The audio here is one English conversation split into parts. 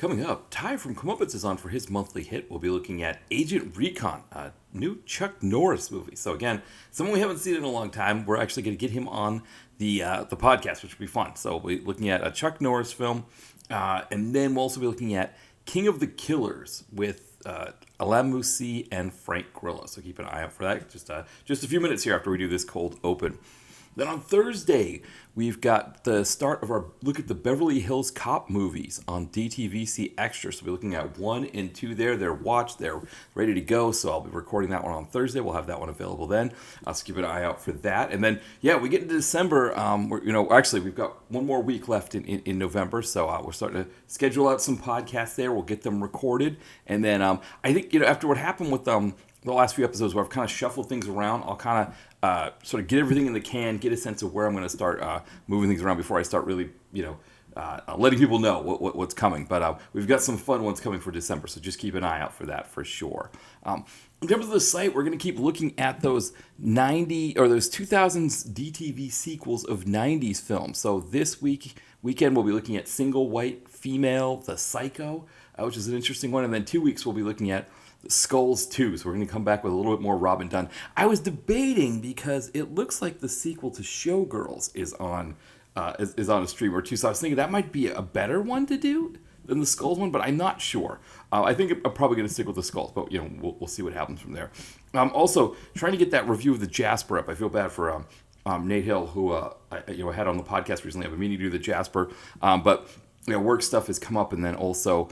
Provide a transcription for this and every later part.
Coming up, Ty from Comeuppance is on for his monthly hit. We'll be looking at Agent Recon, a new Chuck Norris movie. So again, someone we haven't seen in a long time. We're actually going to get him on the podcast, which will be fun. So we'll be looking at a Chuck Norris film, and then we'll also be looking at King of the Killers with Alain Moussi and Frank Grillo. So keep an eye out for that. Just a few minutes here after we do this cold open. Then on Thursday, we've got the start of our look at the Beverly Hills Cop movies on DTVC Extra. So we're looking at 1 and 2 there. They're watched. They're ready to go. So I'll be recording that one on Thursday. We'll have that one available then. So keep an eye out for that. And then, we get into December. We've got one more week left in November. So we're starting to schedule out some podcasts there. We'll get them recorded. And then I think, after what happened with the last few episodes where I've kind of shuffled things around, I'll kind of sort of get everything in the can, get a sense of where I'm going to start moving things around before I start really, letting people know what's coming. But we've got some fun ones coming for December, so just keep an eye out for that for sure. In terms of the site, we're going to keep looking at those 2000s DTV sequels of 90s films. So this weekend we'll be looking at Single White Female, The Psycho, which is an interesting one. And then 2 weeks we'll be looking at Skulls 2, so we're going to come back with a little bit more Robin Dunn. I was debating because it looks like the sequel to Showgirls is on a stream or two, so I was thinking that might be a better one to do than the Skulls one, but I'm not sure. I think I'm probably going to stick with the Skulls, but we'll see what happens from there. Also, trying to get that review of the Jasper up. I feel bad for Nate Hill, who I had on the podcast recently. I've been meaning to do the Jasper, but work stuff has come up, and then also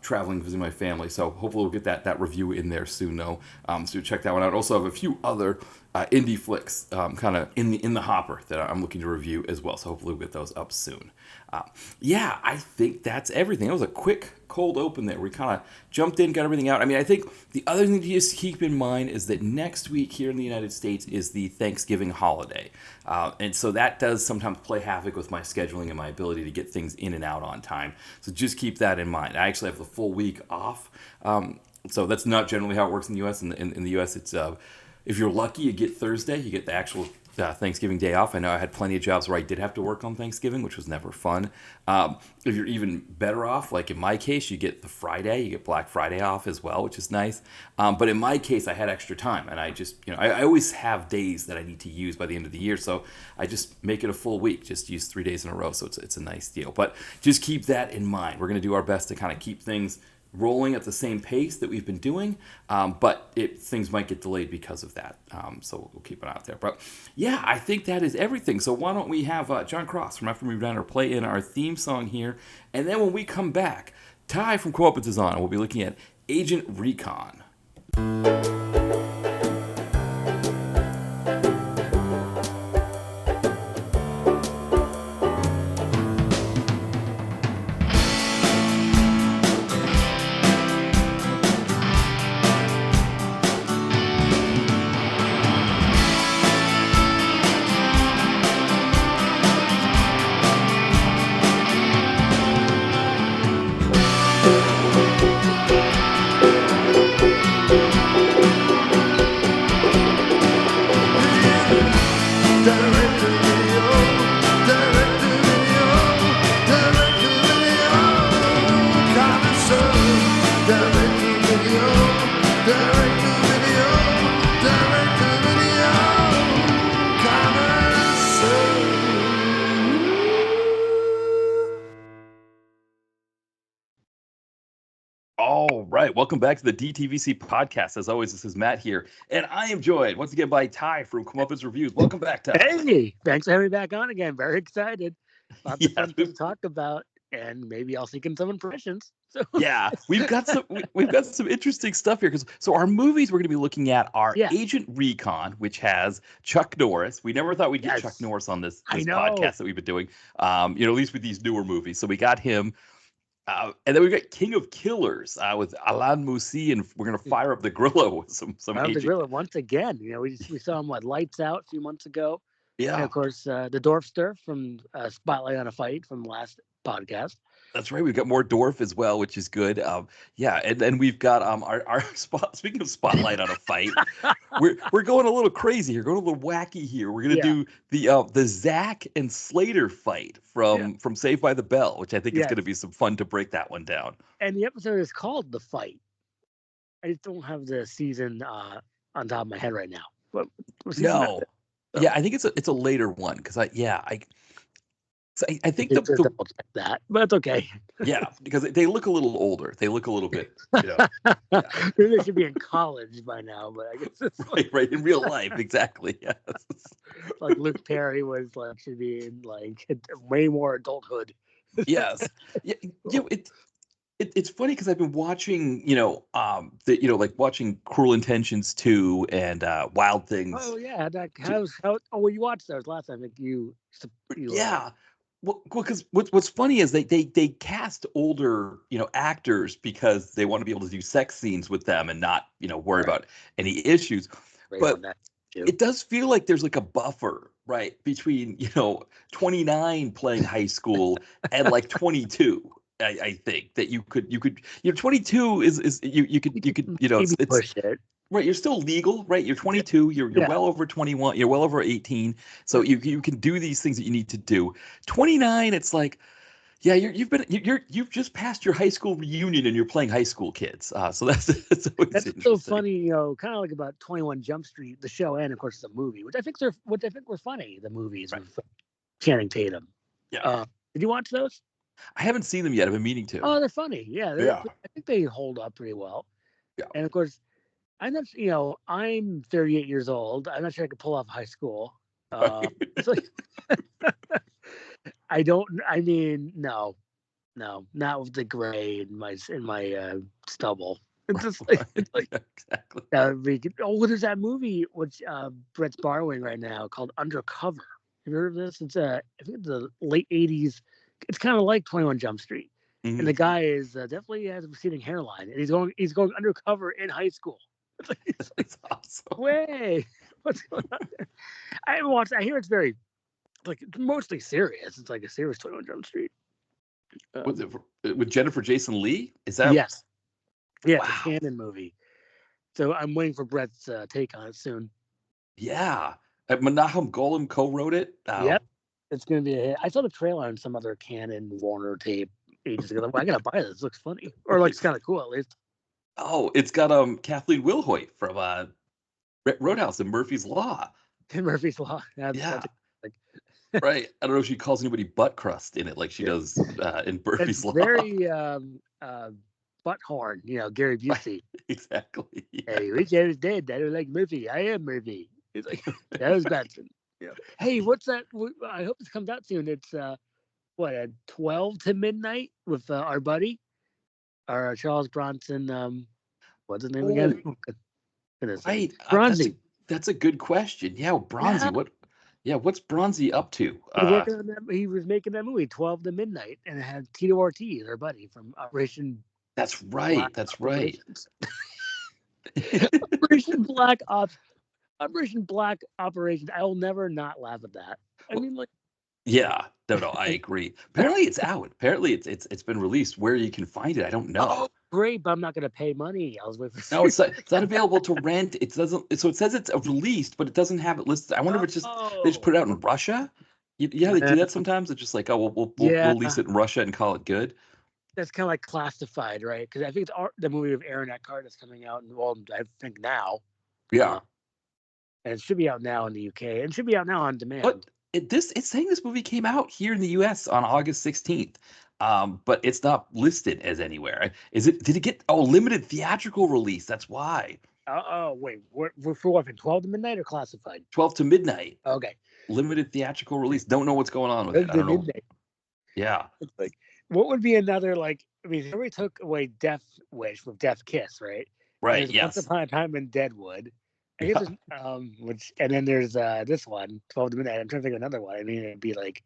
traveling, visiting my family. So hopefully we'll get that review in there soon, though. So check that one out. Also have a few other indie flicks kind of in the hopper that I'm looking to review as well. So hopefully we'll get those up soon. I think that's everything. That was a quick cold open there. We kind of jumped in, got everything out. I mean, I think the other thing to just keep in mind is that next week here in the United States is the Thanksgiving holiday. And so that does sometimes play havoc with my scheduling and my ability to get things in and out on time. So just keep that in mind. I actually have the full week off. So that's not generally how it works in the U.S. In the U.S., it's if you're lucky, you get Thursday. You get the actual Thanksgiving day off. I know I had plenty of jobs where I did have to work on Thanksgiving, which was never fun. If you're even better off, like in my case, you get the Friday, you get Black Friday off as well, which is nice. But in my case, I had extra time, and I just, I always have days that I need to use by the end of the year, so I just make it a full week, just use 3 days in a row, so it's a nice deal. But just keep that in mind. We're going to do our best to kind of keep things rolling at the same pace that we've been doing, but things might get delayed because of that. So we'll keep it out there. But I think that is everything. So why don't we have John Cross from After Movie Diner play in our theme song here, and then when we come back, Ty from Comeuppance is on, and we'll be looking at Agent Recon. All right, welcome back to the DTVC podcast. As always, this is Matt here, and I am joined once again by Ty from Comeuppance Reviews. Welcome back, Ty. Hey, thanks for having me back on again. Very excited. Lots of fun to talk about, and maybe I'll sneak in some impressions. So we've got some interesting stuff here so our movies we're going to be looking at are Agent Recon, which has Chuck Norris. We never thought we'd get Chuck Norris on this podcast that we've been doing. At least with these newer movies. So we got him. And then we've got King of Killers with Alain Moussi, and we're going to fire up the Grillo with some the Grillo once again. We saw him Lights Out a few months ago. Yeah, and of course the Dorfster from Spotlight on a Fight from the last podcast. That's right. We've got more Dorf as well, which is good. Yeah, and then we've got our spot. Speaking of spotlight on a fight, we're going a little crazy here, going a little wacky here. We're gonna Yeah. do the Zack and Slater fight Yeah. from Saved by the Bell, which I think is Yes. gonna be some fun to break that one down. And the episode is called The Fight. I just don't have the season on top of my head right now. What season is No, it? yeah, So, I think it's a later one because I think just double check that, but it's okay. yeah, because they look a little older. They look a little bit, yeah. Maybe they should be in college by now, but I guess it's Right, in real life, exactly. Yes. like Luke Perry was like should be in like way more adulthood. Yes. Yeah, it's funny because I've been watching, like watching Cruel Intentions 2 and Wild Things. Oh yeah, how? Oh, well, you watched those last time. I think you Yeah. Well, because what's funny is they cast older, actors because they want to be able to do sex scenes with them and not, worry right, about any issues. right on But that too. it does feel like there's like a buffer, right, between 29 playing high school and like 22. I think that you could 22 is you could Maybe it's push it. right. You're still legal, right? You're 22. You're Yeah, well over 21. You're well over 18. So you can do these things that you need to do. 29, it's like, yeah, you've just passed your high school reunion and you're playing high school kids. So that's always that's interesting. so funny. Kind of like about 21 Jump Street, the show, and of course the movie, which I think were funny. The movies Right. with Channing Tatum. Yeah. Did you watch those? I haven't seen them yet. I've been meaning to. Oh, they're funny. Yeah, Yeah. I think they hold up pretty well. Yeah. And of course, I'm not. I'm 38 years old. I'm not sure I could pull off high school. So I don't. I mean, no, not with the gray in my stubble. It's just like Exactly. there's that movie which Brett's borrowing right now called Undercover. Have you heard of this? It's I think it's the late '80s. It's kind of like 21 Jump Street, and the guy is definitely has a receding hairline, and he's going undercover in hye school. It's awesome. Way, what's going on there? I haven't watched. I hear it's very it's mostly serious. It's like a serious 21 Jump Street. Was it with Jennifer Jason Leigh? Is that Yes. Yeah, wow. it's a canon movie. So I'm waiting for Brett's take on it soon. Yeah. Menachem Golem co-wrote it. Yep. It's going to be a hit. I saw the trailer on some other Canon Warner tape ages ago. I got to buy this. It looks funny. Or it's kind of cool at least. Oh, it's got Kathleen Wilhoit from Roadhouse and Murphy's Law. Murphy's Law. Yeah. Right. I don't know if she calls anybody butt crust in it like she does in Murphy's Law. Very butthorn, Gary Busey. Exactly. Yeah. Hey, which is dead? I don't like Murphy. I am Murphy. It's like that was Batson. Yeah. Hey, what's that? I hope this comes out soon. It's at 12 to midnight with our buddy, our Charles Bronson. What's his name again? Right. Bronzy. That's a good question. Yeah, Bronzy. Yeah. What's Bronzy up to? He was making that movie 12 to midnight, and it had Tito Ortiz, our buddy from Operation. That's right. That's right. Operation Black Ops. Operation Black Operations. I will never not laugh at that. I mean, like. Yeah, no, I agree. Apparently, it's out. Apparently, it's been released. Where you can find it, I don't know. Oh, great! But I'm not going to pay money. I was waiting for. No, it's not available to rent. It doesn't. So it says it's released, but it doesn't have it listed. I wonder if it's just they just put it out in Russia. Yeah, they do that sometimes. It's just like, oh, we'll release it in Russia and call it good. That's kind of like classified, right? Because I think it's the movie of Aaron Eckhart that's coming out, I think now. Yeah. And it should be out now in the UK. And it should be out now on demand. But it's saying this movie came out here in the US on August 16th. But it's not listed as anywhere. Did it get limited theatrical release? That's why. Wait, for what? From 12 to midnight or classified? 12 to midnight. Okay. Limited theatrical release. Don't know what's going on with it. I don't know. Yeah. It's like, what would be another everybody took away Death Wish with Death Kiss, right? Right. There's Yes. Once Upon a Time in Deadwood. I guess and then there's this one, 12 to midnight. I'm trying to think of another one. I mean, it'd be like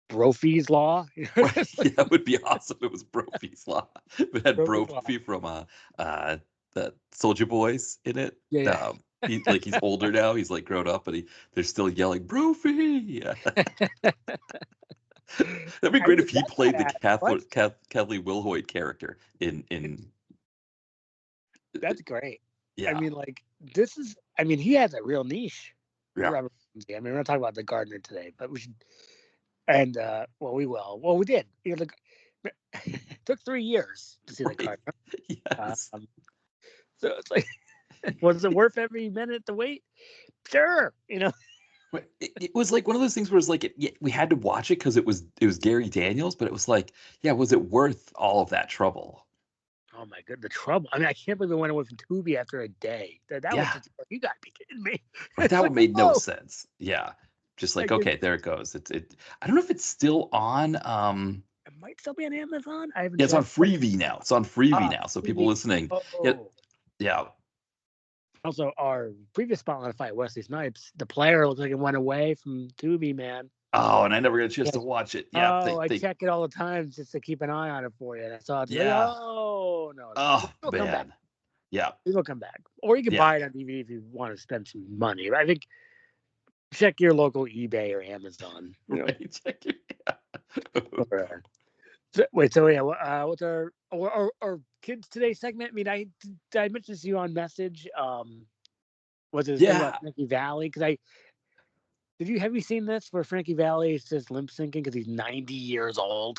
Brophy's Law. Right. Yeah, that would be awesome. It was Brophy's Law. It had Brophy from the Soldier Boys in it. Yeah. He's older now. He's like grown up, but they're still yelling Brophy. Yeah. That'd be I great mean, if he that's not played the ad. What? Kathleen Wilhoit character in. That's great. I Yeah, mean, like this is. I mean, he has a real niche. yeah, Robert Ramsey. I mean, we're not talking about the gardener today, but we should. And well, we will. Well, we did. You know, it took 3 years to see the right. gardener. Yes. So it's like, was it worth every minute to wait? Sure. You know. But it was like one of those things where it's like we had to watch it because it was Gary Daniels, but it was like, yeah, was it worth all of that trouble? Oh my god, the trouble! I mean, I can't believe we went away from Tubi after a day. That was Yeah, just you got to be kidding me. right. It's That one like made no whoa, sense. Yeah, just like like okay, there it goes. I don't know if it's still on. it might still be on Amazon. I haven't Yeah, it's on checked. But, Freevee now. It's on Freevee ah, now. So people TV. listening, yeah, Oh, yeah. also our previous spotlight fight, Wesley Snipes. The player looks like it went away from Tubi, man. Oh, and I never got a chance Yeah. to watch it. Yeah, Oh, I check it all the time just to keep an eye on it for you. And I saw it. Like, yeah. oh no, Oh it'll come back. man, yeah, It'll come back. Or you can yeah. buy it on DVD if you want to spend some money. I think check your local eBay or Amazon. You know, Right. Check it. or, wait. So yeah, what's our kids today segment? I mean, did I mention this to you on message? Was it a thing about Yeah. Frankie Valley? Because I have you seen this where Frankie Valley is just lip syncing because he's 90 years old?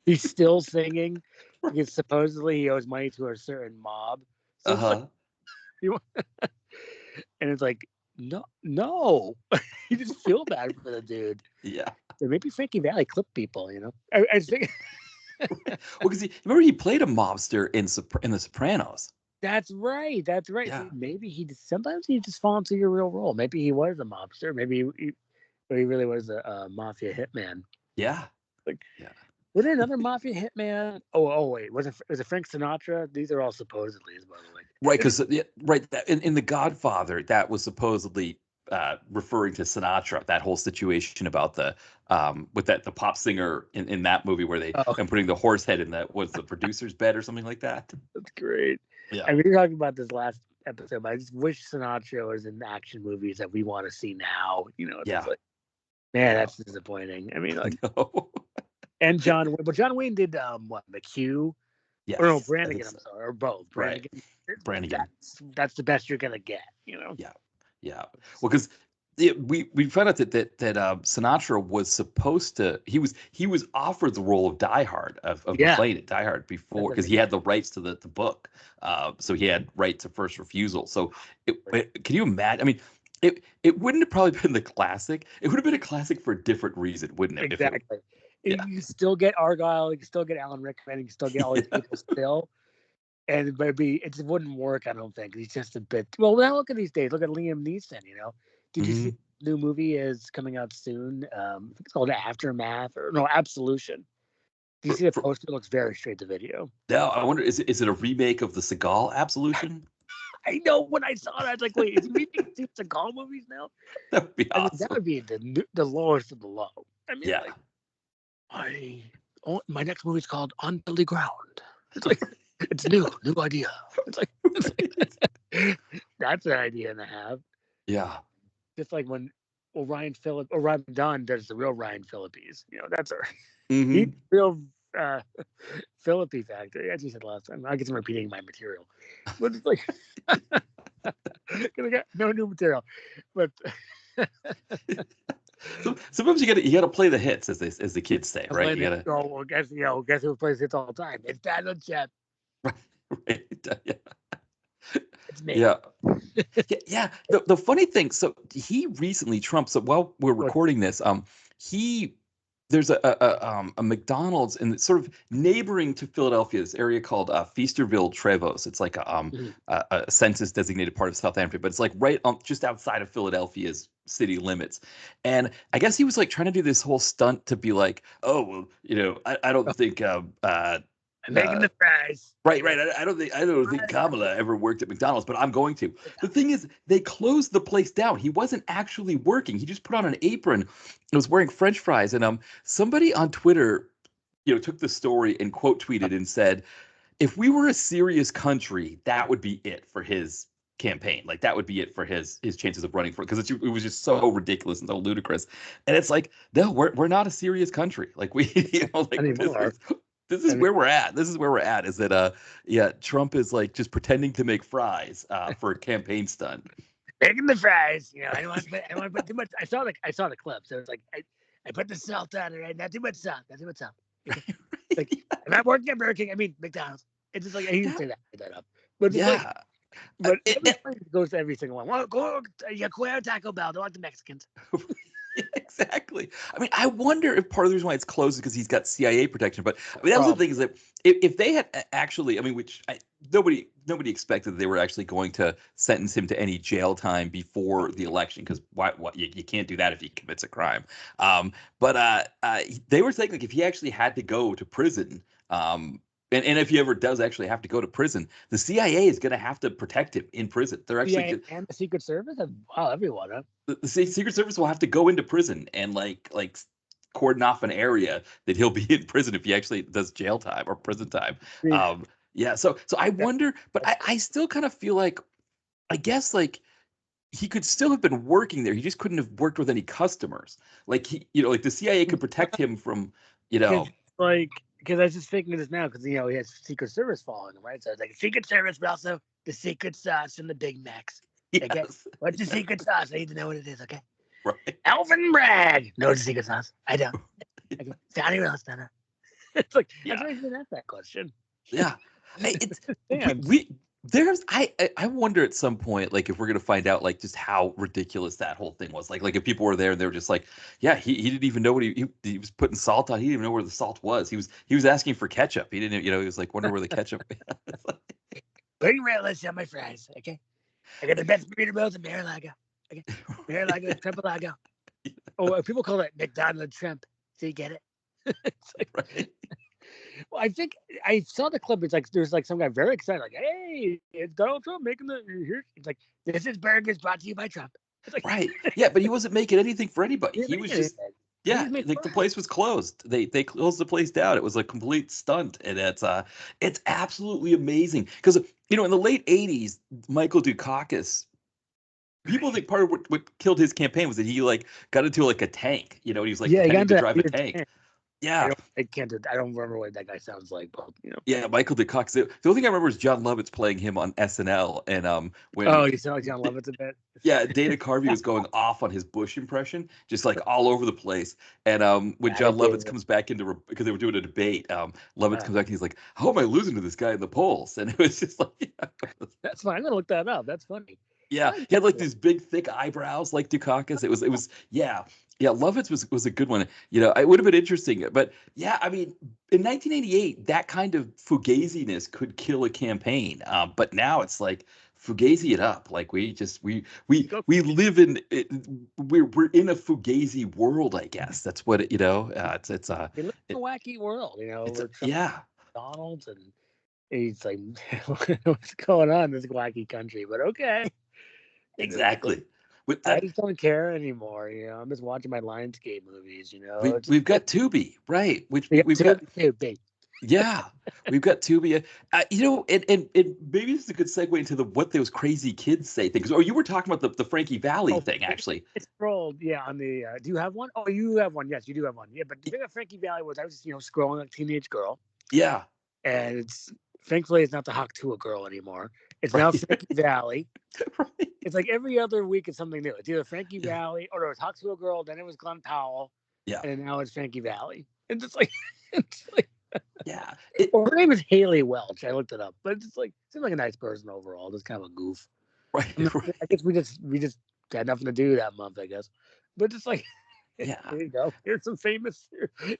He's still singing because supposedly he owes money to a certain mob. So it's like, Uh-huh. and it's like, no, you just feel bad for the dude. Yeah. So maybe Frankie Valley clipped people, you know. I think Well, because remember he played a mobster in The Sopranos. that's right. That's right. Yeah. See, maybe sometimes he just fall into your real role. Maybe he was a mobster. Maybe he really was a mafia hitman. Yeah. Like, Yeah. was there another mafia hitman? Oh wait, was it Frank Sinatra? These are all supposedly, by the way. Right, because right in The Godfather, that was supposedly referring to Sinatra. That whole situation about the with the pop singer in that movie where they Oh, and putting the horse head in the producer's bed or something like that. that's great. Yeah. I mean, we were talking about this last episode, but I just wish Sinatra was in action movies that we want to see now. You know, it's Yeah. just like, man, Yeah. that's disappointing. I mean, like, No. and John Wayne, but John Wayne did what, McHugh? Yes. Or no, I think Brannigan, I'm so. sorry, or both. Right. Brannigan. Brannigan. That's the best you're gonna get, you know. Yeah. Yeah. Well, because we found out that Sinatra was supposed to he was offered the role of Die Hard of Yeah, McClane at Die Hard before because he had the rights to the book, so he had right to first refusal. So can you imagine? I mean, it wouldn't have probably been the classic. It would have been a classic for a different reason, wouldn't it? exactly. Yeah. You still get Argyle, you can still get Alan Rickman, you can still get all these people still, and maybe it just wouldn't work. I don't think he's just a bit. Well, now look at these days. Look at Liam Neeson. You know, did you see? Mhm. New movie is coming out soon. I think it's called Aftermath or no Absolution. Do you see the poster? It looks very straight to video. Now I wonder is it a remake of the Seagal Absolution? I know when I saw that, I was like, wait, is he making two Seagal movies now? That would be I mean, that awesome. would be the lowest of the low. I mean, Yeah. like, my next movie is called On Deadly Ground. It's like, it's new idea. It's like that's an idea and a half. Yeah. Just like when Ryan Dunn does the real Ryan Philippe's. You know, that's our he's Hmm. real Philippi factory. As you said last time, I guess I'm repeating my material, but it's like gonna get no new material. But So sometimes you gotta play the hits as the kids say, right? You gotta well, guess who plays hits all the time? It's Daniel Jeff. right. Yeah. It's me. Yeah. Yeah. The funny thing, so he recently Trump. So while we're recording this, he there's a McDonald's in sort of neighboring to Philadelphia, this area called Feasterville Trevose. It's like a census designated part of Southampton, but it's like right on just outside of Philadelphia's city limits. And I guess he was like trying to do this whole stunt to be like, oh well, I don't think I'm making the fries. right. I don't think Kamala ever worked at McDonald's, but I'm going to. The thing is, they closed the place down. He wasn't actually working. He just put on an apron and was wearing French fries. And somebody on Twitter, took the story and quote tweeted and said, if we were a serious country, that would be it for his campaign. Like that would be it for his chances of running for it, because it was just so ridiculous and so ludicrous. And it's like, no, we're not a serious country. Like we, like anymore. this is I mean, where we're at. This is where we're at. Is that yeah, Trump is like just pretending to make fries for a campaign stunt. making the fries. I don't want to put too much. I saw the clip, so it's like I put the salt on it, right? Not too much salt. Not too much salt. Okay. Like I'm not working at Burger King. I mean McDonald's. It's just like he didn't say that up, but it's like. But every time it goes to every single one. Well, go Taco Bell. Don't like the Mexicans. Yeah, exactly. I mean, I wonder if part of the reason why it's closed is because he's got CIA protection. But I mean, that was the thing, is that if they had actually, I mean, nobody expected that they were actually going to sentence him to any jail time before the election, because you can't do that if he commits a crime. But they were saying, like, if he actually had to go to prison, and if he ever does actually have to go to prison, the CIA is going to have to protect him in prison. They're actually and the Secret Service. Wow, everyone. Huh? The Secret Service will have to go into prison and like cordon off an area that he'll be in prison if he actually does jail time or prison time. Yeah. So I wonder, but I still kind of feel like, I guess, like, he could still have been working there. He just couldn't have worked with any customers. Like like the CIA could protect him from, like, because I was just thinking of this now, because he has Secret Service following him, right? So it's like Secret Service, but also the secret sauce and the Big Macs. Yes. Okay? What's the secret sauce? I need to know what it is. Okay. Right. Elvin Bragg knows the secret sauce. I don't. Okay. Johnny Rollstunner. It's like, that's why I didn't ask that question. Yeah. I wonder at some point, like, if we're gonna find out, like, just how ridiculous that whole thing was. Like if people were there and they were just like, yeah, he didn't even know what he was putting salt on. He didn't even know where the salt was. He was asking for ketchup. He didn't, he was like wondering where the ketchup. Bring relish on my fries. Okay. I got the best burrito rolls in Mar-a-Lago. Okay. Mar-a-Lago, Trump-a-Lago. Oh, people call it McDonald Trump. So you get it? It's like, right. Well, I think I saw the clip. It's like there's like some guy very excited, like, "Hey, it's Donald Trump making the here." It's like, "This is burgers brought to you by Trump." It's like, right. Yeah, but he wasn't making anything for anybody. He was just, yeah, like the place was closed. They closed the place down. It was a complete stunt, and it's absolutely amazing because in the late '80s, Michael Dukakis. People think part of what killed his campaign was that he like got into like a tank. He was like pretending to drive a tank. Yeah, I can't. I don't remember what that guy sounds like, but Yeah, Michael Dukakis. The only thing I remember is John Lovitz playing him on SNL, and when you sound like John Lovitz a bit. Yeah, Dana Carvey was going off on his Bush impression, just like all over the place. And when John Lovitz comes back because they were doing a debate, Lovitz comes back and he's like, "How am I losing to this guy in the polls?" And it was just like, that's fine. I'm gonna look that up. That's funny. Yeah, he had like these big, thick eyebrows, like Dukakis. It was, yeah. Lovitz was a good one. It would have been interesting, but yeah, I mean, in 1988, that kind of fugaziness could kill a campaign. But now it's like, fugazi it up. Like we live in it, we're in a fugazi world, I guess. That's what it. It's we live in a wacky world. Yeah. McDonald's and he's like, what's going on in this wacky country? But okay. Exactly. I just don't care anymore. I'm just watching my Lionsgate movies. We've got Tubi, right? We've got Tubi. Yeah, we've got Tubi. And maybe this is a good segue into what those crazy kids say things. Or you were talking about the Frankie Valli thing, actually. It's scrolled, on the. Do you have one? Oh, you have one. Yes, you do have one. Yeah, but the thing about Frankie Valli was I was just scrolling like teenage girl. Yeah. And thankfully it's not the Hawk to a girl anymore. It's now Frankie Valli. Right. It's like every other week it's something new. It's either Frankie Valli or it was Hawk to a girl, then it was Glenn Powell. Yeah. And now it's Frankie Valli. And it's like yeah. Her name is Haley Welch. I looked it up, but it's like seems like a nice person overall. Just kind of a goof. Right. I guess we just had nothing to do that month, I guess. But just like, yeah. There you go. Here's some famous.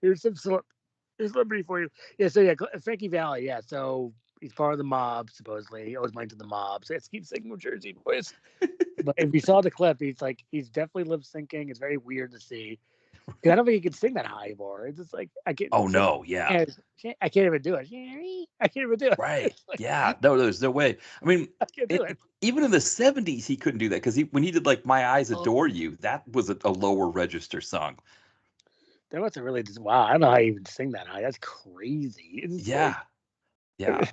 Here's some celebrity for you. Yeah. So Frankie Valli. Yeah. So he's part of the mob supposedly. He always went to the mob. So let's keep singing New Jersey boys. But if you saw the clip, he's definitely lip syncing. It's very weird to see. I don't think he can sing that high anymore. It's just like I can't. Oh no, yeah. I can't even do it. I can't even do it. Right. Yeah. No, there's no way. I mean, I can't do it. Even in the 70s, he couldn't do that because when he did like "My Eyes Adore You," that was a lower register song. That must have really just wow. I don't know how you even sing that high. That's crazy. Yeah. Yeah.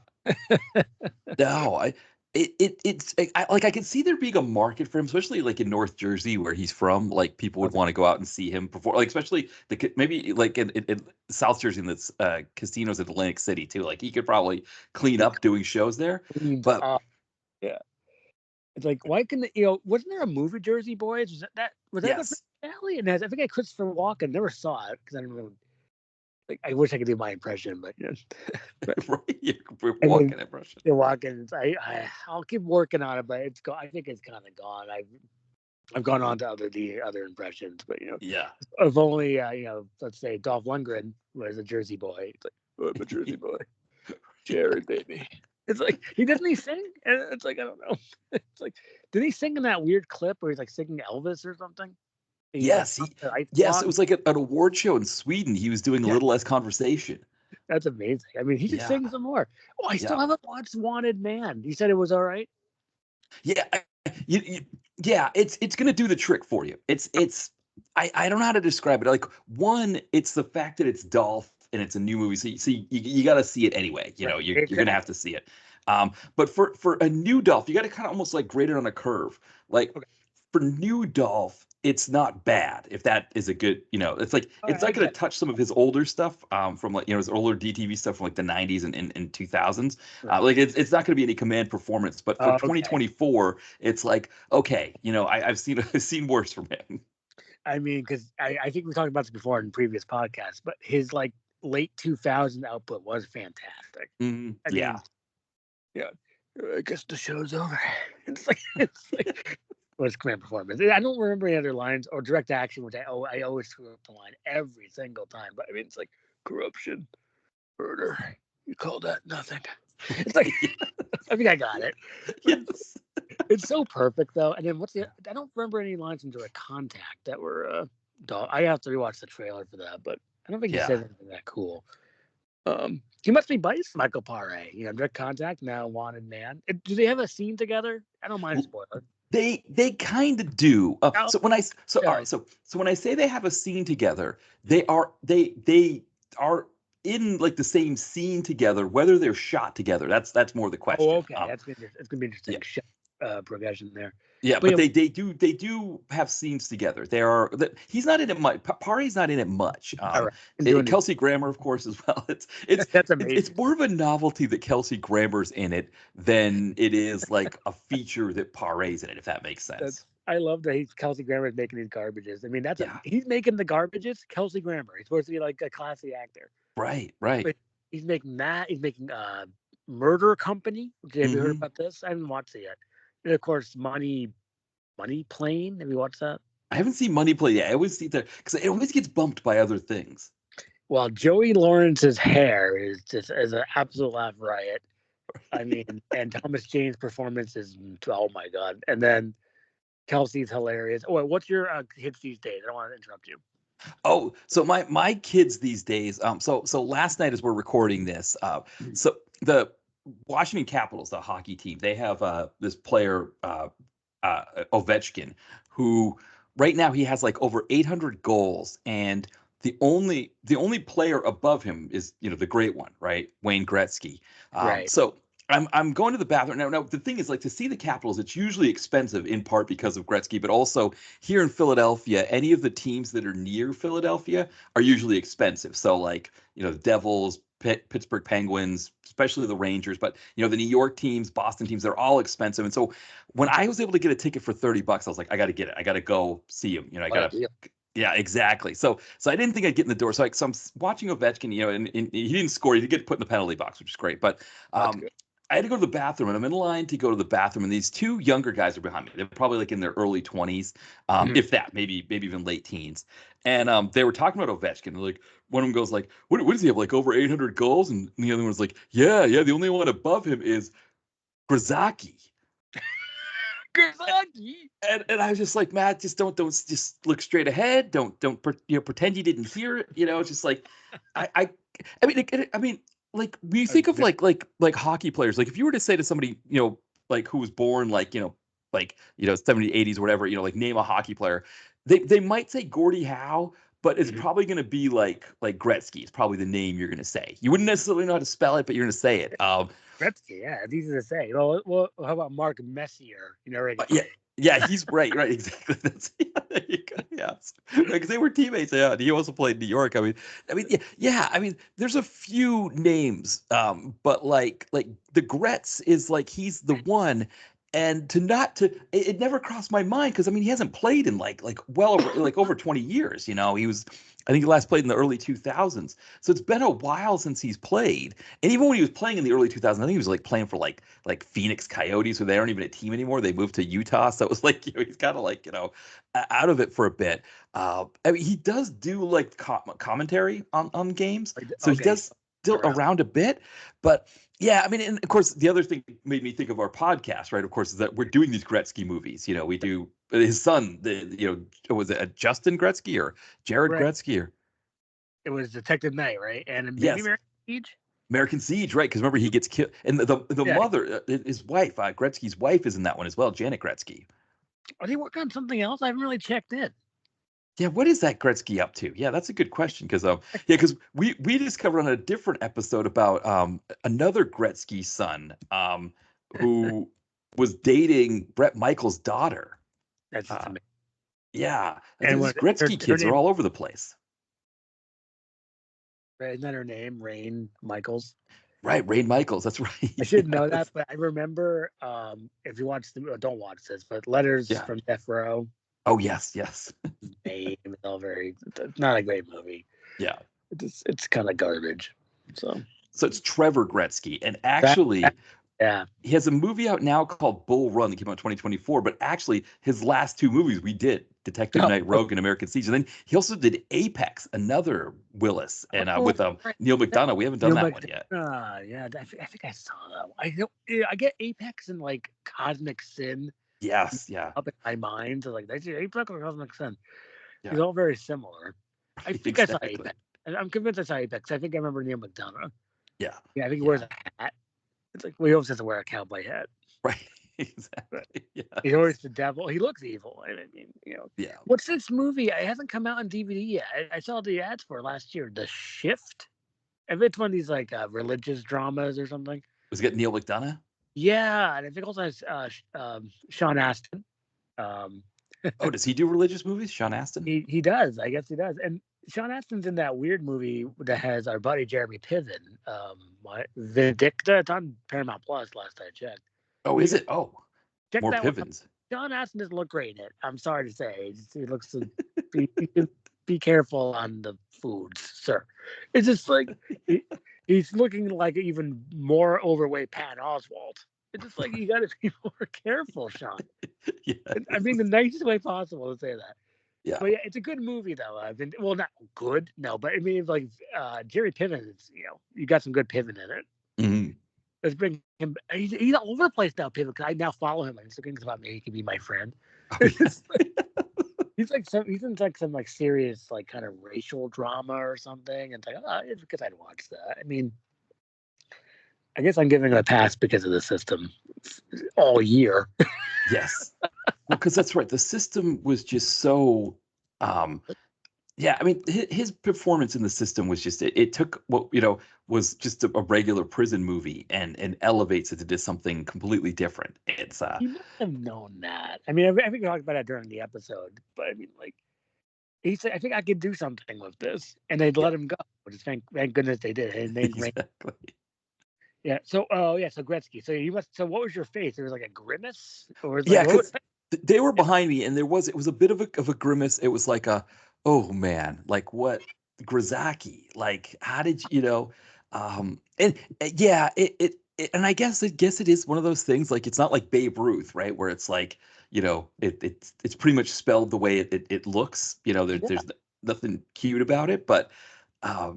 No, I can see there being a market for him, especially like in North Jersey where he's from. Like people would want to go out and see him perform. Like especially maybe like in South Jersey in the casinos in Atlantic City too. Like he could probably clean up doing shows there. Cleaned But up. Yeah. It's like, why can wasn't there a movie Jersey Boys? Was that the yes, finale? And I think I Christopher Walken never saw it because I don't really like. I wish I could do my impression, but but right. Yeah, we're I mean, walking impression. the Walken. I'll keep working on it, but I think it's kind of gone. I've gone on to the other impressions, but Yeah. if only let's say Dolph Lundgren was a Jersey boy. It's like, oh, I'm a Jersey boy, Jared, baby. It's like he sing, and it's like I don't know. It's like, did he sing in that weird clip where he's like singing Elvis or something? He like Yes. the ice Yes. It block. was like an award show in Sweden. He was doing a Yeah, little less conversation. that's amazing. I mean, he should Yeah. sing some more. Oh, I still Yeah. haven't watched Wanted Man. You said it was all right. Yeah. Yeah. It's gonna do the trick for you. I don't know how to describe it. Like one, it's the fact that it's Dolph and it's a new movie, so you got to see it anyway. You Right. know, you're gonna have to see it. But for a new Dolph, you got to kind of almost like grade it on a curve. Like Okay. for new Dolph, it's not bad. If that is a good, it's like All it's right, I not going to get touch some of his older stuff, from like his older DTV stuff from like the '90s and 2000s. it. Right. Like it's not going to be any command performance. But for Okay. 2024, it's like okay, I've seen I've seen worse from him. I mean, because I think we talked about this before in previous podcasts, but his like late 2000 output was fantastic. I Yeah. mean, yeah, I guess the show's over. It's like was command performance. I don't remember any other lines or direct action, which I always screw up the line every single time. But I mean, it's like corruption, murder. You call that nothing? It's like I think I got it. Yes. It's so perfect though. And then I don't remember any lines from Direct Contact that were dog. I have to rewatch the trailer for that, but I don't think he Yeah. says anything that cool. He must be biased, Michael Paré. Direct Contact, now Wanted Man. Do they have a scene together? I don't mind a spoiler. They kind of do. Oh, So when I so all so right, so when I say they have a scene together, they are in like the same scene together, whether they're shot together. That's more the oh, question. okay. It's gonna be Yeah, interesting. Progression there. yeah, But but they do have scenes together. He's not in it much. Pari's not in it much. all right, I'm doing it. Kelsey Grammer, of course, as well. It's That's it's it's amazing. more of a novelty that Kelsey Grammer's in it than it is like a feature that Pari's in it. If that makes sense. I love that Kelsey Grammer is making these garbages. I mean, Yeah. he's making the garbages. Kelsey Grammer. He's supposed to be like a classy actor. Right. Right. But he's making that. He's making Murder Company. Have you heard Hmm. about this? I haven't watched it yet. And of course, Money Plane. Have you watched that? I haven't seen Money Play yet. I always see that because it always gets bumped by other things. Well, Joey Lawrence's hair is an absolute laugh riot. I mean, and Thomas Jane's performance is oh my god. And then Kelsey's hilarious. Oh, what's your hits these days? I don't want to interrupt you. Oh, so my kids these days. So last night as we're recording this, so the Washington Capitals, the hockey team, they have this player Ovechkin, who right now he has like over 800 goals, and the only player above him is the great one, right, Wayne Gretzky. Right. So I'm going to the bathroom now. Now the thing is, like, to see the Capitals, it's usually expensive in part because of Gretzky, but also here in Philadelphia, any of the teams that are near Philadelphia are usually expensive. So like the Devils, Pittsburgh Penguins, especially the Rangers, but the New York teams, Boston teams, they're all expensive. And so when I was able to get a ticket for $30, I was like, I got to get it. I got to go see him. I What a got to. deal. Yeah, exactly. So I didn't think I'd get in the door. So I'm watching Ovechkin, and he didn't score. He did get put in the penalty box, which is great. But That's um, good. I had to go to the bathroom, and I'm in line to go to the bathroom, and these two younger guys are behind me. They're probably like in their early 20s, Mhm. if that, maybe even late teens. And they were talking about Ovechkin. Like one of them goes like, "What does he have? Like over 800 goals?" And the other one's like, "Yeah. The only one above him is Grzaki." Grzaki. And I was just like, Matt, just don't just look straight ahead. Don't pretend you didn't hear it. It's just like, I I I mean I mean like when you think of like hockey players, like if you were to say to somebody like who was born like 70s, 80s or whatever, like name a hockey player, they might say Gordie Howe, but it's Mhm. probably going to be like Gretzky. It's probably the name you're going to say. You wouldn't necessarily know how to spell it, but you're going to say it. Gretzky, yeah, it's easy to say. Well, how about Mark Messier? You know, already. Yeah, yeah, he's right, exactly. That's there you go. Yes, because they were teammates. Yeah, and he also played in New York. Yeah. I mean, there's a few names, but like the Gretz is like he's the one. And to not to it never crossed my mind because I mean he hasn't played in like well over like over 20 years. He was I think he last played in the early 2000s. So it's been a while since he's played. And even when he was playing in the early 2000s, I think he was like playing for like Phoenix Coyotes, where they aren't even a team anymore. They moved to Utah, so it was like he's kind of like out of it for a bit. I mean, he does do like commentary on games, so he Okay, does still around. around a bit. But yeah, I mean, and of course, the other thing that made me think of our podcast, right? Of course, is that we're doing these Gretzky movies. We do his son, was it Justin Gretzky or Jared Right. Gretzky or It was Detective Night, right? And maybe yes, American Siege. American Siege, right? Because remember he gets killed, and the Yeah. mother, his wife, Gretzky's wife, is in that one as well, Janet Gretzky. Are they working on something else? I haven't really checked in. Yeah, what is that Gretzky up to? Yeah, that's a good question because we discovered on a different episode about another Gretzky son who was dating Brett Michaels' daughter. That's just Uh, amazing. yeah, And these what her, Gretzky her kids are name? all over the place. Right, isn't that her name? Rain Michaels. Right, Ray Michaels. That's I right. should know that, Yes. but I remember if you watch don't watch this, but Letters Yeah. from Death Row, Oh yes, yes. name is all it's not a great movie. Yeah. It's kind of garbage. So So it's Trevor Gretzky, and that, actually, yeah. he has a movie out now called Bull Run that came out in 2024. But actually, his last two movies we did Detective Night, Oh, Rogue, and American Siege. And then he also did Apex, another Willis, and oh, with right. Neil McDonough. We haven't done Neil that one yet. McDonough. Yeah, I think I saw that. I don't. Yeah, I get Apex and like Cosmic Sin Yes, yeah, up in my mind. So like that's Apex or Cosmic Sin. yeah, These all very similar. I right, think I saw exactly. Apex. I'm convinced I saw Apex. I think I remember Neil McDonough. Yeah, Yeah, I think he wears yeah, a hat. It's like we always have to wear a cowboy hat. right, But exactly. he's always Yes, the devil. He looks evil. I mean, yeah. what's this movie? It hasn't come out on DVD yet. I saw the ads for it last year. The Shift. If it's one of these like religious dramas or something. Was it Neil McDonough? Yeah, and I think also has Sean Astin. Um, Oh, does he do religious movies? Sean Astin? he does. I guess he does. And Sean Astin's in that weird movie that has our buddy Jeremy Piven. Vindicta. It's on Paramount Plus. Last I checked. Oh, You is can it? Oh, check more that one. Pivens. John Astin doesn't look great in it. I'm sorry to say. He looks to be careful on the foods, sir. It's just like he's looking like even more overweight Pat Oswald. It's just like you got to be more careful, Sean. I mean, Yes. the nicest way possible to say that. Yeah. But yeah, it's a good movie though. Well, not good, no, but I mean, like Jerry Piven. You got some good Piven in it. Mhm. Let's bring him. He's all over the place now, Piven. Because I now follow him on Instagram about maybe he could be my friend. Oh, It's yeah. he's in like some like serious like kind of racial drama or something. And it's like, it's because I'd watch that. I mean, I guess I'm giving him a pass because of the system all year. Yes. Well, because that's right. The system was just so um yeah, I mean his performance in the system was just it took what was just a regular prison movie and elevates it into something completely different. It's He must have known that. I mean, I think we talked about that during the episode, but I mean, like he said, I think I could do something with this, and they'd yeah, let him go. Which is thank goodness they did. His name's Rain. exactly. Yeah. So, oh yeah. So Gretzky. So you must. So what was your face? There was like a grimace, or was like Yeah, what was because that? they were behind me and it was a bit of a grimace. It was like oh man, like what Grzaki? Like how did and yeah, and I guess it is one of those things like it's not like Babe Ruth, right? Where it's like, it's pretty much spelled the way it looks. Yeah. There's nothing cute about it, but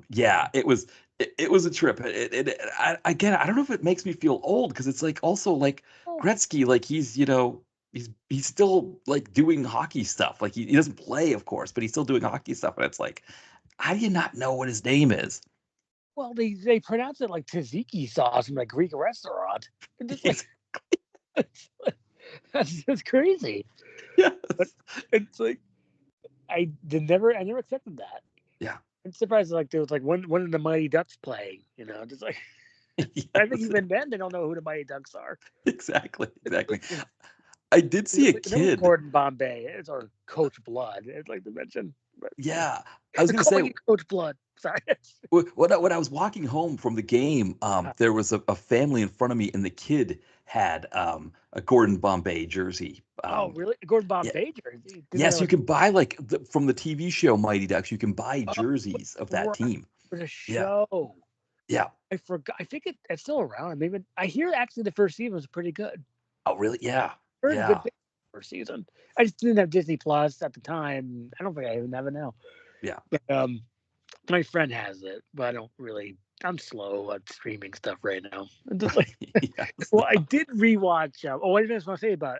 yeah, it was a trip. Again, I don't know if it makes me feel old because it's like also like Oh, Gretzky, like he's still like doing hockey stuff. Like he doesn't play, of course, but he's still doing hockey stuff. And it's like, how do you not know what his name is? well, they pronounce it like tzatziki sauce from a Greek restaurant. And it's like that's just crazy. Yes. But it's like I never accepted that. Yeah. I'm surprised like there was like one of the Mighty Ducks playing, just like I think Yes, even then they don't know who the Mighty Ducks are. exactly, exactly. I did see a There was kid. Gordon Bombay, or Coach Blood, I'd like to mention. But Yeah, I was they're gonna say, calling you Coach Blood. Sorry. when I was walking home from the game, there was a family in front of me, and the kid had a Gordon Bombay jersey. Oh, really? Gordon Yeah, Bombay jersey? Didn't know that yes, you was can buy like from the TV show Mighty Ducks. You can buy oh, jerseys of that right. team. For the Yeah, show. yeah. I forgot. I think it's still around. I mean, I hear actually the first season was pretty good. Oh, really? Yeah, Heard good yeah, things first season. I just didn't have Disney Plus at the time. I don't think I even have it now. yeah. But my friend has it, but I don't really. I'm slow at streaming stuff right now. I'm just like, Yes. well, I did rewatch. I just want to say about.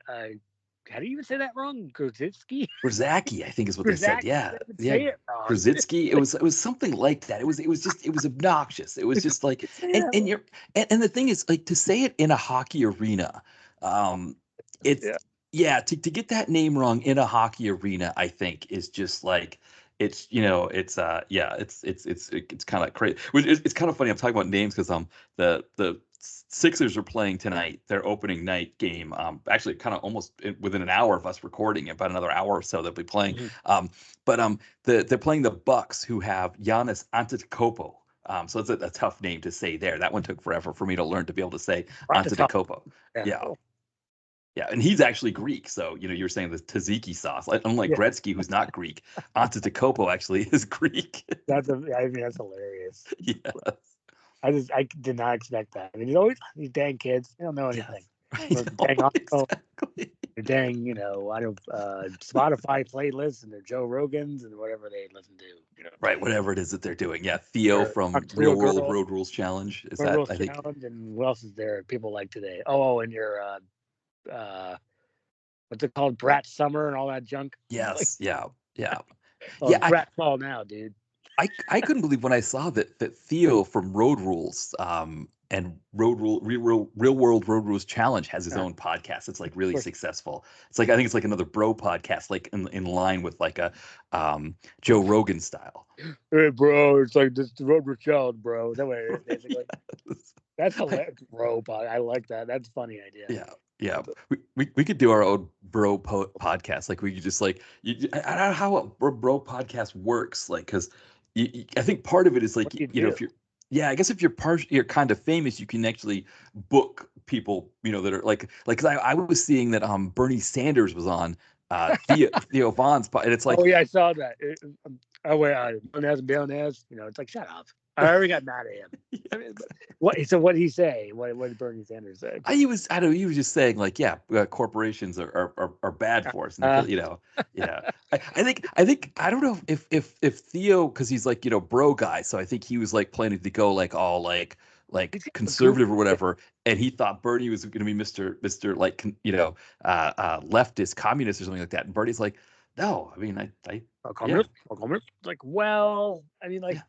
How do you even say that wrong? Grozitsky? Brzezicki, I think is what they said. Grzak? Yeah, I would yeah. say it wrong. Brzezinski. It was something like that. It was obnoxious. It was just like, Yeah. and the thing is, like, to say it in a hockey arena, um, it's Yeah. yeah, to get that name wrong in a hockey arena, I think is just like, it's yeah, it's kind of crazy. It's kind of funny. I'm talking about names because the Sixers are playing tonight, their opening night game. Actually, kind of almost within an hour of us recording, about another hour or so they'll be playing. Mhm. But they're playing the Bucks, who have Giannis Antetokounmpo. So it's a tough name to say there. That one took forever for me to learn to be able to say Right to top. Antetokounmpo. Yeah. Yeah, yeah, and he's actually Greek. So you're saying the tzatziki sauce, like, unlike Yeah. Gretzky, who's not Greek. Antetokounmpo actually is Greek. I mean, that's hilarious. Yes. I did not expect that. I mean, he's always these dang kids. They don't know anything. Yes. I Or know, dang Uncle, exactly. or dang, I don't Spotify playlists and their Joe Rogans and whatever they listen to. Right, whatever it is that they're doing. Yeah, Theo Or from talk to Real a World girl, Road Rules Challenge. Is or that, Rules I think? Challenge, and what else is there? People like today. Oh, and your uh, what's it called? Brat Summer and all that junk. Like, Yes. Yeah. Yeah. oh, Yeah. it's Brat Fall now, dude. I couldn't believe when I saw that Theo from Road Rules and Real World Road Rules Challenge has his Of own podcast. It's like really course, successful. It's like, I think it's like another bro podcast, like in line with like a Joe Rogan style. hey, bro, it's like this road child, bro. That way, basically. Yes. That's I- hilarious, bro. I like that. That's a funny idea. yeah. Yeah, we could do our own podcast. Like, we could just like, I don't know how a bro podcast works. Like, because I think part of it is like, What do you do? if you're, yeah, I guess if you're kind of famous, you can actually book people, that are like, 'cause I was seeing that Bernie Sanders was on Theo Vaughn's and it's Oh like, yeah, I saw that. Oh wait, Billionaires. It's like shut up. I already got mad at him. I mean, what? So what did he say? What did Bernie Sanders say? I don't know, he was just saying like, yeah, corporations are bad for us, and Uh, yeah. I think I don't know if Theo, because he's like, bro guy, so I think he was like planning to go like all like he's got a group. conservative or whatever, and he thought Bernie was going to be Mister like, leftist communist or something like that, and Bernie's like, no, I mean, I yeah, Communist. Like, well, I mean, yeah.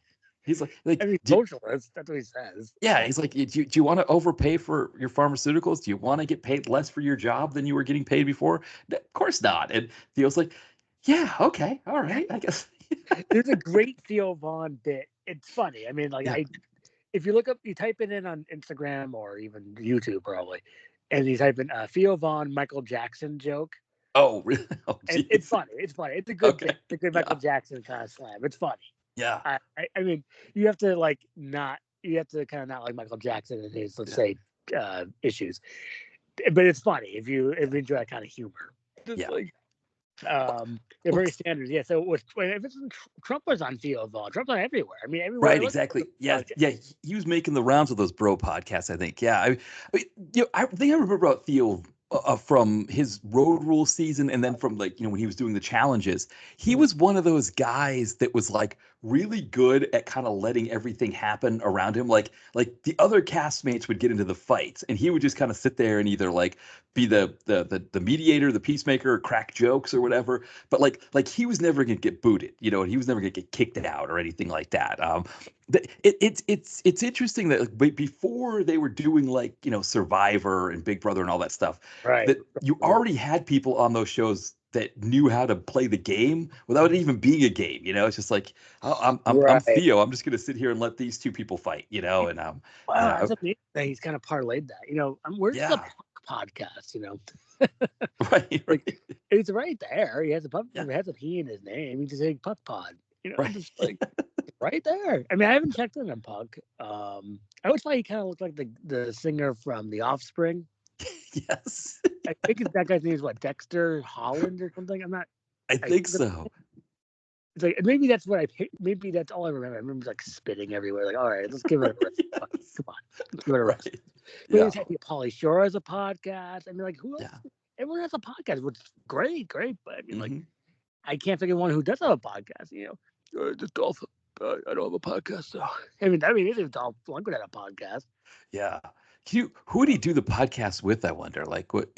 He's like, socialist. That's what he says. yeah, he's like, do you want to overpay for your pharmaceuticals? Do you want to get paid less for your job than you were getting paid before? Of course not. And Theo's like, yeah, okay, all right, I guess. There's a great Theo Vaughn bit. It's funny. I mean, like Yeah. if you type it in on Instagram or even YouTube probably, and you type in Theo Vaughn Michael Jackson joke, Oh, really? Oh, and it's geez. funny. It's funny. It's a good Okay. bit. It's a good Michael Yeah. Jackson kind of slam. It's funny. Yeah. I mean, you have to like not. You have to kind of not like Michael Jackson and his, let's say, issues. But it's funny if you enjoy that kind of humor. Just Yeah. like Well, yeah, well, very standard. Yeah. So if it's Trump was on Theo Vaughn, Trump's on everywhere. I mean, everywhere I right, look. exactly. Yeah, yeah. He was making the rounds of those bro podcasts, I think. Yeah, I mean, I think I remember about Theo from his Road Rule season, and then from like, when he was doing the challenges. He was one of those guys that was like really good at kind of letting everything happen around him. Like the other castmates would get into the fights, and he would just kind of sit there and either like be the mediator, the peacemaker, or crack jokes or whatever. But like he was never gonna get booted, and he was never gonna get kicked out or anything like that. It's interesting that like, before they were doing like, Survivor and Big Brother and all that stuff, Right. that you already had people on those shows that knew how to play the game without it even being a game. It's just like, oh, I'm Right. Theo. I'm just gonna sit here and let these two people fight. And Wow, that's amazing that he's kind of parlayed that. Where's the yeah, podcast? right, Like right, it's right there. He has a pup. yeah, He has a P in his name. He just saying Puck Pod. right, Just like right there. I mean, I haven't checked in on Puck. I always thought he kind of looked like the singer from The Offspring. yes, I think that guy's name is what, Dexter Holland or something. I'm not. I think so. It's like maybe that's what maybe that's all I remember. I remember like spitting everywhere. Like, all right, let's give it a rest. Yes. Come on, let's give it a rest. Right. But Yeah, he's had Pauly Shore as a podcast. I mean, like who else? yeah. Everyone has a podcast, which is great. But I mean, like Hmm. I can't think of one who does have a podcast. Just Dolph. I don't have a podcast though. I mean, if Dolph Lundgren had a podcast. Yeah. Who would he do the podcast with? I wonder. Like what?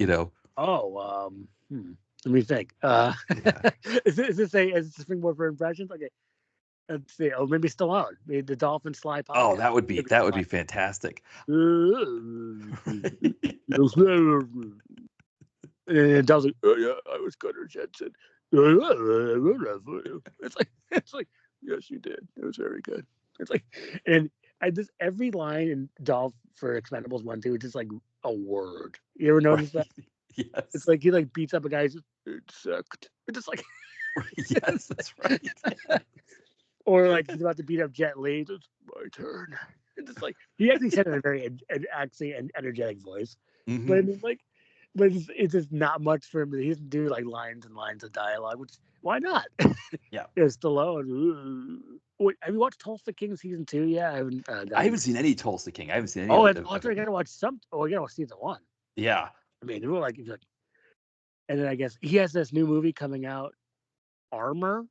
Oh, let me think. Yeah. Is this a springboard for impressions? Okay, let's see. Oh, maybe Stallone. Maybe the Dolphin Sly podcast. Oh, that would be fantastic. And Dolph's like, oh yeah, I was Gunnar Jensen. It's like, yes, you did. It was very good. It's like, and I just every line in Dolph for Expendables 1, 2 is just like a word. You ever notice that? Yes. It's like he like beats up a guy. He's just, it sucked. It's just like, Yes, that's right. or like he's about to beat up Jet Li. It's my turn. It's just like he actually said it in a very actually an energetic voice. Mhm. But I mean, like, but it's just not much for him. He doesn't do like lines and lines of dialogue. Which why not? Yeah. Stallone. Wait, have you watched Tulsa King season 2 yet? I haven't seen any Tulsa King. I haven't seen any. Oh, of and the- I gotta watch some. Oh, I gotta watch season 1. Yeah. I mean, we're like, and then I guess he has this new movie coming out, Armor.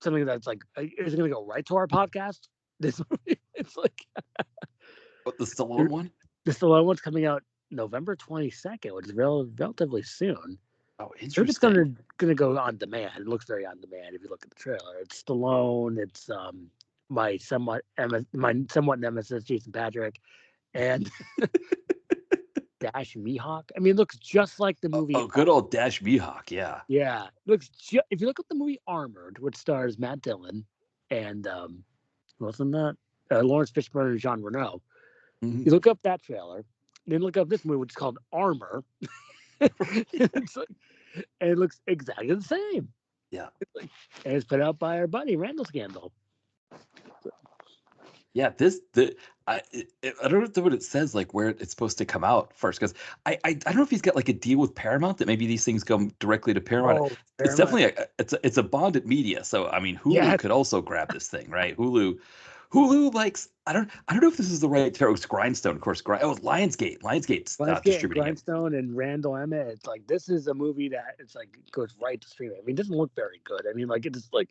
Something that's like, is it gonna go right to our podcast? This movie, it's like What, the Stallone one? the Stallone one's coming out November 22nd, which is relatively soon. Oh, So interesting. it's gonna go on demand. It looks very on demand if you look at the trailer. It's Stallone. It's my somewhat nemesis Jason Patrick, and Dash Mihawk. I mean, it looks just like the movie. Oh, good old Dash Mihawk. Yeah. Yeah, if you look at the movie Armored, which stars Matt Dillon and wasn't that Lawrence Fishburne and Jean Reno, Mhm. you look up that trailer, then look up this movie, which is called Armor. It's like, and it looks exactly the same. Yeah. And it's put out by our buddy Randall Scandal. Yeah, I don't know what it says, like where it's supposed to come out first, because I don't know if he's got like a deal with Paramount that maybe these things come directly to Paramount. Oh, It's definitely it's a bonded media, so I mean Hulu could also grab this thing, right? Hulu likes I don't know if this is the right term. It's Grindstone, of course. Lionsgate's distributing it. Grindstone and Randall Emmett. It's like this is a movie that it's like goes right to streaming. I mean, it doesn't look very good. I mean, like it's like.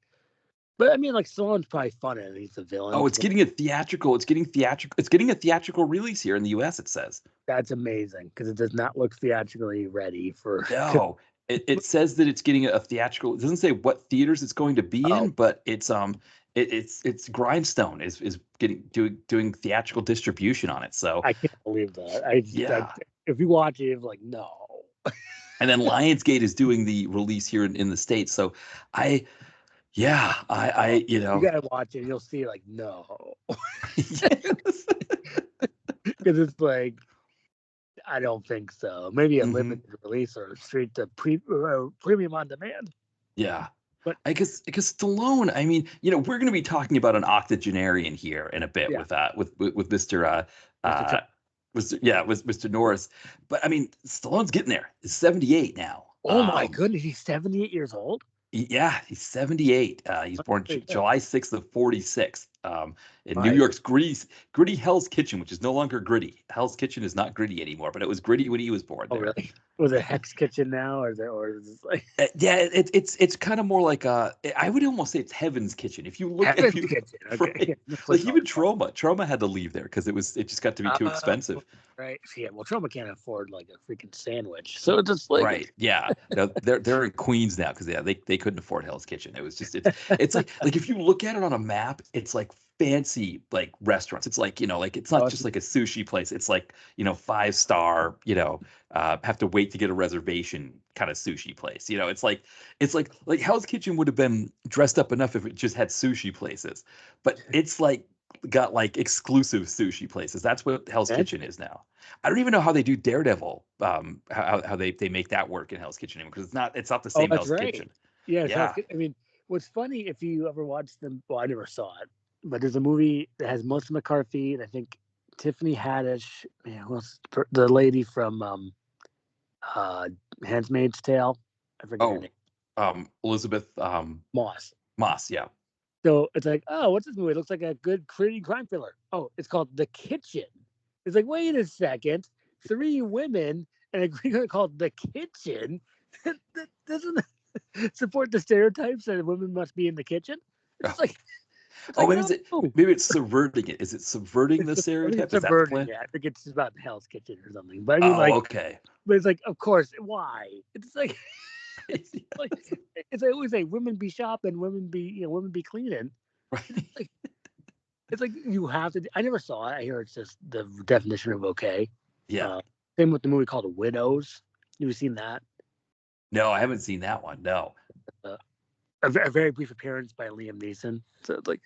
But I mean, like Stallone's probably fun and he's the villain. Oh, it's getting a theatrical. It's getting a theatrical release here in the U.S. It says. That's amazing because it does not look theatrically ready for. No, it says that it's getting a theatrical. It doesn't say what theaters it's going to be in, but it's Grindstone is doing theatrical distribution on it. So I can't believe that. If you watch it, you're like, no. And then Lionsgate is doing the release here in the States. So I you gotta watch it. You'll see, like, no, Yes. because it's like, I don't think so. Maybe a limited release or straight to premium on demand. Yeah, but I guess Stallone. I mean, we're going to be talking about an octogenarian here in a bit with Mr. Mr. Norris. But I mean, Stallone's getting there. He's 78 now. Oh my goodness, he's 78 years old. Yeah, he's 78. He's born July 6th of 46. In New York's gritty Hell's Kitchen, which is no longer gritty. Hell's Kitchen is not gritty anymore, but it was gritty when he was born. Oh, really? Was it Hex Kitchen now, or is it like? Yeah, it's kind of more like I would almost say it's Heaven's Kitchen. If you look at Kitchen, okay. Right? Like even Trauma had to leave there because it just got to be too expensive. Right. Yeah. Well, Trauma can't afford like a freaking sandwich, so it's just like right. Yeah. No, they're in Queens now because they couldn't afford Hell's Kitchen. It was just it's like if you look at it on a map, it's like fancy like restaurants. It's like, like it's not just like a sushi place. It's like, 5-star, have to wait to get a reservation kind of sushi place. It's like Hell's Kitchen would have been dressed up enough if it just had sushi places. But it's like got like exclusive sushi places. That's what Hell's Kitchen is now. I don't even know how they do Daredevil. How they make that work in Hell's Kitchen anymore, because it's not the same that's Hell's right. Kitchen. Yeah, Yeah. I mean, what's funny, if you ever watched them, well, I never saw it, but there's a movie that has Melissa McCarthy and I think Tiffany Haddish, the lady from Handmaid's Tale. I forget her name. Elizabeth Moss. Moss. Yeah. So it's like, oh, what's this movie? It looks like a good gritty crime thriller. Oh, it's called The Kitchen. It's like, wait a second, 3 women and a Greek called The Kitchen. That doesn't support the stereotypes that women must be in the kitchen. It's like, maybe it's subverting it. Is it subverting the stereotype? Is that the plan? Yeah, I think it's about Hell's Kitchen or something. But I mean, okay. But it's like, of course, why? It's like, it's like I always say, women be shopping, women be cleaning. Right. It's like you have to. I never saw it. I hear it's just the definition of okay. Yeah. Same with the movie called Widows. Have you seen that? No, I haven't seen that one. No. A very brief appearance by Liam Neeson. So it's like,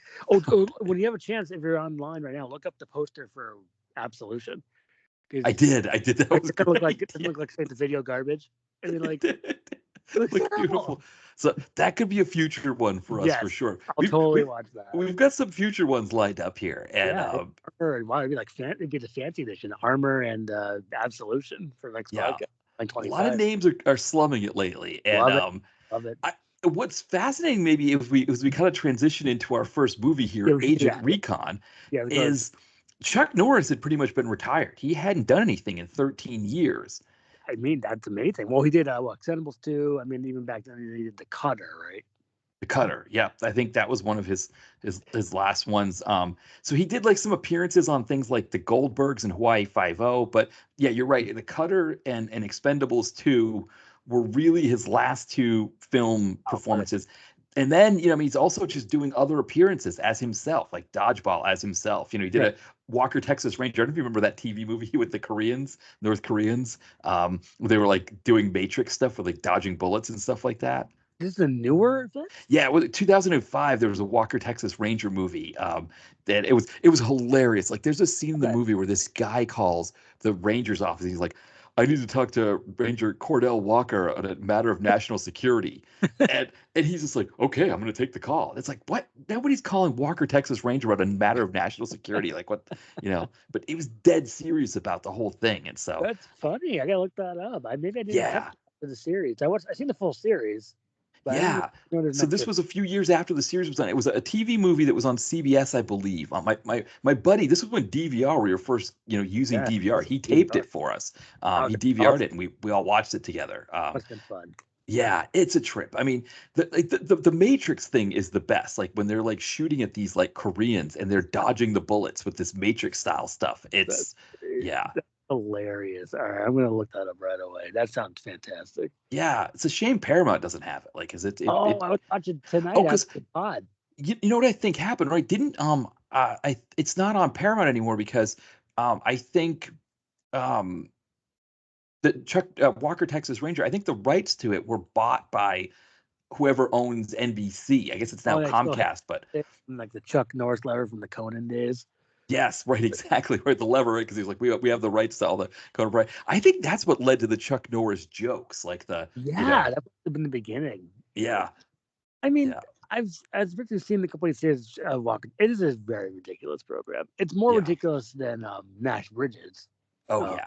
when you have a chance, if you're online right now, look up the poster for Absolution. I did. That was it looked like the video garbage. I mean, like, it looks beautiful. So that could be a future one for us, for sure. I'll totally watch that. We've got some future ones lined up here, and it'd be like it'd be the fancy edition, Armor and Absolution for next podcast. Like a lot of names are slumming it lately, and love it. What's fascinating, maybe as we kind of transition into our first movie here, Agent Recon, is Chuck Norris had pretty much been retired. He hadn't done anything in 13 years. I mean, that's amazing. Well, he did Expendables 2. I mean, even back then he did The Cutter, right? The Cutter, yeah. I think that was one of his last ones. So he did like some appearances on things like The Goldbergs and Hawaii Five-0. But yeah, you're right. The Cutter and Expendables 2 were really his last 2 film performances. And then, he's also just doing other appearances as himself, like Dodgeball as himself. He did a Walker, Texas Ranger. I don't know if you remember that TV movie with the North Koreans. They were like doing Matrix stuff with like dodging bullets and stuff like that. This is a newer thing? Yeah, 2005, there was a Walker, Texas Ranger movie. That it was hilarious. Like, there's a scene in the movie where this guy calls the Ranger's office. He's like, I need to talk to Ranger Cordell Walker on a matter of national security. and he's just like, okay, I'm going to take the call. It's like, what? Nobody's calling Walker, Texas Ranger on a matter of national security. Like, what, but he was dead serious about the whole thing. And so. That's funny. I got to look that up. Maybe I didn't have for the series. I seen the full series. Yeah. So this was a few years after the series was done. It was a TV movie that was on CBS, I believe. My buddy, this was when DVR, we were first, using DVR. He taped it for us. He DVR'd it, and we all watched it together. That's been fun. Yeah, it's a trip. I mean, the Matrix thing is the best. Like when they're like shooting at these like Koreans and they're dodging the bullets with this Matrix style stuff. It's hilarious. All right, I'm gonna look that up right away. That sounds fantastic. Yeah, it's a shame Paramount doesn't have it. Like, is it? I would watch it tonight. Oh, because you know what I think happened, right? Didn't it's not on Paramount anymore because I think the Chuck Walker Texas Ranger. I think the rights to it were bought by whoever owns NBC. I guess it's now Comcast, but like the Chuck Norris lever from the Conan days. Yes, right, exactly. Right, the lever, because he's like, we have the rights to all the Conan right. I think that's what led to the Chuck Norris jokes, like that must have been the beginning. Yeah, I mean, I've seen the complete series of Walker. It is a very ridiculous program. It's more ridiculous than Nash Bridges. Oh yeah,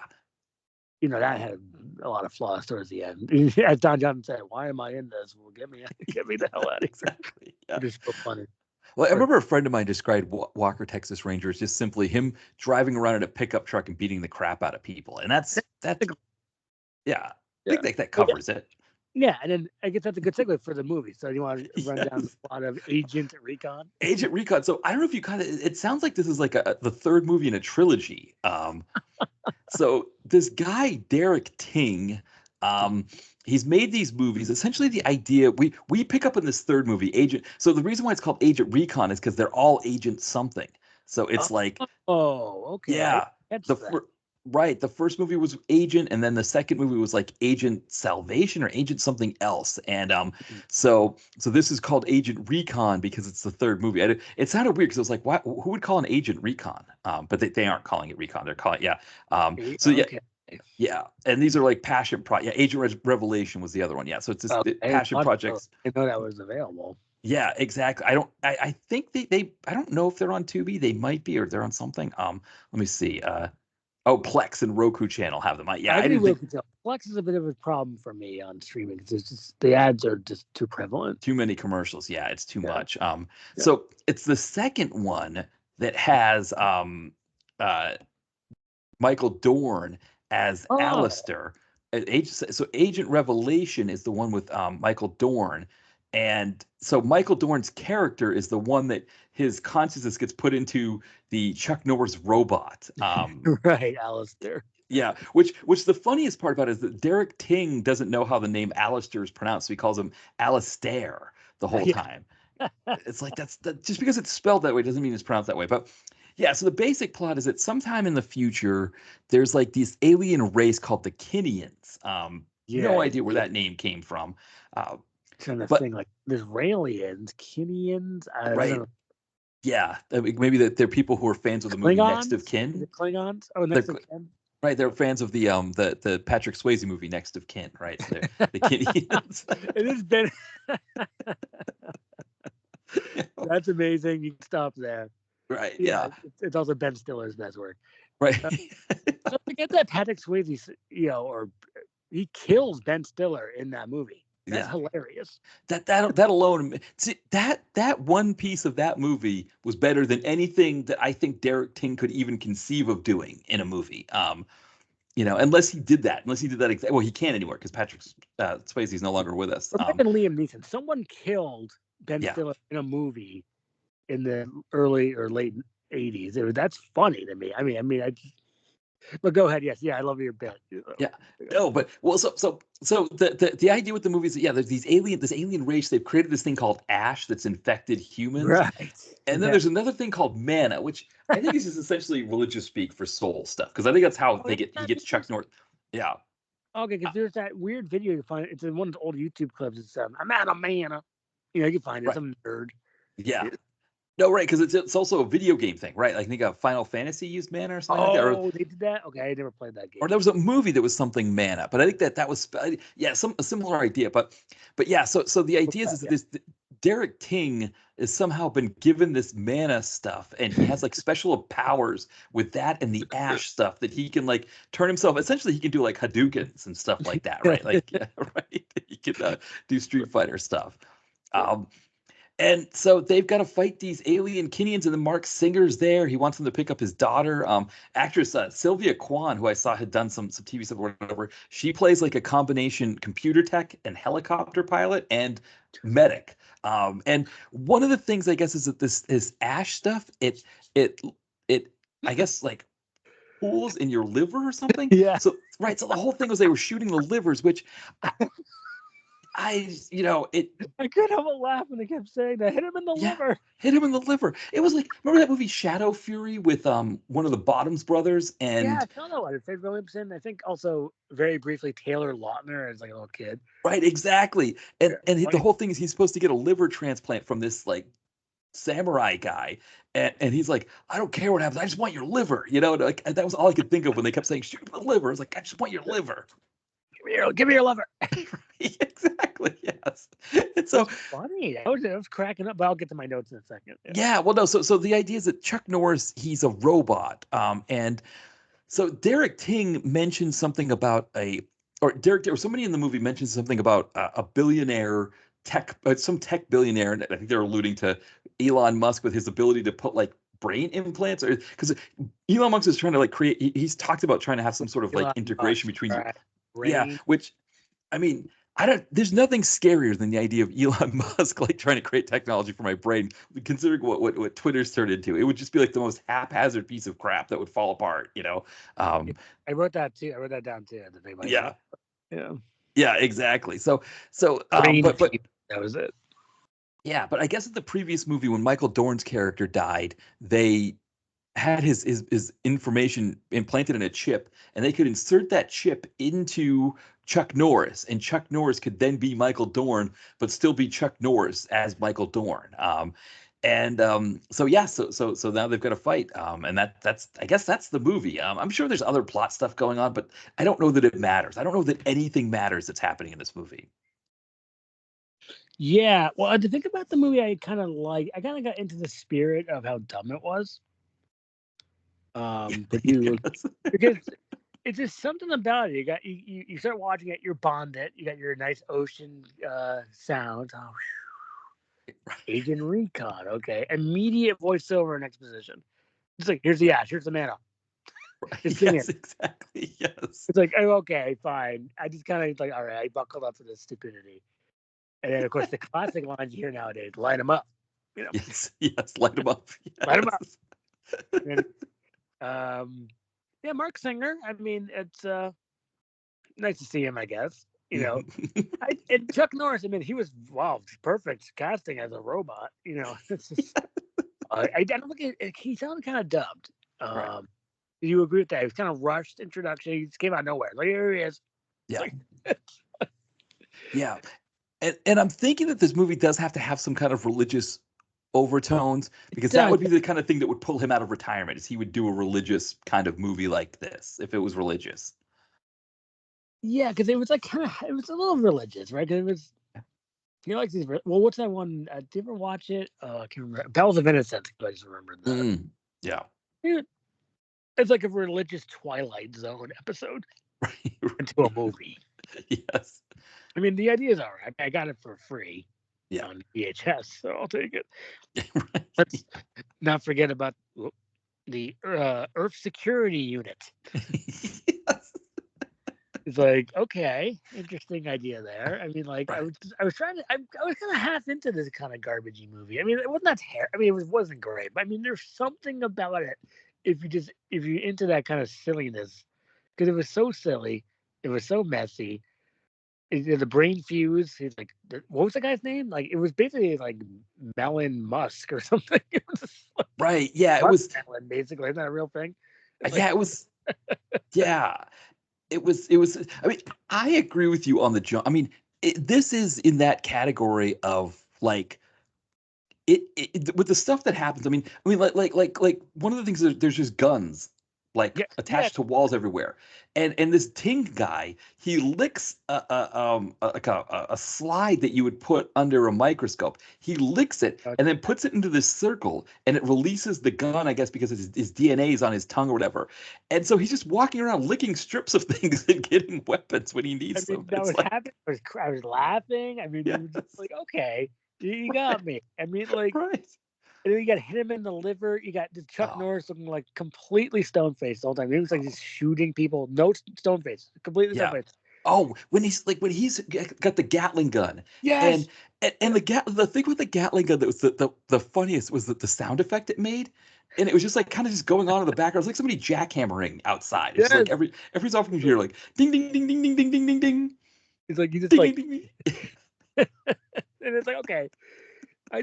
that had a lot of flaws towards the end. As Don Johnson said, "Why am I in this? Well, get me the hell out of here." Exactly. Yeah. It's so funny. Well, I remember a friend of mine described Walker, Texas Ranger as just simply him driving around in a pickup truck and beating the crap out of people. And that's I think that covers it. Yeah, and then I guess that's a good segue for the movie. So you want to run down the plot of Agent Recon? Agent Recon. So I don't know if you it sounds like this is like the third movie in a trilogy. So this guy, Derek Ting, Um, he's made these movies. Essentially, the idea we pick up in this third movie, Agent. So the reason why it's called Agent Recon is because they're all Agent something. So it's like, Oh, okay. I yeah, catch the that. fir- right. The first movie was Agent, and then the second movie was like Agent Salvation or Agent something else. And so this is called Agent Recon because it's the third movie. It sounded weird because it was like, what? Who would call an Agent Recon? But they aren't calling it Recon. They're calling yeah. So yeah. Okay. Yeah, and these are like passion project. Yeah, Revelation was the other one. Yeah, so it's this Okay. passion projects. I know that was available. Yeah, exactly. I think they I don't know if they're on Tubi. They might be, or they're on something. Let me see. Oh, Plex and Roku channel have them. Yeah, I I think didn't think Roku too. Flex is a bit of a problem for me on streaming because it's just the ads are just too prevalent. too many commercials. Yeah, it's too Yeah. much. Yeah. So it's the second one that has uh Michael Dorn as Oh, Alistair. So Agent Revelation is the one with Michael Dorn. And so Michael Dorn's character is the one that his consciousness gets put into the Chuck Norris robot. right, Alistair. Yeah, which the funniest part about it is that Derek Ting doesn't know how the name Alistair is pronounced, so he calls him Alistair the whole Yeah. time. It's like just because it's spelled that way doesn't mean it's pronounced that way. But yeah, so the basic plot is that sometime in the future, there's like this alien race called the Kinians. No Yeah. idea where that name came from. Uh, Trying to but think like there's Raelians, Kinians. I don't right, know. yeah, I mean, maybe that they're people who are fans of the movie Next of Klingons? Is Kin. it Klingons? Oh, They're next of kin. right, they're fans of the Patrick Swayze movie Next of Kin, right? So they're the Kinians. It has been. That's amazing. You can stop there. Right, Yeah, yeah, it's also Ben Stiller's best work. right. Uh, don't forget that Patrick Swayze, or he kills Ben Stiller in that movie. That's Yeah. hilarious. That alone, see, that one piece of that movie was better than anything that I think Derek Ting could even conceive of doing in a movie. Unless he did that, well, he can't anymore because Patrick Swayze is no longer with us. Or even Liam Neeson. Someone killed Ben Yeah, Stiller in a movie in the early or late '80s. That's funny to me. But go ahead. Yes, yeah, I love your bit. yeah. No, but well, so the idea with the movie is that, yeah, there's this alien race. They've created this thing called ash that's infected humans, Right. and then Yeah. there's another thing called mana, which I think is just essentially religious speak for soul stuff because I think that's how Oh, he gets Chuck Norris. Yeah. okay, Uh, because there's that weird video you find. It's in one of the old YouTube clips. It's I'm out of mana. You can find it. right. Some nerd. Yeah. No, right, because it's also a video game thing, right? Like I think Final Fantasy used mana or something like that, Oh, they did that. Okay, I never played that or game. there was a movie that was something mana, but I think that was yeah, a similar idea. But yeah, so the idea is that Yeah. this Derek Ting has somehow been given this mana stuff, and he has like special powers with that and the ash stuff that he can like turn himself. Essentially, he can do like Hadoukens and stuff like that, right? Like yeah, right, he can do Street Fighter stuff. Um, and so they've got to fight these alien Kinians, and then Mark Singer's there. He wants them to pick up his daughter. Actress Sylvia Kwan, who I saw had done some TV stuff or whatever. She plays like a combination computer tech and helicopter pilot and medic. And one of the things I guess is that this ash stuff, it it I guess like pools in your liver or something. Yeah. So right, so the whole thing was they were shooting the livers, which it I couldn't help but laugh when they kept saying that. Hit him in the yeah, liver. hit him in the liver. It was like, remember that movie Shadow Fury with one of the Bottoms brothers Yeah, and I don't know what. Faith Williamson. I think also very briefly Taylor Lautner as like a little kid. right, exactly. And Yeah, the funny. whole thing is he's supposed to get a liver transplant from this like samurai guy. And he's like, I don't care what happens. I just want your liver. Like that was all I could think of when they kept saying shoot the liver. I was like, I just want your liver. Give me your liver. Exactly. Yes. And so That's funny. I was cracking up, but I'll get to my notes in a second. yeah, well, no. So the idea is that Chuck Norris, he's a robot, and so Derek Ting mentioned something about or somebody in the movie mentioned something about a billionaire some tech billionaire, and I think they're alluding to Elon Musk with his ability to put like brain implants, or because Elon Musk is trying to like create. He's talked about trying to have some sort of like Elon integration Musk, between you. right. Yeah, Brain. which I mean, I don't. There's nothing scarier than the idea of Elon Musk like trying to create technology for my brain. Considering what Twitter's turned into, it would just be like the most haphazard piece of crap that would fall apart. I wrote that too. I wrote that down too. To think about Yeah. Yeah. Yeah, exactly. So Brain but fever. That was it. yeah, but I guess in the previous movie when Michael Dorn's character died, they had his information implanted in a chip, and they could insert that chip into Chuck Norris, and Chuck Norris could then be Michael Dorn, but still be Chuck Norris as Michael Dorn. So yeah, so now they've got to fight, and that's I guess that's the movie. I'm sure there's other plot stuff going on, but I don't know that it matters. I don't know that anything matters that's happening in this movie. Yeah. Well, to think about the movie, I kind of got into the spirit of how dumb it was. But you Yes. because it's just something about it. You start watching it, you're bonded. You got your nice ocean sounds. Oh, Agent Recon. Okay, immediate voiceover and exposition. It's like here's the ash, here's the mana. Just sing Yes, it. exactly. Yes. It's like, oh, okay, fine. I just kind of like, all right, I buckled up for this stupidity. And then, of course, the classic lines you hear nowadays: "Light them up," you know, Yes. Yes. Light them up. light them up. Yes. And, yeah, Mark Singer. I mean, it's nice to see him, I guess. And Chuck Norris. I mean, he was perfect casting as a robot. It's just I don't think he sounded kind of dubbed. Right. Do you agree with that? He was kind of rushed introduction. He just came out of nowhere. Like here he is. Yeah. Like, Yeah. And I'm thinking that this movie does have to have some kind of religious overtones, because that would be the kind of thing that would pull him out of retirement, is he would do a religious kind of movie like this if it was religious. Yeah, because it was like it was a little religious, right? Because it was, like these. Well, what's that one? Did you ever watch it? I can't remember. Bells of Innocence. I just remembered that. Yeah. It's like a religious Twilight Zone episode Right. into a movie. Yes. I mean, the idea is all right. I got it for free Yeah. on VHS, so I'll take it. Right. Let's not forget about the Earth Security Unit. Yes. It's like, okay, interesting idea there. I mean, like, Right. I was kind of half into this kind of garbagey movie. I mean, it wasn't that terrible. I mean, wasn't great, but I mean, there's something about it. If you're into that kind of silliness, because it was so silly, it was so messy. The brain fuse. He's like, what was the guy's name? Like, it was basically like Melon Musk or something. It was like Right. Yeah. It was. Melon, basically. Isn't that a real thing? Yeah. It was. Yeah. It was. I mean, I agree with you on the jump. I mean, this is in that category of like with the stuff that happens. I mean, like one of the things is there's just guns like Yeah. attached to walls everywhere, and this Ting guy, he licks a slide that you would put under a microscope. He licks it and then puts it into this circle, and it releases the gun, I guess, because his DNA is on his tongue or whatever. And so he's just walking around licking strips of things and getting weapons when he I needs mean, them. that It's was like, happening. I was laughing. I mean, yeah, it was just like, okay, you got me. I mean, like, right. and then you got hit him in the liver. You got Chuck Oh, Norris looking like completely stone faced the whole time. It was like he's shooting people. No stone face, completely stone yeah. faced. Oh, when he's got the Gatling gun, and Yes. and the thing with the Gatling gun that was the funniest was that the sound effect it made, and it was just like kind of just going on in the background. It was like somebody jackhammering outside. It's just like Yes. every so often you hear like ding ding ding ding ding ding ding ding ding It's like you just ding like, ding ding. and it's like, okay. I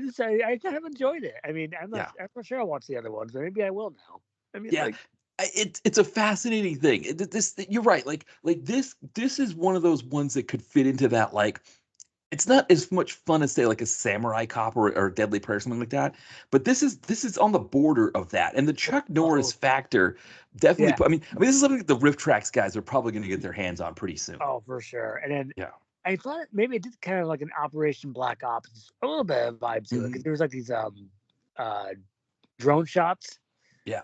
kind of enjoyed it. I mean, Yeah, I'm not sure I'll watch the other ones, but maybe I will now. I mean, yeah. like, It's a fascinating thing. This you're right. Like this is one of those ones that could fit into that like. It's not as much fun as say like a Samurai Cop or Deadly Prayer or something like that, but this is on the border of that. And the Chuck Norris oh factor definitely. yeah, I mean, this is something that the Rift Tracks guys are probably going to get their hands on pretty soon. oh for sure. And then Yeah. I thought maybe it did kind of like an Operation Black Ops, a little bit of vibe to it because Hmm. there was like these uh drone shots. Yeah.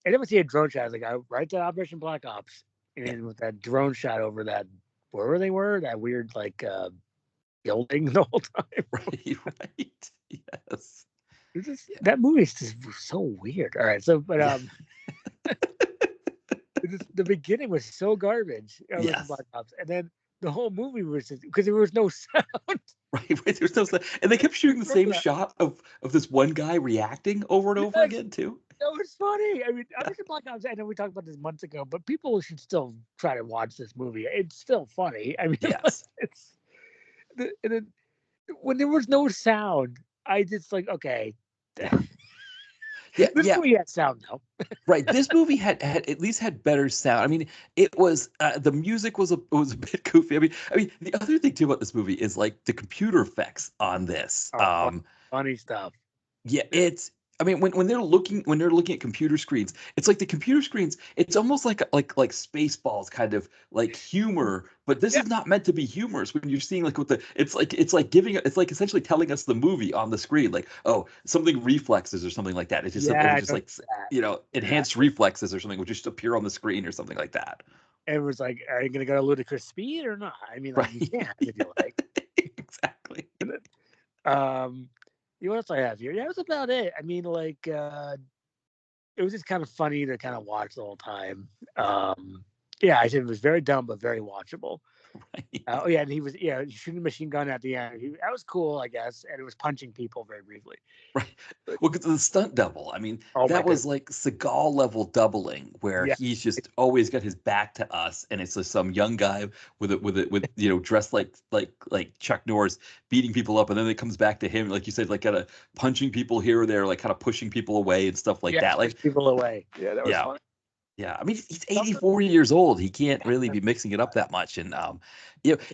I never see a drone shot. I was like, right to Operation Black Ops, and Yeah. then with that drone shot over that wherever they were, that weird like building the whole time. Right. Right. Yes. Yeah. That movie's just so weird. All right, so but Yeah. the beginning was so garbage. Operation Yes. Black Ops, and then the whole movie was just because there was no sound. Right. There's no. And they kept shooting the Remember same that? shot of this one guy reacting over and over Yes, again too. That was funny. I mean, I was in Black Ops. I know we talked about this months ago, but people should still try to watch this movie. It's still funny. I mean, Yes. it's and then when there was no sound, I just like okay. Yeah. Yeah. This Yeah. movie had sound though. Right. This movie had at least had better sound. I mean, it was the music was a bit goofy. I mean, the other thing too about this movie is like the computer effects on this. Oh, funny stuff. Yeah, it's. I mean, when they're looking at computer screens, it's like the computer screens. It's almost like Spaceballs kind of like humor, but this Yeah, is not meant to be humorous. When you're seeing like with the, it's like giving, it's like essentially telling us the movie on the screen, like oh something reflexes or something like that. It's just it yeah, would I just know like that. Yeah, enhanced reflexes or something would just appear on the screen or something like that. it was like, are you gonna go to ludicrous speed or not? I mean, like you Right. can if you like. Exactly. Um, what else I have here? Yeah, that was about it. I mean, like, it was just kind of funny to kind of watch the whole time. Yeah. Yeah, I said it was very dumb but very watchable. Right. Oh yeah, and he was shooting a machine gun at the end. That was cool, I guess, and it was punching people very briefly. Right. Well, because the stunt double, I mean, Oh my that was goodness, like Seagal level doubling, where yeah, he's just always got his back to us, and it's just some young guy with dressed like Chuck Norris beating people up, and then it comes back to him, like you said, like kind of punching people here or there, like kind of pushing people away and stuff like yeah, that. push Like, people away. Yeah, that was yeah, fun. yeah. I mean, he's Something. 84 years old. He can't really be mixing it up that much. And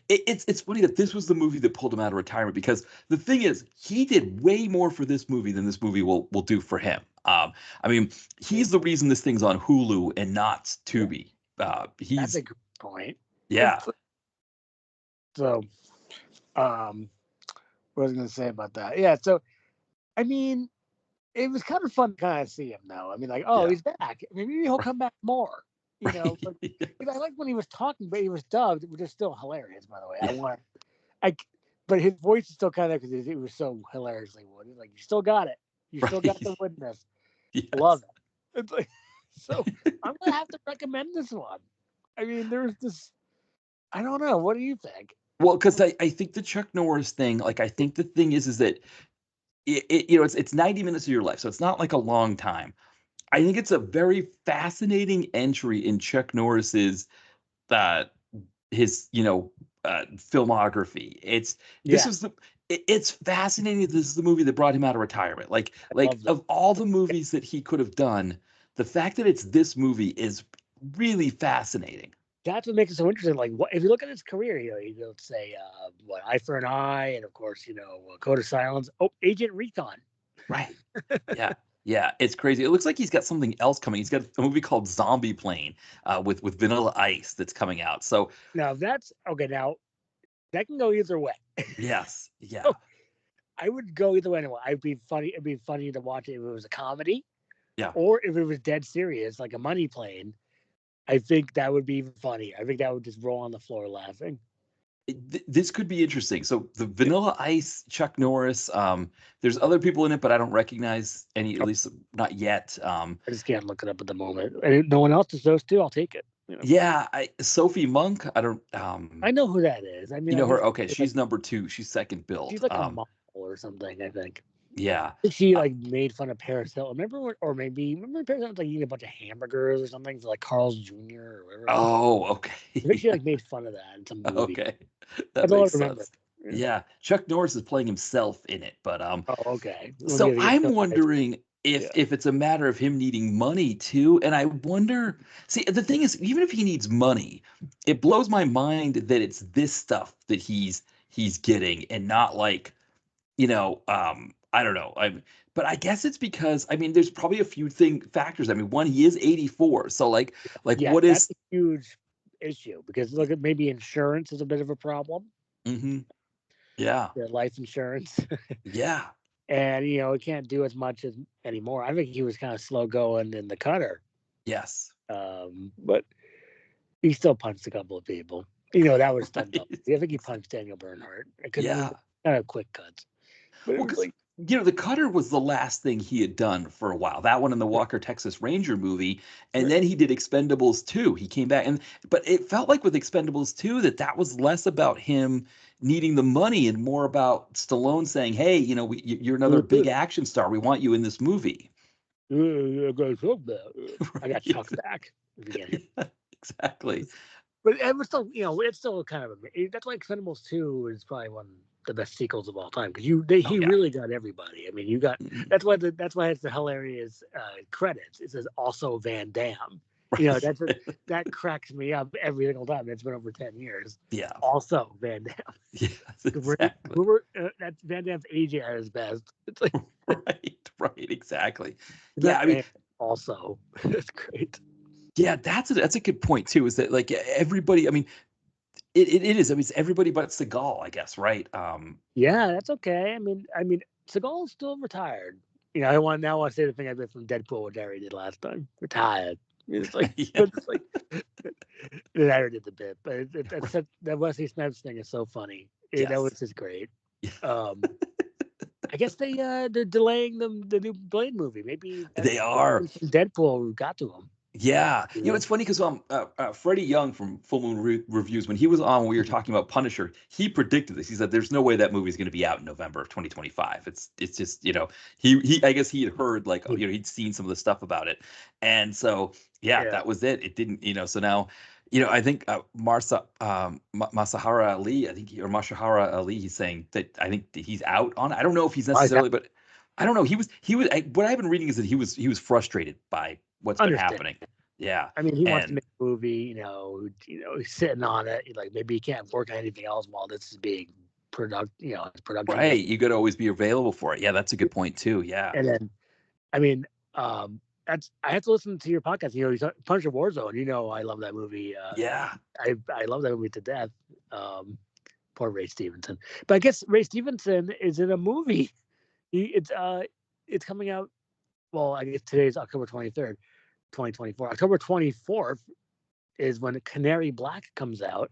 it's funny that this was the movie that pulled him out of retirement because the thing is, he did way more for this movie than this movie will do for him. I mean, he's the reason this thing's on Hulu and not Tubi. That's He's a good point. yeah, So, um, what was I going to say about that? Yeah, so I mean, it was kind of fun to kind of see him though. I mean, like, oh, yeah, he's back. I mean, maybe he'll come back more. right, But I like when he was talking, but he was dubbed, which is still hilarious, by the way. yeah, I, but his voice is still kind of because it was so hilariously wooden. Like, you still got it. You still got right, the witness. yes. Love it. It's like, so I'm gonna have to recommend this one. I mean, there's this. I don't know. What do you think? Well, because I think the Chuck Norris thing, like I think the thing is that it's 90 minutes of your life, so it's not like a long time. I think it's a very fascinating entry in Chuck Norris's uh his filmography. This Yeah, is the it's fascinating that this is the movie that brought him out of retirement. Like I like love it. of all the movies that he could have done, the fact that it's this movie is really fascinating. That's what makes it so interesting. Like, what if you look at his career? You go say, what Eye for an Eye, and of course, Code of Silence. Oh, Agent Recon. Right. Yeah. Yeah, it's crazy. It looks like he's got something else coming. He's got a movie called Zombie Plane with Vanilla Ice that's coming out. So Now that's okay. Now that can go either way. yes, yeah, So I would go either way. Anyway, I'd be funny. It'd be funny to watch it if it was a comedy, yeah. or if it was dead serious, like a Money Plane. I think that would be even funny. I think that would just roll on the floor laughing. This could be interesting. So the Yeah. Vanilla Ice, Chuck Norris. There's other people in it, but I don't recognize any, at least not yet. I just can't look it up at the moment. And no one else does those two. I'll take it. Yeah, Sophie Monk. I don't. I know who that is. I mean, You I know think her? Okay, she's like she's number two. She's second billed. she's like a model or something. I think. Yeah. She Uh, like made fun of Paris Hilton. Or maybe remember Paris Hilton was like eating a bunch of hamburgers or something for like Carl's Jr. or whatever it was. oh, I think okay. she like made fun of that in some movie. Okay, that That's all I makes remember. sense. Yeah. Yeah, Chuck Norris is playing himself in it, but Oh, okay. Well, so yeah, they get I'm so nice. wondering if Yeah. it's a matter of him needing money too, and I wonder. See, the thing is, even if he needs money, it blows my mind that it's this stuff that he's getting, and not like I don't know. But I guess it's because I mean, there's probably a few factors. I mean, one, he is 84, so like Yeah, what that's is? a huge issue because look at maybe insurance is a bit of a problem. Hmm. Yeah, Yeah, life insurance. yeah, And it can't do as much as anymore. I think he was kind of slow going in the cutter. yes, But he still punched a couple of people. That was done though. right, I think he punched Daniel Bernhardt. I couldn't yeah. remember kind of quick cuts. But it Well, was because like the Cutter was the last thing he had done for a while. That one in the right, Walker Texas Ranger movie, and right. then he did Expendables 2. He came back, but it felt like with Expendables 2 that was less about him needing the money and more about Stallone saying, "Hey, you're another big Mhm. action star. We want you in this movie." I got Chuck back at the beginning. Yeah, exactly. But it was still, it's still kind of that's why Expendables 2 is probably one of the best sequels of all time because Oh he yeah. really got everybody. I mean, you got Mhm. that's why it's the hilarious credits. It says also Van Damme. Right. That cracks me up every single time. It's been over 10 years. Yeah. Also Van Damme. Yes, exactly. That's Van Damme's aging at his best. It's like Right, exactly. Yeah, that I mean, and also it's great. yeah, that's a good point too. Is that like everybody? I mean, it is. I mean, it's everybody but Seagal, I guess, right? Yeah, that's okay. I mean, Seagal's still retired. I want to say the thing I did from Deadpool, what Larry did last time. Retired. It's like Yeah, it's like Larry did the bit, but that Wesley Snipes thing is so funny. That yes, was just great. yeah, Um, I guess they're delaying the new Blade movie. Maybe they that's are. Deadpool got to him. Yeah, You it's know? funny because Freddie Young from Full Moon Reviews, when he was on, when we were Mhm. talking about Punisher, he predicted this. He said, "There's no way that movie is going to be out in November of 2025. It's just he I guess he had heard like he'd seen some of the stuff about it, and so yeah, Yeah. that was it. It didn't so now I think Masahara Ali, or Mashahara Ali, he's saying that I think that he's out on it. I don't know if he's Why is that necessarily, but I don't know. What I've been reading is that he was frustrated by what's been understand? happening. Yeah. I mean, he wants to And make a movie. He's sitting on it. Like maybe he can't work on anything else while this is being it's production right, made. you got to always be available for it. Yeah, that's a good point too. Yeah. And then, I mean, I have to listen to your podcast. He's Punisher Warzone. I love that movie. Yeah. I love that movie to death. Um, Poor Ray Stevenson. But I guess Ray Stevenson is in a movie. It's coming out. Well, I guess today's October 23rd, 2024. October 24th is when Canary Black comes out.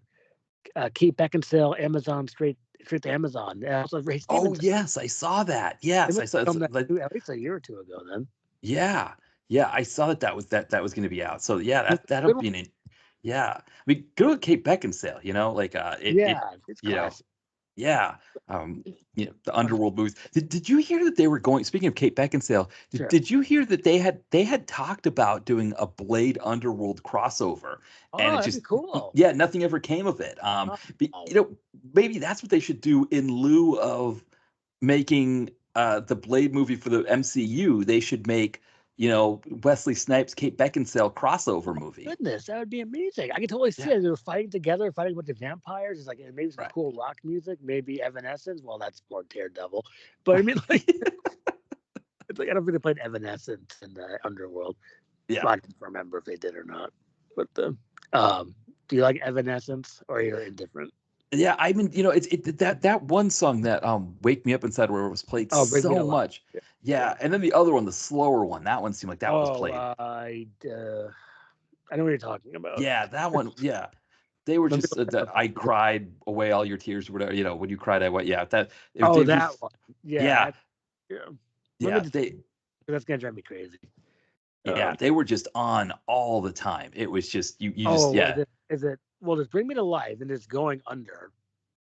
Kate Beckinsale, Amazon straight to Amazon. And also Ray Oh, Stevenson. yes, I saw that. They Yes, I must saw have it's filmed that like at least a year or two ago. Then yeah. Yeah, I saw that was going to be out. So yeah, it's a that'll good one. be yeah. I mean, good old Kate Beckinsale, like it Yeah, it's you know, classic. yeah. The underworld movies. Did you hear that they were going, speaking of Kate Beckinsale, Sure. did you hear that they had talked about doing a Blade Underworld crossover, and Oh, it that'd be just cool. yeah, nothing ever came of it. Oh, Maybe that's what they should do in lieu of making the Blade movie for the MCU. They should make Wesley Snipes, Kate Beckinsale crossover movie. goodness, that would be amazing. I can totally see Yeah, it. They were fighting together, fighting with the vampires. It's like maybe some right. cool rock music, maybe Evanescence. Well, that's more Daredevil. But I mean, like, it's like I don't think they played Evanescence in the Underworld. Yeah. I don't remember if they did or not. But do you like Evanescence or you're indifferent? Yeah, I mean, that one song that "Wake Me Up Inside" where it was played Oh, Bring Me so to Life. much. Yeah. Yeah. Yeah, and then the other one, the slower one, that one seemed like that was Oh, played. I know what you're talking about. Yeah, that one. Yeah, they were Let me just look that up. I cried away all your tears or whatever. When you cried, I went. Yeah, Oh, they that just one. Yeah, yeah, yeah. Let me yeah just they that's gonna drive me crazy. yeah Um, they were just on all the time. It was just you just oh, yeah. is it? Well, there's Bring Me to Life, and there's Going Under,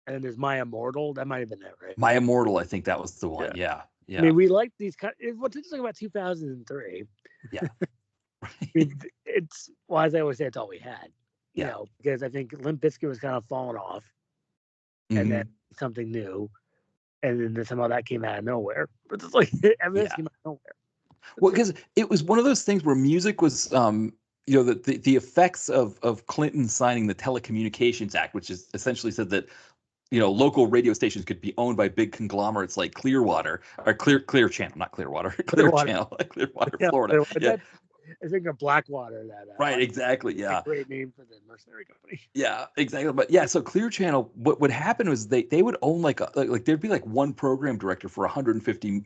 and then there's My Immortal. That might have been it, right? My Immortal, I think that was the Yeah. one. Yeah, I yeah, mean, we like these. What's interesting about 2003? yeah, It's well, as I always say, it's all we had. yeah. Because I think Limp Bizkit was kind of falling off, and then Hmm. something new, and then somehow that came out of nowhere. But it's like everything Yeah. came out of nowhere. It's Well, like because it was one of those things where music was, the effects of Clinton signing the Telecommunications Act, which is essentially said that, local radio stations could be owned by big conglomerates like Clearwater or Clear Channel, not Clearwater, Clear Clearwater. Channel, Clearwater, Yeah, Florida. Clearwater. Yeah, I think of Blackwater. That right, exactly. a Yeah. great name for the mercenary company. Yeah, exactly. But yeah, so Clear Channel, what would happen was they would own like there'd be like one program director for 150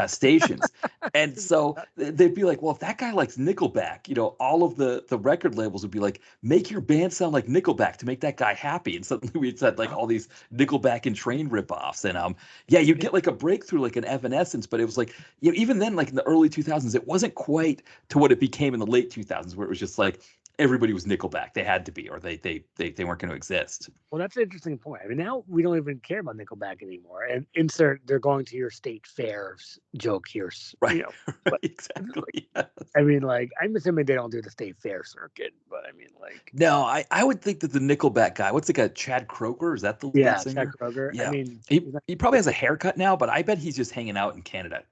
stations, and so they'd be like, well, if that guy likes Nickelback, all of the record labels would be like, make your band sound like Nickelback to make that guy happy, and suddenly we'd said like all these Nickelback and Train ripoffs, and yeah, you'd get like a breakthrough like an Evanescence, but it was like even then like in the early 2000s, it wasn't quite to what it became in the late 2000s, where it was just like everybody was Nickelback. They had to be, or they weren't going to exist. Well, that's an interesting point. I mean, now we don't even care about Nickelback anymore. And insert, they're going to your state fairs joke here, Right. But Exactly. Yes. I mean, like, I'm assuming they don't do the state fair circuit, but I mean, like, No, I would think that the Nickelback guy, what's the guy, Chad Kroger? Is that the lead Chuck singer? Kroger. I Yeah. mean, He probably has a haircut now, but I bet he's just hanging out in Canada,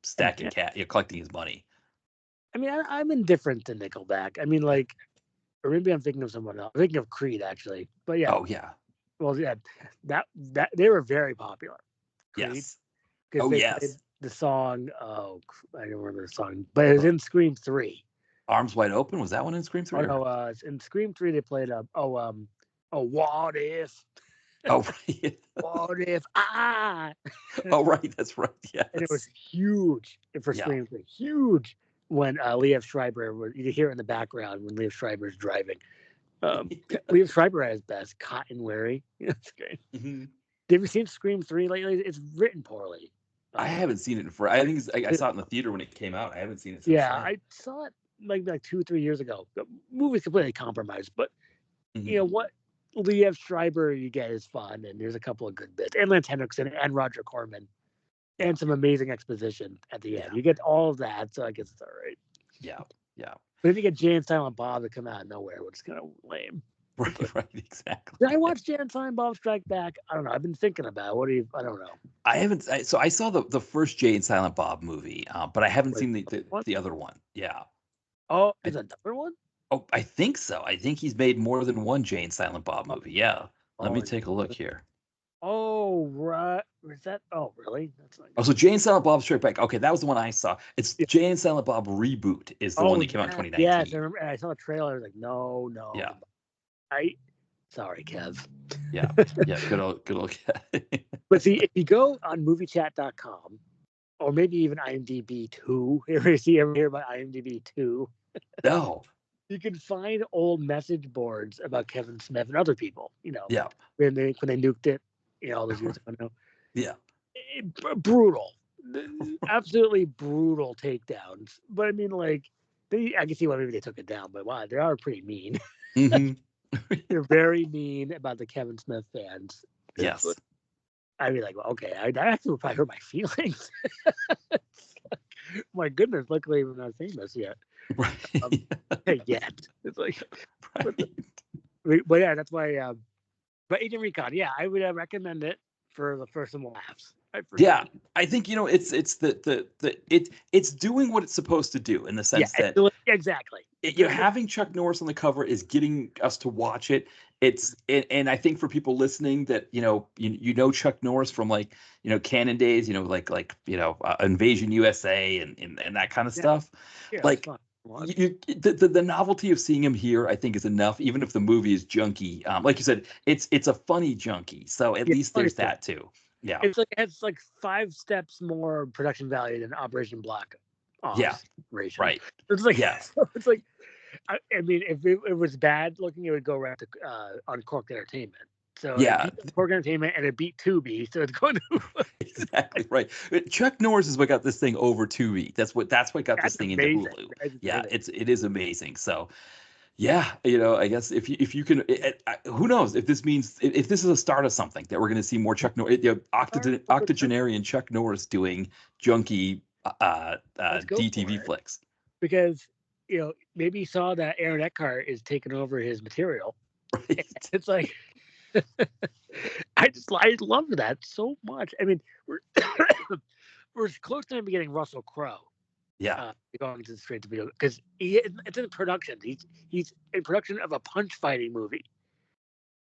stacking collecting his money. I mean, I'm indifferent to Nickelback. I mean, like, or maybe I'm thinking of someone else. I'm thinking of Creed, actually. But yeah. Oh yeah. Well, yeah, that they were very popular. Creed, Yes. because Oh they yes. played the song. Oh, I don't remember the song, but it was in Scream 3. Arms Wide Open, was that one in Scream 3? Oh no, in Scream 3 they played what if? Oh right. What if I? Oh right, that's right. Yes. And it was huge for Scream 3. Huge when Liev Schreiber was. You could hear it in the background when Liev Schreiber's driving. Liev Schreiber at his best, cotton weary. It's great. Mm-hmm. Have you seen Scream 3 lately? It's written poorly. I haven't seen it I think I saw it in the theater when it came out. I haven't seen it since. Yeah, I saw it like 2-3 years ago. The movie's completely compromised, but you know what? Liev Schreiber you get is fun, and there's a couple of good bits, and Lance Henriksen and Roger Corman, and some amazing exposition at the end. You get all of that, so I guess it's all right. Yeah. But then you get Jay and Silent Bob to come out of nowhere, which is kind of lame. Right, exactly. Did I watch Jay and Silent Bob Strike Back? I don't know. I've been thinking about it. I don't know. I haven't. So I saw the first Jay and Silent Bob movie, but I haven't seen the other one. Yeah. Oh, is another one? Oh, I think so. I think he's made more than one Jay and Silent Bob movie. Yeah. Let me take a look here. Oh, right. Is that? Oh, really? That's like. Oh, so Jay and Silent Bob Strike Back. Okay, that was the one I saw. It's Jay and Silent Bob Reboot is the one that came out in 2019. Yes, I remember. I saw the trailer. I was like, no. Yeah. Sorry, Kev. Yeah. Good old Kev. But see, if you go on moviechat.com, or maybe even IMDb 2, ever hear about IMDb 2? No. You can find old message boards about Kevin Smith and other people, Yeah. when they nuked it, all those years ago. Yeah. Brutal. Absolutely brutal takedowns. But I mean, like, I can see why maybe they took it down, but wow, they are pretty mean. Mm-hmm. They're very mean about the Kevin Smith fans. Yes. I'd be like, well, okay, that actually would probably hurt my feelings. My goodness, luckily we're not famous yet. Right. Yet. It's like, right. But yeah, that's why. But Agent Recon, yeah, I would recommend it for some laughs. Yeah, I think it's doing what it's supposed to do in the sense that exactly. Having Chuck Norris on the cover is getting us to watch it. And I think for people listening that Chuck Norris from Canon days, Invasion USA and that kind of stuff. Yeah, the novelty of seeing him here, I think, is enough. Even if the movie is junky, like you said, it's a funny junky. So at least there's that too. Yeah, it's like 5 steps more production value than Operation Black Ops. Yeah, right. It's like it's like. I mean, if it was bad looking, it would go right to Uncorked Entertainment. So Uncorked Entertainment, and it beat Tubi, so it's going to exactly right. Chuck Norris is what got this thing over Tubi. That's what got this thing into Hulu. It is amazing. So, yeah, I guess if you can, who knows if this means if this is a start of something that we're going to see more Chuck Norris, octogenarian Chuck Norris doing junky DTV flicks. Because maybe he saw that Aaron Eckhart is taking over his material. Right. It's like, I love that so much. I mean, we're close to getting Russell Crowe. Yeah. Going to straight to video because it's in production. He's in production of a punch fighting movie.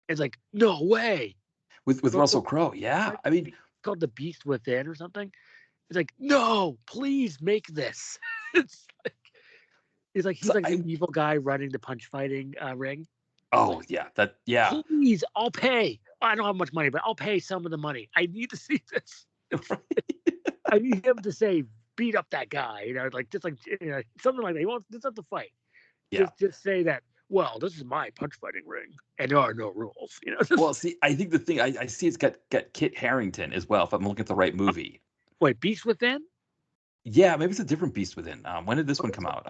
It's like, no way. With Russell Crowe, yeah. I mean, it's called The Beast Within or something. It's like, no, please make this. It's like. He's like the evil guy running the punch fighting ring. Oh, yeah. Please, I'll pay. I don't have much money, but I'll pay some of the money. I need to see this. I need him to say, beat up that guy. Something like that. He wants this not the fight. Yeah. Just say that. Well, this is my punch fighting ring, and there are no rules. Well, see, I think the thing I see it's got Kit Harington as well. If I'm looking at the right movie. Wait, Beast Within? Yeah, maybe it's a different Beast Within. When did this one come out?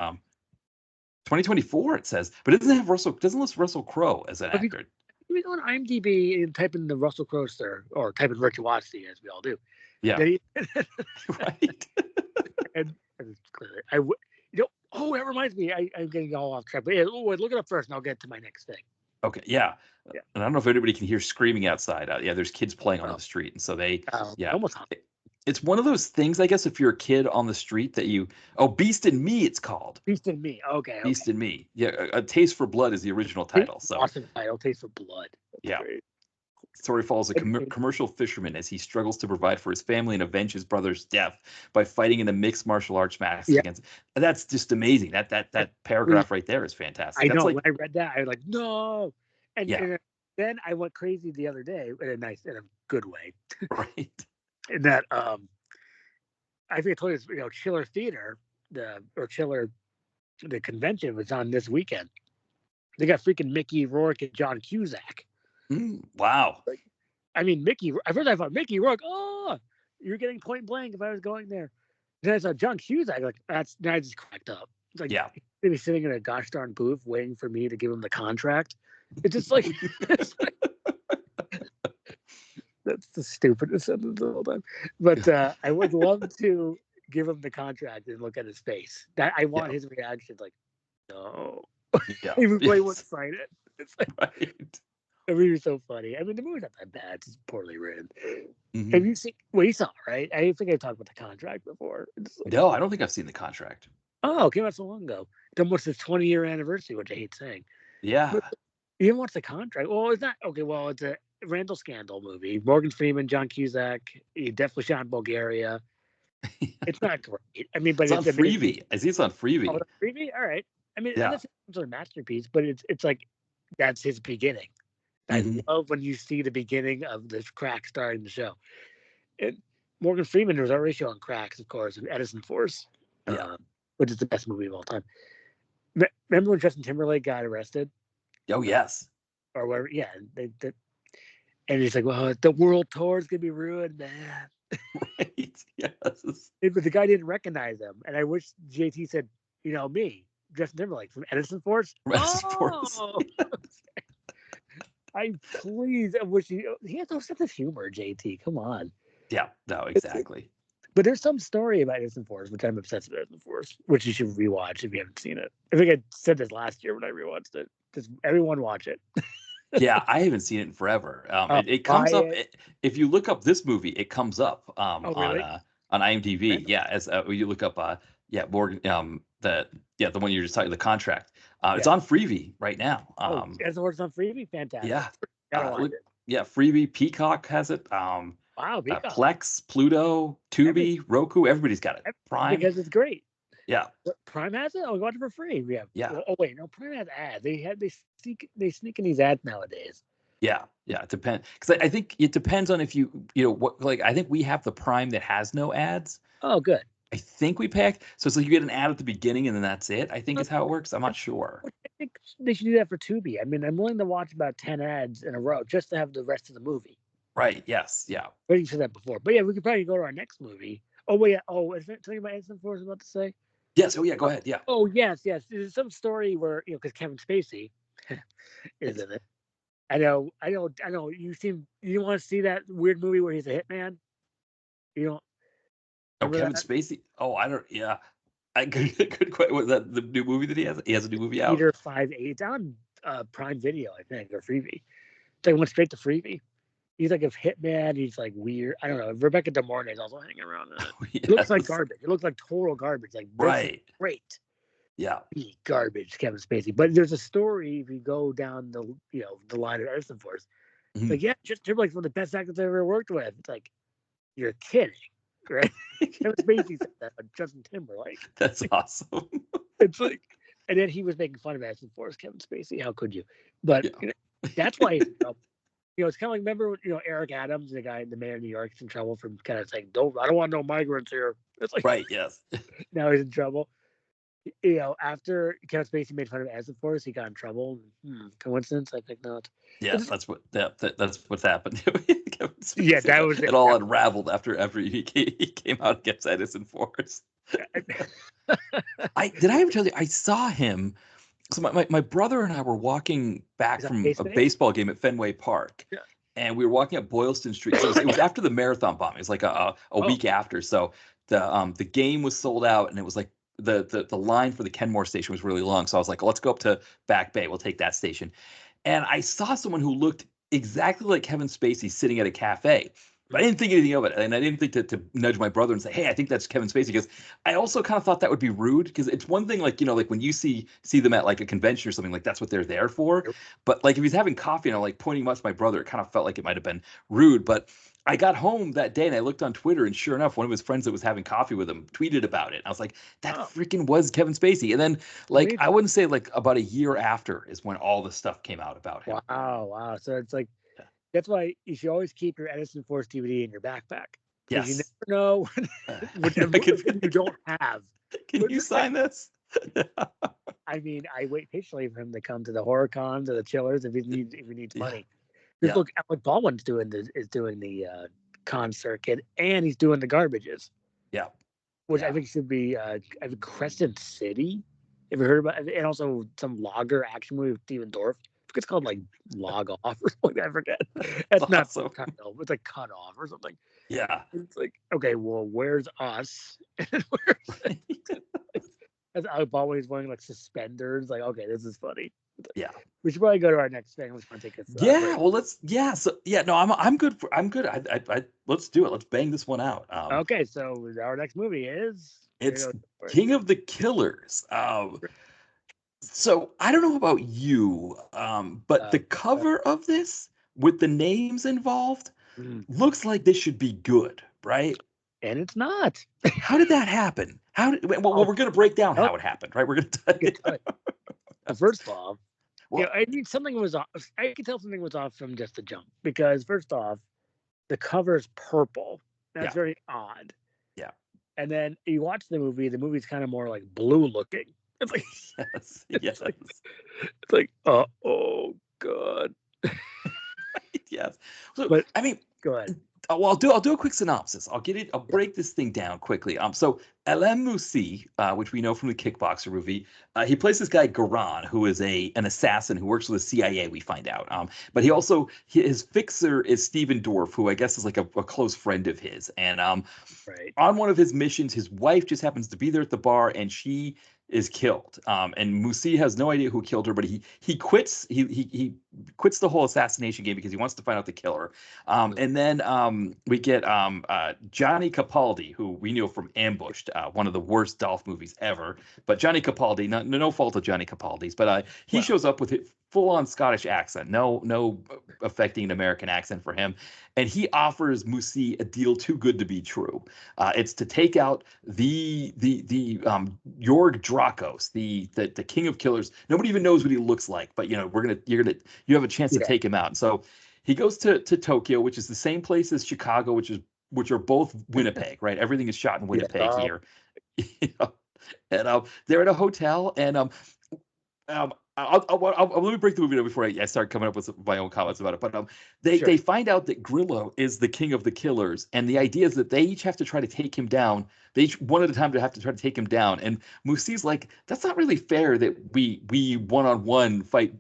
2024 it says, but it doesn't have doesn't list Russell Crowe as an If you, actor. if you go on IMDb and type in the Russell Crowe star, or type in virtuosity, as we all do, Yeah. then Right. and clearly, oh, that reminds me, I'm getting all off track. But yeah, look it up first, and I'll get to my next thing. Okay. Yeah. Yeah. And I don't know if anybody can hear screaming outside. Yeah, there's kids playing on the street, and so Almost. It's one of those things, I guess, if you're a kid on the street Beast in Me, it's called. Beast in Me. Okay. Beast in Me. Yeah, A Taste for Blood is the original title. So awesome title, Taste for Blood. That's yeah. great. Story follows a commercial fisherman as he struggles to provide for his family and avenge his brother's death by fighting in the mixed martial arts match against. And that's just amazing. That paragraph right there is fantastic. I know. When I read that, I was like, no. And then I went crazy the other day in a good way. Right. In that I think I told you, Chiller Theater, the convention was on this weekend. They got freaking Mickey Rourke and John Cusack. Wow. I mean, at first I thought Mickey Rourke, you're getting point blank if I was going there. Then I saw John Cusack, I just cracked up. It's like, yeah. He'd be sitting in a gosh darn booth waiting for me to give him the contract. It's just like, that's the stupidest sentence of all time. But I would love to give him the contract and look at his face. That I want his reaction, like, no. Yeah. He wouldn't sign it. It's like, right. The movie's so funny. I mean, the movie's not that bad. It's just poorly written. Mm-hmm. Have you seen? Well, you saw, right? I think I talked about the contract before. No, I don't think I've seen the contract. Oh, it came out so long ago. It's almost its 20-year anniversary, which I hate saying. Yeah. But you didn't watch the contract? Well, it's not. Okay, well, it's a Randall Scandal movie. Morgan Freeman, John Cusack. He definitely shot in Bulgaria. It's not great. I mean, but it's on Freevee. I see it's on Freevee. Oh, Freevee? All right. I mean, it's a masterpiece, but it's like that's his beginning. I love when you see the beginning of this crack starting the show. And Morgan Freeman was already showing cracks, of course, in Edison Force, which is the best movie of all time. Remember when Justin Timberlake got arrested? Oh, yes. Or whatever. Yeah. And he's like, well, the world tour is going to be ruined, man. Right. Yes. But the guy didn't recognize him. And I wish JT said, me, Justin Timberlake from Edison Force. Edison Force. Yes. I wish he has no sense of humor, JT. Come on. Yeah, no, exactly. But there's some story about Edison Force, which I'm obsessed with Edison Force, which you should rewatch if you haven't seen it. I think I said this last year when I rewatched it. Just everyone watch it. Yeah, I haven't seen it in forever. It comes up if you look up this movie. It comes up really? on IMDb. Right. Yeah, as you look up Morgan the one you're just talking, the contract. It's on Freevee right now. Edison Force on Freevee, fantastic. Yeah, yeah, Freevee, Peacock has it. Wow, Peacock. Plex, Pluto, Tubi, Roku, everybody's got it. Prime, because it's great. Yeah. Prime has it? Oh, we got it for free. Yeah. Oh wait, no, Prime has ads. They sneak in these ads nowadays. Yeah, it depends, because I think it depends on if I think we have the Prime that has no ads. Oh, good. I think we pack, so it's like you get an ad at the beginning and then that's it. I think is how it works. I'm not sure. I think they should do that for Tubi. I mean, I'm willing to watch about 10 ads in a row just to have the rest of the movie. Right. Yes. Yeah. I you said that before, but yeah, we could probably go to our next movie. Oh wait. Oh, is there something about Edison Force I'm about to say? Yes. Oh yeah. Go ahead. Yeah. Oh yes. There's some story where because Kevin Spacey is in it. I know. You want to see that weird movie where he's a hitman? You don't. Oh, Kevin Spacey. Oh, I don't. Yeah. I could quite. Was that the new movie that he has? He has a new movie out. Peter 5'8". It's on Prime Video, I think, or Freevee. It's like went straight to Freevee. He's like a hitman. He's like weird. I don't know. Rebecca De Mornay is also hanging around. Yes. It looks like garbage. It looks like total garbage. Like right. Great. Yeah. Garbage, Kevin Spacey. But there's a story if you go down the line of Edison Force. It's like, yeah, just Timberlake's one of the best actors I've ever worked with. It's like, you're kidding, right? Kevin Spacey said that, but Justin Timberlake. That's awesome. It's like, and then he was making fun of Edison Force, Kevin Spacey. How could you? But that's why he's in trouble. It's kind of like, remember, Eric Adams, the guy in the Mayor of New York, is in trouble from kind of saying, I don't want no migrants here. It's like, right, yes. Now he's in trouble. After Kevin Spacey made fun of Edison Force, he got in trouble. Coincidence? I think not. Yeah, that's what's happened. Yeah, that was it. All unraveled after he came out against Edison Force. Did I ever tell you I saw him So my brother and I were walking back Is that from Case a Bay? baseball game at Fenway Park, Yeah. and we were walking up Boylston Street. So it was after the marathon bombing. It was like a Oh, week after. So the game was sold out, and it was like the line for the Kenmore station was really long. So I was like, let's go up to Back Bay. We'll take that station. And I saw someone who looked exactly like Kevin Spacey sitting at a cafe. But I mm, didn't think anything of it. And I didn't think to nudge my brother and say, hey, I think that's Kevin Spacey. Because I also kind of thought that would be rude. Because it's one thing, like, like when you see them at like a convention or something, like that's what they're there for. nope. But like if he's having coffee and I'm like pointing much at my brother, it kind of felt like it might have been rude. But I got home that day and I looked on Twitter, and sure enough, one of his friends that was having coffee with him tweeted about it. And I was like, that Oh, freaking was Kevin Spacey. And then, I like, mean, I wouldn't say like about a year after is when all the stuff came out about him. wow. So it's like that's why you should always keep your Edison Force DVD in your backpack because you never Yes. know which I movie you could, don't have. can But you just like, sign this? I mean, I wait patiently for him to come to the horror cons or the chillers if he needs Yeah. money. Because Yeah. look, Alec Baldwin's doing the con circuit and he's doing the garbages, Yeah. which I Yeah. think should be I think Crescent City. Have you heard about it? And also some logger action movie with Steven Dorff. I think it's called like Log Off or something. I forget. It's That's not the awesome. title. It's like Cut Off or something. Yeah. It's like, okay, well, where's us? And where's as Alec Baldwin's wearing like suspenders. Like, okay, this is funny. Yeah. We should probably go to our next thing. Let's want to take a Yeah. break. Well, let's. Yeah. So yeah. No, I'm good for. I'm good. I let's do it. Let's bang this one out. Okay, so our next movie is here It's you go. King of the Killers. So I don't know about you, but Uh, the cover of this with the names involved mm, looks like this should be good, right? and it's not. How did that happen? Well, Oh, we're going to break down oh, how it happened, right? We're going I can to. tell you. First off, Well, I mean something was off. I could tell something was off from just the jump because first off, the cover is purple. That's yeah, very odd. yeah, And then you watch the movie. The movie's kind of more like blue looking. It's like yes, it's yes, like it's like oh god. yes. So But I mean, go ahead. well, I'll do a quick synopsis. I'll Yeah. break this thing down quickly. So Alain Moussi, which we know from the Kickboxer movie, he plays this guy Garan, who is an assassin who works for the CIA. We find out, but he also his fixer is Steven Dorff, who I guess is like a close friend of his. And Right. on one of his missions, his wife just happens to be there at the bar, and she is killed. And Musi has no idea who killed her, but he quits. He quits the whole assassination game because he wants to find out the killer. And then we get Johnny Capaldi, who we know from Ambushed, one of the worst Dolph movies ever. But Johnny Capaldi, no fault of Johnny Capaldi's, but he Well, shows up with it full on Scottish accent, no affecting an American accent for him, and he offers Musi a deal too good to be true. It's to take out the Jorg Drakos, the king of killers. Nobody even knows what he looks like, but you have a chance to yeah. take him out. And so he goes to Tokyo, which is the same place as Chicago, which are both Winnipeg, right? Everything is shot in Yeah. Winnipeg here. And they're at a hotel, and let me break the movie down before I start coming up with my own comments about it. But Sure. they find out that Grillo is the king of the killers, and the idea is that they each have to try to take him down. They each one at a time to have to try to take him down. And Musi's like, that's not really fair that we one on one fight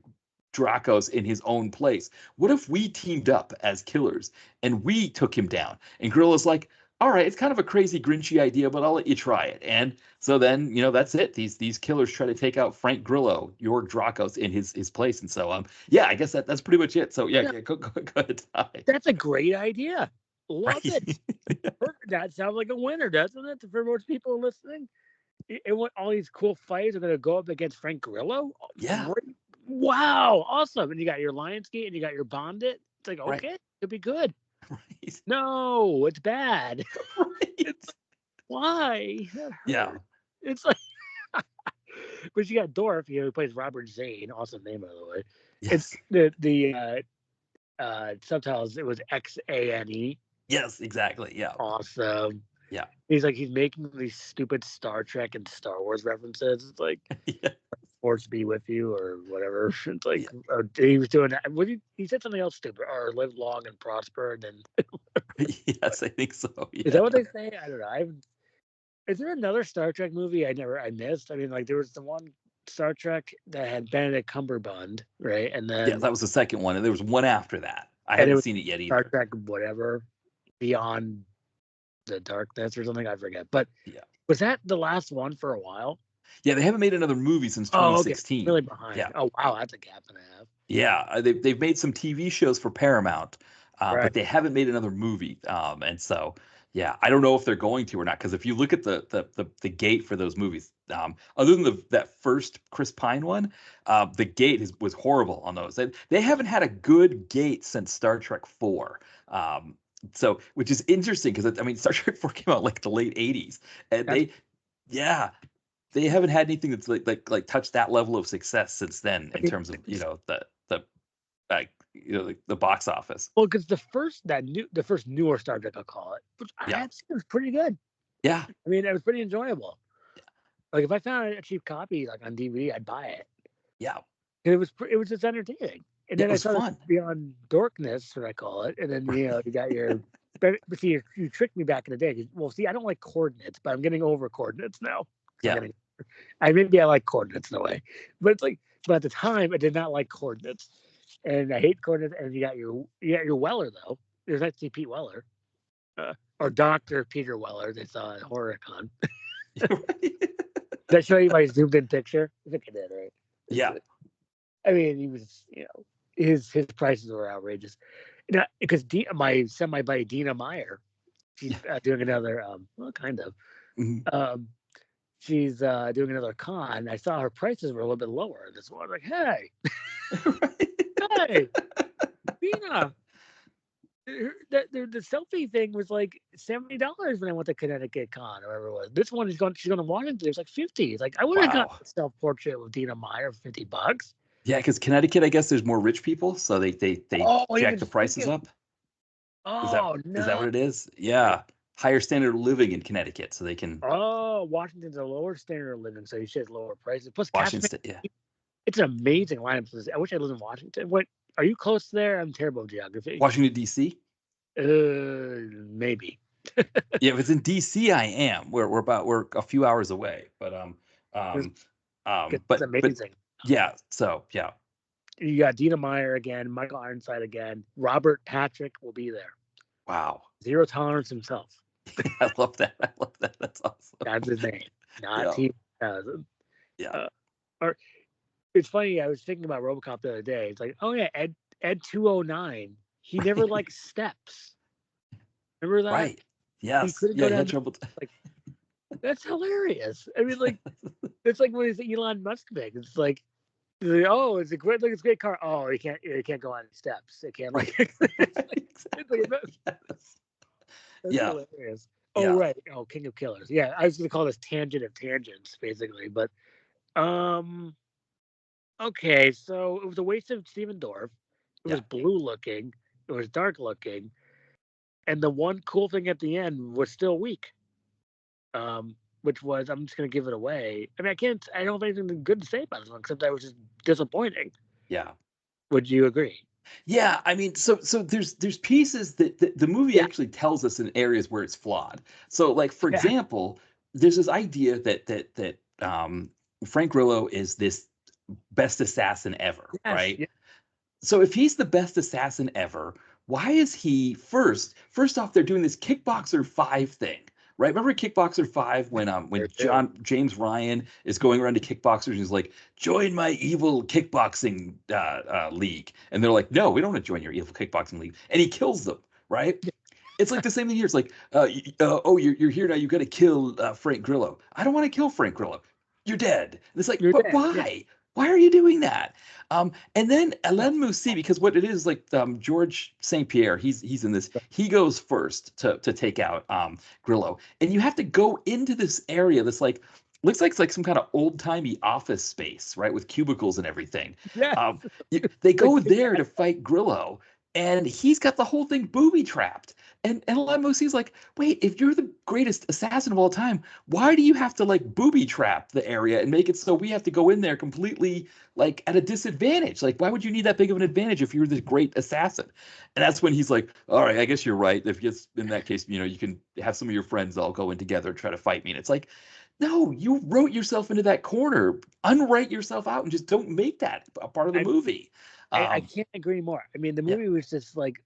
Dracos in his own place. What if we teamed up as killers and we took him down? And Grillo's like, all right, it's kind of a crazy, grinchy idea, but I'll let you try it. And so then, that's it. These killers try to take out Frank Grillo, Jorg Drakos, in his place. And so, yeah, I guess that's pretty much it. So yeah, Yeah, go ahead, Ty. that's a great idea. Love it. Right? That sounds like a winner, doesn't it? For most people listening, and what all these cool fighters are going to go up against Frank Grillo. Yeah, Great. Wow, awesome! And you got your Lionsgate and you got your Bondit. It's like right, okay, it'll be good. right, No, it's bad. right. It's why that Yeah, hurt. It's like, but you got Dorf, who plays Robert Zane. Awesome name, by the way. It's yes, the subtitles. It was XANE. yes, exactly. Yeah, Awesome. yeah, He's making these stupid Star Trek and Star Wars references. It's like yeah, "Force be with you" or whatever. It's like yeah. he was doing that. He said something else stupid or "live long and prosper." And then Yes, I think so. is Yeah. that what they say? I don't know. Is there another Star Trek movie I missed? I mean, like there was the one. Star Trek that had Benedict Cumberbatch, right? And Yeah, then that was the second one, and there was one after that. I and it haven't was seen it yet Star either. Trek whatever Beyond the Darkness or something. I forget. But Yeah. was that the last one for a while? Yeah, they haven't made another movie since Oh, okay. 2016. Really behind. Yeah. Oh, wow, that's a gap and a half. Yeah, they've made some TV shows for Paramount, Right. but they haven't made another movie. And so, yeah, I don't know if they're going to or not. Because if you look at the gate for those movies, other than that first Chris Pine one, the gate was horrible on those. They haven't had a good gate since Star Trek 4. So, which is interesting because I mean, Star Trek 4 came out like the late 80s, and That's yeah, they haven't had anything that's like touched that level of success since then I in mean, terms of the like like the box office. well, because the first newer Star Trek, I'll call it, which I Yeah, had seen, it was pretty good. yeah, I mean, it was pretty enjoyable. Like if I found a cheap copy like on DVD, I'd buy it. yeah, And it was just entertaining. And yeah. It then I was saw this fun. Beyond Dorkness, what I call it, and then you got your. But see, you tricked me back in the day. Well, see, I don't like coordinates, but I'm getting over coordinates now. I'm Yeah, getting, maybe I like coordinates in a way, but it's like, but at the time I did not like coordinates, and I hate coordinates. And you got your Weller though. There's actually Pete Weller, or Doctor Peter Weller. They saw at HorrorCon. Did I show you my zoomed in picture? I think I did, right? yeah. I mean, he was, his prices were outrageous. Now, because my semi buddy Dina Meyer, she's Yeah. doing another, well, kind of. Mhm. Um, she's doing another con. I saw her prices were a little bit lower. This one, like, hey, hey, Dina, the selfie thing was like $70 when I went to Connecticut Con or whatever it was. This one she's going to Washington. It's like 50. It's like I would have got Wow. a self portrait with Dina Meyer for $50. Yeah, because Connecticut, I guess there's more rich people, so they Oh, jack even the prices speaking. up. Is that Oh is that no. what it is? Yeah, higher standard of living in Connecticut, so they can Oh, Washington's a lower standard of living, so you should have lower prices. Plus, Washington Catchment, State. Yeah. it's an amazing lineup. I wish I lived in Washington. What are you close there? I'm terrible at geography. Washington D.C. Maybe. Yeah, if it's in D.C., I am. We're a few hours away, but It's, um it's but amazing. yeah. So yeah, You got Dina Meyer again, Michael Ironside again, Robert Patrick will be there. wow. Zero tolerance himself. I love that. I love that. That's awesome. That's his name, not Yeah, T. yeah. Or it's funny. I was thinking about RoboCop the other day. It's like, oh yeah, Ed 209. He never liked steps. Remember that? Right. He Yes. couldn't Yeah, go he had down. trouble. Like that's hilarious. I mean, like it's like when he's the Elon Musk thing. It's like, oh, it's a great car. Oh, you can't go on steps. It can't like. Exactly. Yes. That's Yeah. hilarious. Oh Yeah. right. Oh, King of Killers. Yeah, I was gonna call this tangent of tangents, basically. But um, okay. So it was a waste of Steven Dorff. It Yeah. was blue looking. It was dark looking, and the one cool thing at the end was still weak. Which was I'm just gonna give it away. I mean, I don't have anything good to say about this one except that it was just disappointing. Yeah. Would you agree? Yeah, I mean, so there's pieces that the movie Yeah. actually tells us in areas where it's flawed. So, like for Yeah. example, there's this idea that Frank Grillo is this best assassin ever, Yes. right? Yeah. So if he's the best assassin ever, why is he first off they're doing this Kickboxer 5 thing, right? Remember Kickboxer 5 when There too. James Ryan is going around to kickboxers and he's like, "Join my evil kickboxing league." And they're like, "No, we don't want to join your evil kickboxing league." And he kills them, right? It's like the same thing here. It's like, oh, you're here now. You got to kill Frank Grillo. I don't want to kill Frank Grillo. You're dead. And it's like, You're but dead. Yeah. why? Why are you doing that? And then Alain Moussi, because what it is like George St. Pierre, he's in this. He goes first to take out Grillo, and you have to go into this area that's like looks like it's like some kind of old timey office space, right, with cubicles and everything. Yeah. Um, they Like go there to fight Grillo, and he's got the whole thing booby trapped. And Moussy's like, wait, if you're the greatest assassin of all time, why do you have to like booby trap the area and make it so we have to go in there completely like at a disadvantage? Like, why would you need that big of an advantage if you're the great assassin? And that's when he's like, all right, I guess you're right. If it's in that case, you can have some of your friends all go in together and try to fight me. And it's like, No, you wrote yourself into that corner. Unwrite yourself out and just don't make that a part of the I, movie. I Um, can't agree more. I mean, the yeah, movie was just like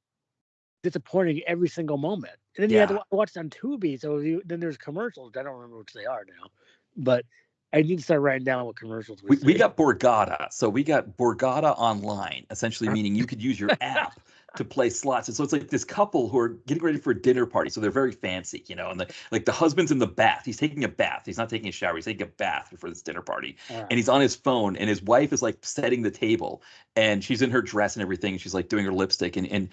disappointing every single moment. And then you had to yeah. watch it on Tubi. So then there's commercials. I don't remember which they are now, but I need to start writing down what commercials we We see. got Borgata. So we got Borgata online, essentially meaning you could use your app to play slots. And so it's like this couple who are getting ready for a dinner party. So they're very fancy, and the husband's in the bath. He's taking a bath. He's not taking a shower. He's taking a bath for this dinner party. Uh, And he's on his phone and his wife is like setting the table and she's in her dress and everything. And she's like doing her lipstick and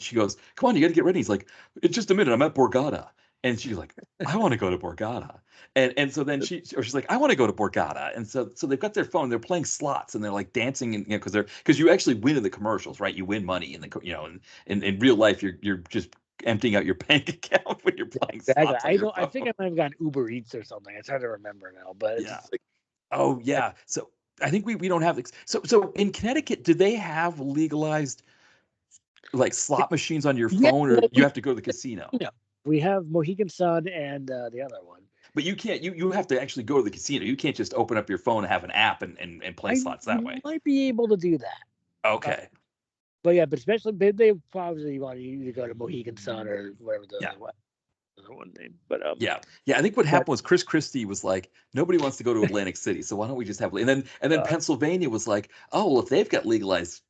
she goes, "Come on, you got to get ready." He's like, "It's just a minute. I'm at Borgata." And she's like, "I want to go to Borgata." And so then she's like, "I want to go to Borgata." And so they've got their phone, they're playing slots and they're like dancing and because you actually win in the commercials, right? You win money in real life you're just emptying out your bank account when you're playing exactly. slots on your I phone. think I might have gotten Uber Eats or something. It's hard to remember now, but it's Yeah. just like Oh I, yeah. So I think we don't have so in Connecticut, do they have legalized like slot machines on your yeah, phone or well, you have to go to the casino? we have Mohegan Sun and the other one. But you can't you have to actually go to the casino. You can't just open up your phone and have an app and play slots that You way. might be able to do that. Uh, Okay. but yeah, but especially they probably want you to go to Mohegan Sun or whatever the Yeah. other one name. But Yeah. Yeah. I think what but happened was Chris Christie was like, nobody wants to go to Atlantic City. So why don't we just have, and then uh, Pennsylvania was like, oh, well, if they've got legalized,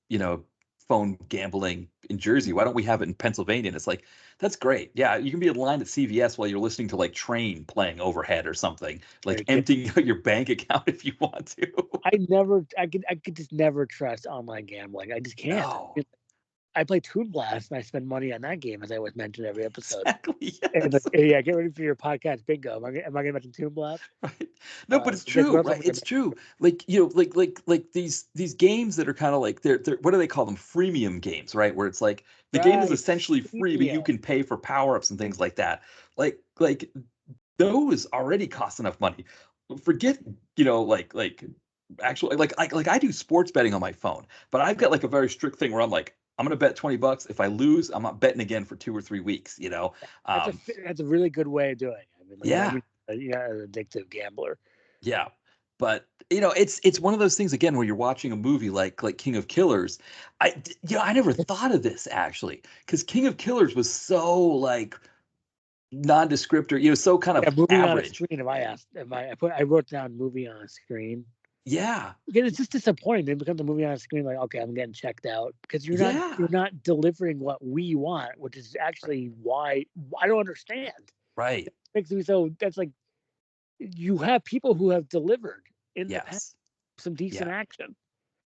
phone gambling in Jersey, why don't we have it in Pennsylvania? And it's like, that's great. Yeah. You can be in line at CVS while you're listening to like Train playing overhead or something, like emptying out your bank account if you want to. I could just never trust online gambling. I just can't. No, I play Toon Blast and I spend money on that game, as I always mention every episode. exactly. And Yes. yeah, get ready for your podcast bingo. Am I going to mention Toon Blast? Right. No, but it's Because what true, else am right? I going It's to true. Like, like these games that are kind of like they're what do they call them? Freemium games, right? Where it's like the game is Right. essentially free, but you Yeah. can pay for power-ups and things like that. Like those already cost enough money. Forget, like actually like I do sports betting on my phone, but I've got like a very strict thing where I'm like, I'm gonna bet 20 bucks. If I lose, I'm not betting again for 2 or 3 weeks. Um, That's a really good way of doing it. I mean, like that yeah. means you're not an addictive gambler. Yeah. But it's one of those things again where you're watching a movie like King of Killers. I never thought of this actually because King of Killers was so like nondescript or so kind Yeah, of movie on a average. screen. I wrote down movie on a screen. Yeah. Again, it's just disappointing. It becomes a movie on a screen. Like, okay, I'm getting checked out because you're Yeah. not delivering what we want, which is actually why I don't understand. Right. Makes me so. That's like you have people who have delivered in the past Yes. some decent Yeah. action.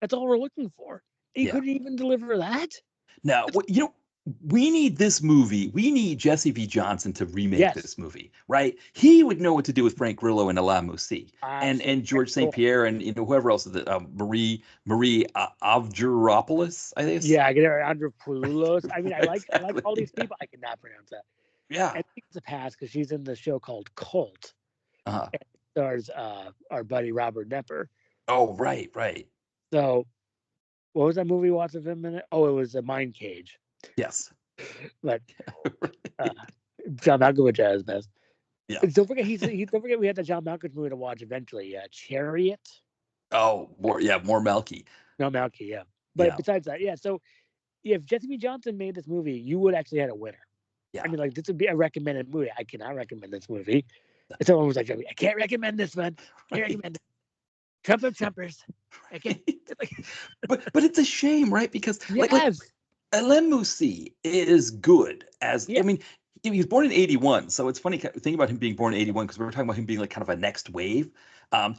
That's all we're looking for. He Yeah. couldn't even deliver that. Now, we need this movie. We need Jesse V. Johnson to remake Yes, this movie, right? He would know what to do with Frank Grillo and Alain Moussi and absolutely. George St. Pierre and whoever else is it, Marie Avgeropoulos, I guess. Yeah, I get it. Andrew Poulos. I mean, I like all Exactly. these people. I cannot pronounce that. Yeah. And I think it's a pass because she's in the show called Cult. Uh, And it stars our buddy Robert Nepper. oh, right, right. So what was that movie we watched of him in it? Oh, it was a Mind Cage. Yes. But uh, John Malkovich at his best. Yeah. And don't forget we had the John Malkovich movie to watch eventually. Chariot. Oh, more Melky. No Malky, yeah. But Yeah. besides that, yeah. So if Jesse B. Johnson made this movie, you would actually had a winner. I Yeah. mean, like this would be a recommended movie. I cannot recommend this movie. And someone was like, I can't recommend this one. Can't Right. recommend it. Trump of Trumpers. I can't. Like, But it's a shame, right? Because like yes. Alain Moussi is good as Yeah. I mean, he was born in 81, so it's funny thinking about him being born in 81 because we were talking about him being like kind of a next wave.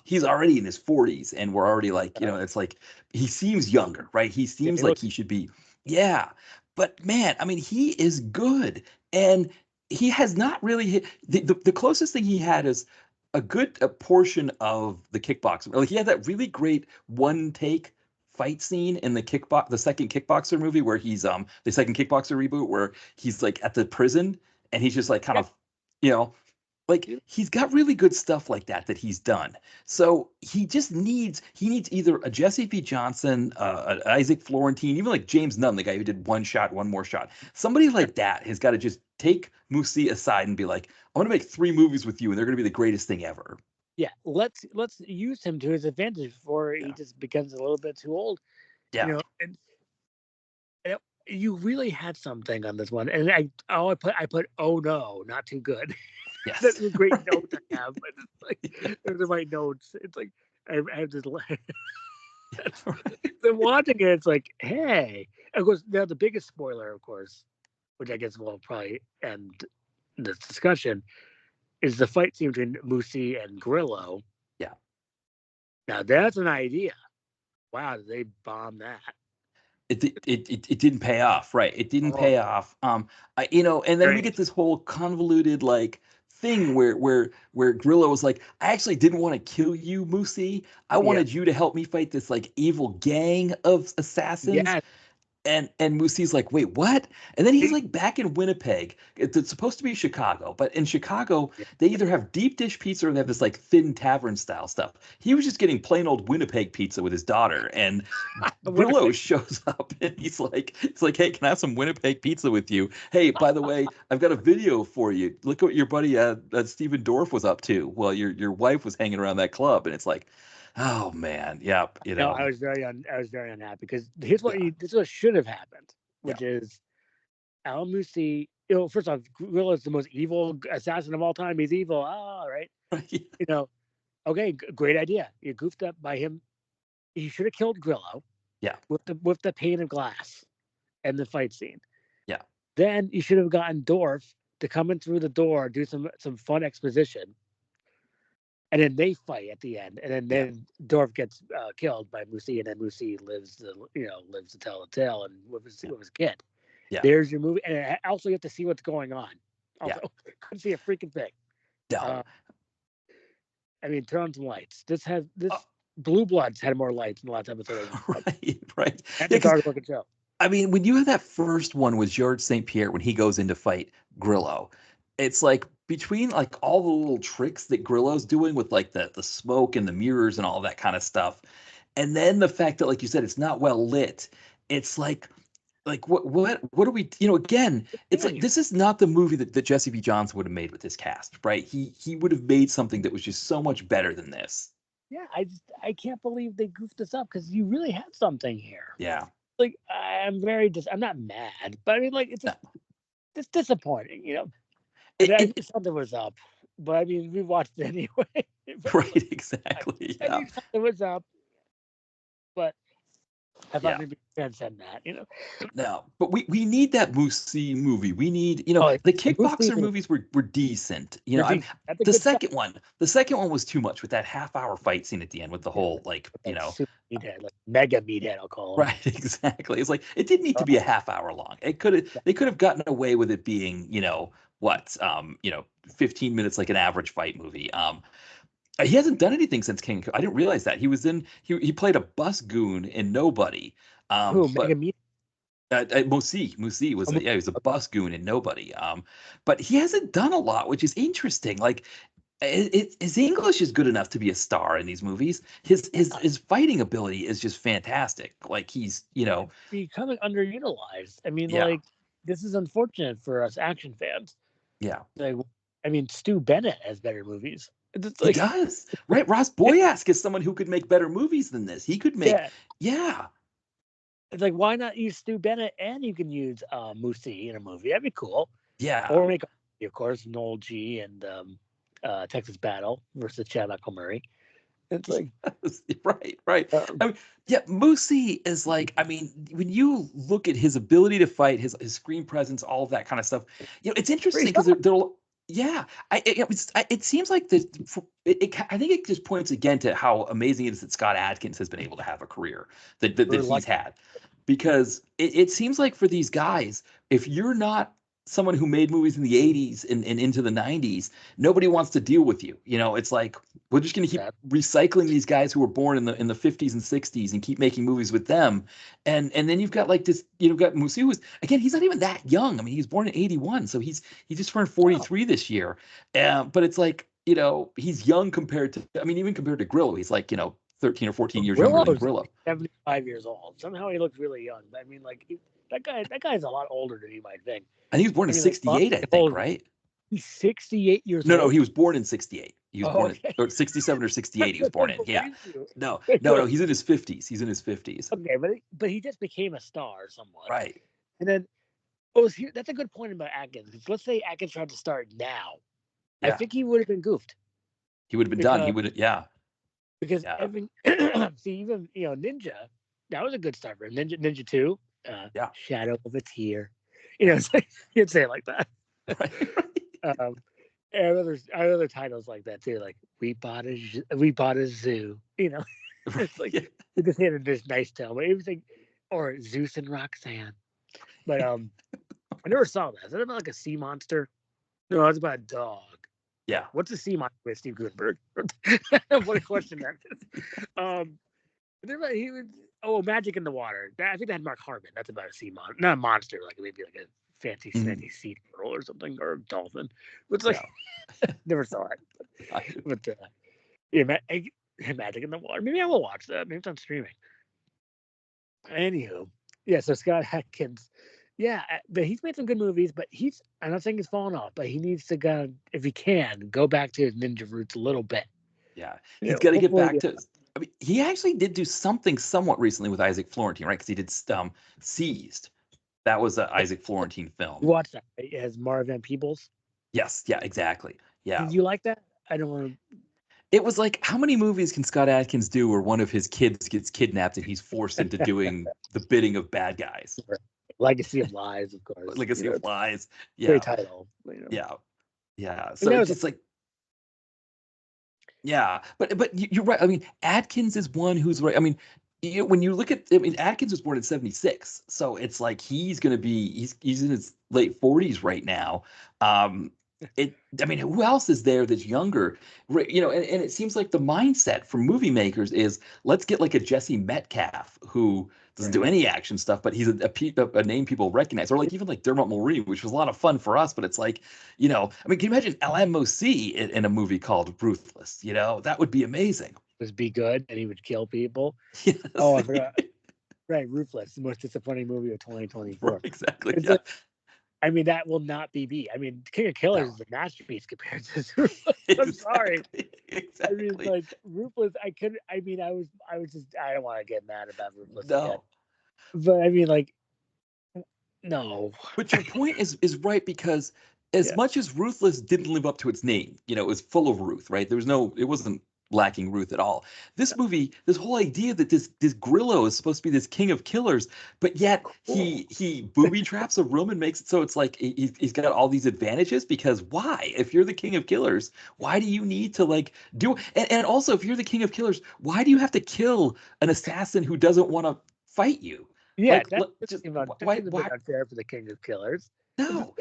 He's already in his 40s, and we're already like, it's like he seems younger, right? He Yeah, seems he like looks. he should be, yeah. But man, I mean, he is good, and he has not really hit the closest thing he had is a portion of the kickboxing. Like he had that really great one take fight scene in the second kickboxer movie where he's the second kickboxer reboot where he's like at the prison and he's just like kind Yeah. of you know Like You he's got really good stuff like that he's done. So he needs either a Jesse P. Johnson, an Isaac Florentine, even like James Nunn, the guy who did One Shot, One More Shot. Somebody know? like that has got to just take Musi aside and be like, "I'm going to make 3 movies with you, and they're going to be the greatest thing ever." Yeah, let's use him to his advantage before he Yeah, just becomes a little bit too old. You yeah, know, and you really had something on this one, and I put oh no, not too good. That's yes, a great note I have, but it's like they're the right notes. It's like I have this. right. Then watching it, it's like, hey, of course. Now the biggest spoiler, of course, which I guess will probably end this discussion, is the fight scene between Musi and Grillo. Yeah. Now that's an idea. Wow, did they bomb that? It didn't pay off, right? It didn't Oh, pay off. And then we get great. this whole convoluted like thing where Grillo was like, I actually didn't want to kill you, Moosey. I Yeah. wanted you to help me fight this like evil gang of assassins. Yeah. And Musie's like, wait, what? And then he's like back in Winnipeg. It's supposed to be Chicago, but in Chicago, they either have deep dish pizza or they have this like thin tavern style stuff. He was just getting plain old Winnipeg pizza with his daughter, and Grillo Winnipeg. shows up and he's like, hey, can I have some Winnipeg pizza with you? Hey, by the way, I've got a video for you. Look at what your buddy Stephen Dorff was up to while your wife was hanging around that club. And it's like, oh man, yep, No, I was very unhappy because here's what yeah, this is what should have happened, yeah, which is Al Musi. First off, Gorilla is the most evil assassin of all time. He's evil. Ah, right. You know, okay, great idea. You goofed up by him. He should have killed Grillo yeah, with the pane of glass and the fight scene. yeah, Then you should have gotten Dorf to come in through the door, do some fun exposition, and then they fight at the end, and yeah, then Dorf gets killed by Musi, and then Musi lives to tell the tale, and yeah, with his kid. yeah, There's your movie, and also you have to see what's going on. yeah. Also, couldn't see a freaking thing. No. Uh, I mean, turn on some lights. This Uh, Blue Bloods had more lights in the last episode. right, right. That's Yeah, a because dark looking show. I mean, when you have that first one with George St. Pierre when he goes in to fight Grillo, it's like between like all the little tricks that Grillo's doing with like the smoke and the mirrors and all that kind of stuff, and then the fact that, like you said, it's not well lit. It's like what are we, again, it's like Damn. this is not the movie that Jesse B. Johnson would have made with his cast, right? He would have made something that was just so much better than this. Yeah, I can't believe they goofed this up because you really had something here. Yeah. Like I'm not mad, but I mean, like No. it's disappointing, And It, it, something was up, but I mean, we watched it anyway. But right, I, exactly. I Yeah. knew something was up, but I thought Yeah. maybe transcend that. No, but we need that Moosey movie. We need, Oh, the the movie kickboxer movies were decent. they're decent. That's a The good start. second one was too much with that half-hour fight scene at the end with the Yeah, whole like, with that super meathead, like mega meathead, I'll call him. right, exactly. It's like it didn't need to be a half hour long. They could have gotten away with it being, what, 15 minutes like an average fight movie. He hasn't done anything since King. I didn't realize that. He played a bus goon in Nobody. Who mega But meat? Musi was yeah, he was a bus goon in Nobody. But he hasn't done a lot, which is interesting. Like, his English is good enough to be a star in these movies. His fighting ability is just fantastic. Like he's, Becoming underutilized. I mean, yeah, like this is unfortunate for us action fans. yeah, Like, I mean, Stu Bennett has better movies. It's he like, does. Right, Ross Boyask is someone who could make better movies than this. He could make, yeah, yeah, it's like why not use Stu Bennett and you can use Musi in a movie? That'd be cool. yeah. Or make, of course, Noel G and Texas Battle versus Chad Michael Murray. It's like, Right, right. um, I mean, yeah, Moosey is like, I mean, when you look at his ability to fight, his screen presence, all of that kind of stuff, it's pretty interesting because solid. yeah, it seems like I think it just points again to how amazing it is that Scott Adkins has been able to have a career that We're he's lucky. had, because it seems like for these guys, if you're not someone who made movies in the 80s and into the 90s, nobody wants to deal with you. It's like we're just going to keep Yeah. recycling these guys who were born in the 50s and 60s and keep making movies with them. And then you've got like this, you've got Musi, who's again, he's not even that young. I mean, he was born in 81, so he just turned 43 this year. But it's like, he's young compared to, I mean, even compared to Grillo, he's like, 13 or 14 years younger than Willow's Grillo. 75 years old. Somehow he looks really young. I mean, like that guy's a lot older than you might think. And he was born in 68, I think, right? He's 68 years No, old. No, he was born in 68. He was born okay. in or 67 or 68. He was born in. Yeah. No, he's in his 50s. He's in his 50s. Okay, but he just became a star somewhat. Right. And then, that's a good point about Atkins. Let's say Atkins tried to start now. Yeah. I think he would have been goofed. He would have been done. He would have, yeah. Because even Ninja, that was a good start for him. Ninja 2, Shadow of a Tear. It's like, you'd say it like that. Right. And other titles like that too, like we bought a zoo. It's like we just had this nice tone, but everything, or Zeus and Roxanne. But I never saw that. Is that about like a sea monster? No, it's about a dog. Yeah. What's a sea monster with Steve Gutenberg? What a question that is. He was Magic in the Water. I think that had Mark Harmon. That's about a sea monster, not a monster, like maybe like a fancy sea turtle or something, or a dolphin. It's like never saw it. But Magic in the Water. Maybe I will watch that. Maybe it's on streaming. Anywho, so Scott Adkins. Yeah, but he's made some good movies, but I'm not saying he's fallen off, but he needs to if he can, go back to his ninja roots a little bit. Yeah. He's got to get back to, I mean, he actually did do something somewhat recently with Isaac Florentine, right? Because he did Seized. That was an Isaac Florentine film. You watched that, right? It has Marvin Peebles. Yes, yeah, exactly. Yeah. Did you like that? I don't want to. It was like, how many movies can Scott Adkins do where one of his kids gets kidnapped and he's forced into doing the bidding of bad guys? Legacy of Lies, of course. Legacy of Lies. Yeah. Great title. Yeah. Yeah. So it's just like, yeah, but you're right. I mean, Adkins is one who's right. I mean, when you look at, Adkins was born in 76, so it's like he's going to be he's in his late 40s right now. Who else is there that's younger? And it seems like the mindset for movie makers is, let's get like a Jesse Metcalf who doesn't do any action stuff, but he's a name people recognize, or like even like Dermot Mulroney, which was a lot of fun for us. But it's like, can you imagine LMOC in a movie called Ruthless? That would be amazing. Just be good, and he would kill people. Yes. Oh, I forgot. Right, Ruthless, the most disappointing movie of 2024. Right, exactly. That will not be beat. King of Killers is a masterpiece compared to Ruthless. I'm sorry. Exactly. Like Ruthless, I don't want to get mad about Ruthless. No. Yet. But no. But your point is right, because as much as Ruthless didn't live up to its name, it was full of Ruth, right? It wasn't lacking Ruth at all. This movie, this whole idea that this Grillo is supposed to be this king of killers, but yet he booby traps a room and makes it so it's like he's got all these advantages, because why? If you're the king of killers, why do you need to like do and also, if you're the king of killers, why do you have to kill an assassin who doesn't want to fight you? Yeah, like, that's why unfair for the king of killers. No,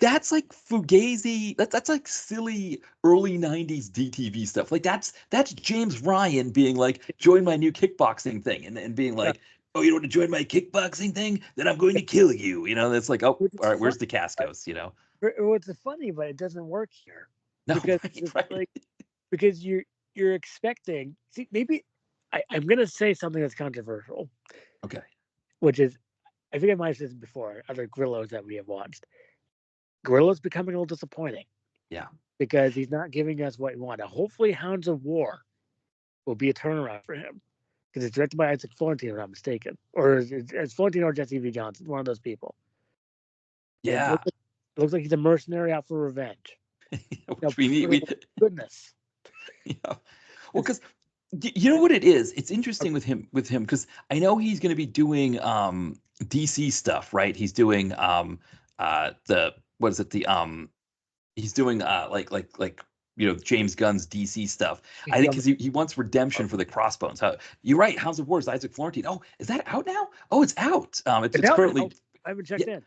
that's like Fugazi. That's like silly early 90s DTV stuff. Like that's James Ryan being like, join my new kickboxing thing, and being like, oh, you want to join my kickboxing thing? Then I'm going to kill you. That's like, oh, all right, where's the Cascos? What's funny, but it doesn't work here. No, because right. Like, because you're expecting. See, maybe I'm gonna say something that's controversial. Okay. Which is, I think I might have said this before, other Grillos that we have watched. Grillo's becoming a little disappointing. Yeah. Because he's not giving us what we want. Now, hopefully Hounds of War will be a turnaround for him. Because it's directed by Isaac Florentine, if I'm not mistaken. Or it's Florentine or Jesse V. Johnson, one of those people. Yeah. It looks like he's a mercenary out for revenge. Goodness. Yeah. Well, because you know what it is? It's interesting with him, because I know he's going to be doing DC stuff, right? He's doing he's doing James Gunn's DC stuff. I think because he wants redemption for the Crossbones. You're right. House of War is Isaac Florentine. Oh, is that out now? Oh, it's out. It's currently. I haven't checked in.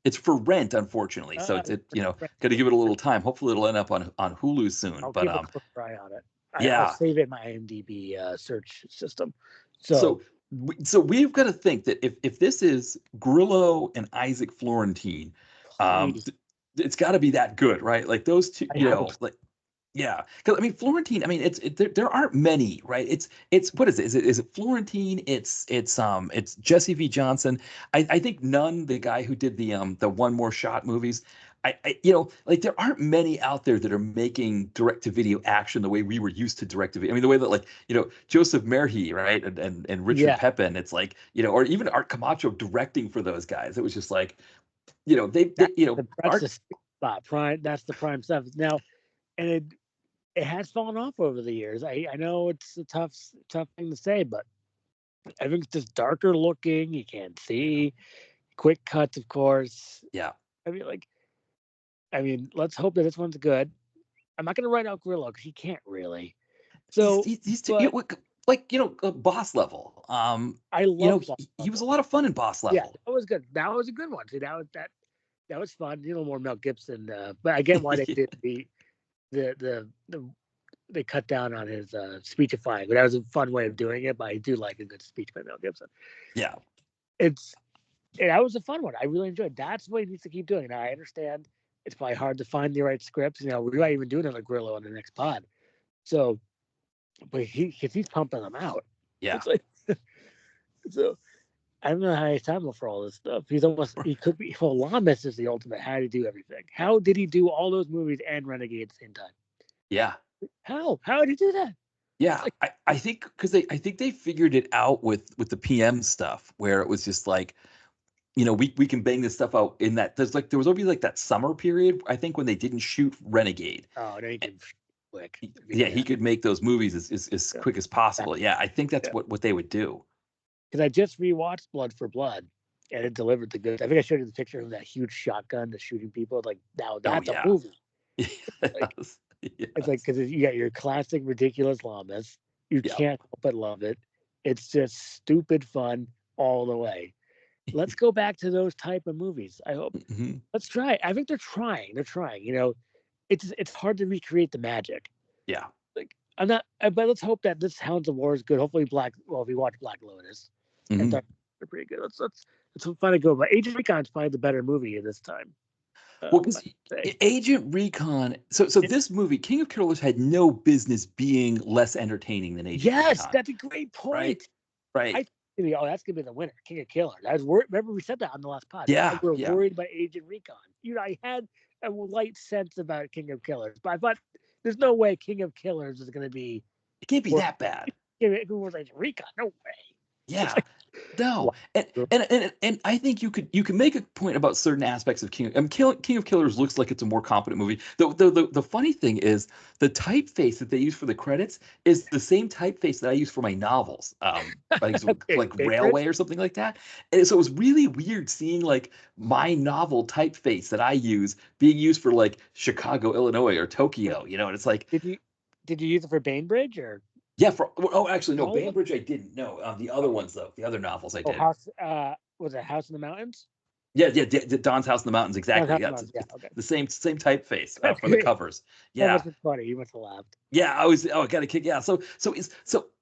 It's for rent, unfortunately. So it's got to give it a little time. Hopefully, it'll end up on Hulu soon. I'll But keep a close eye on it. I'll yeah. save it in my IMDb search system. So So we've got to think that if this is Grillo and Isaac Florentine, please, it's got to be that good, right? Like those two, I hope. like yeah. Because I mean, Florentine. I mean, there aren't many, right? It's what is it? Is it Florentine? It's Jesse V. Johnson. I think Nunn, the guy who did the One More Shot movies. Like there aren't many out there that are making direct to video action the way we were used to direct to video. I mean, the way that like Joseph Merhi, right, and Richard Yeah, Pepin. It's like or even Art Camacho directing for those guys. It was just like they that's that's the Art. sweet spot. Prime. That's the prime stuff. Now, and it has fallen off over the years. I know it's a tough thing to say, but everything's just darker looking. You can't see quick cuts, of course. Yeah. I mean, let's hope that this one's good. I'm not going to write out Grillo because he can't really. So, He's too, but like Boss Level. I love He was a Buffalo. lot of fun in Boss Yeah, Level. that was good. That was a good one. See, that was fun. A little more Mel Gibson, but I get why they did the they cut down on his speechifying. But that was a fun way of doing it. But I do like a good speech by Mel Gibson. Yeah. That was a fun one. I really enjoyed. That's what he needs to keep doing. Now I understand it's probably hard to find the right scripts. We might even do another Grillo on the next pod. So, but he's pumping them out. Yeah. It's like so. I don't know how he has time for all this stuff. He could be. Well, Lamas is the ultimate. How did he do everything? How did he do all those movies and Renegade at the same time? Yeah. How did he do that? Yeah. I think because I think they figured it out with the PM stuff where it was just like, we can bang this stuff out in that. There was always like that summer period, I think, when they didn't shoot Renegade. Oh, no, he can quick. Yeah, he could make those movies as quick as possible. Yeah, I think that's what they would do. Because I just rewatched Blood for Blood, and it delivered the goods. I think I showed you the picture of that huge shotgun that's shooting people. Like, now that's a movie. Yes. It's like because you got your classic ridiculous llamas. You can't help but love it. It's just stupid fun all the way. Let's go back to those type of movies. I hope. Mm-hmm. Let's try. I think they're trying. They're trying. It's hard to recreate the magic. Yeah. Like I'm not. But let's hope that this Hounds of War is good. Hopefully, if we watch Black Lotus, Mm-hmm. and they're pretty good. Let's find a good one. Agent Recon is probably the better movie this time. Well, because Agent Recon, so this movie, King of Killers, had no business being less entertaining than Agent Recon. Yes, that's a great point. Right. That's gonna be the winner, King of Killers. I was worried. Remember we said that on the last pod. Yeah, we were worried about Agent Recon. I had a light sense about King of Killers, but I thought there's no way King of Killers is gonna be. It can't be that bad. Who was Agent Recon? No way. Yeah. No, and I think you can make a point about certain aspects of King of Killers looks like it's a more competent movie. The funny thing is the typeface that they use for the credits is the same typeface that I use for my novels. I think it's like Railway or something like that. And so it was really weird seeing like my novel typeface that I use being used for like Chicago, Illinois, or Tokyo. And it's like, did you use it for Bainbridge or? Yeah, actually no, Bainbridge I didn't know. The other ones though, the other novels I did. Was it House in the Mountains? Yeah, Don's House in the Mountains, exactly. Yeah, okay. The same typeface for the covers. Yeah, that was funny. You must have laughed. Yeah, I got a kick. Yeah, so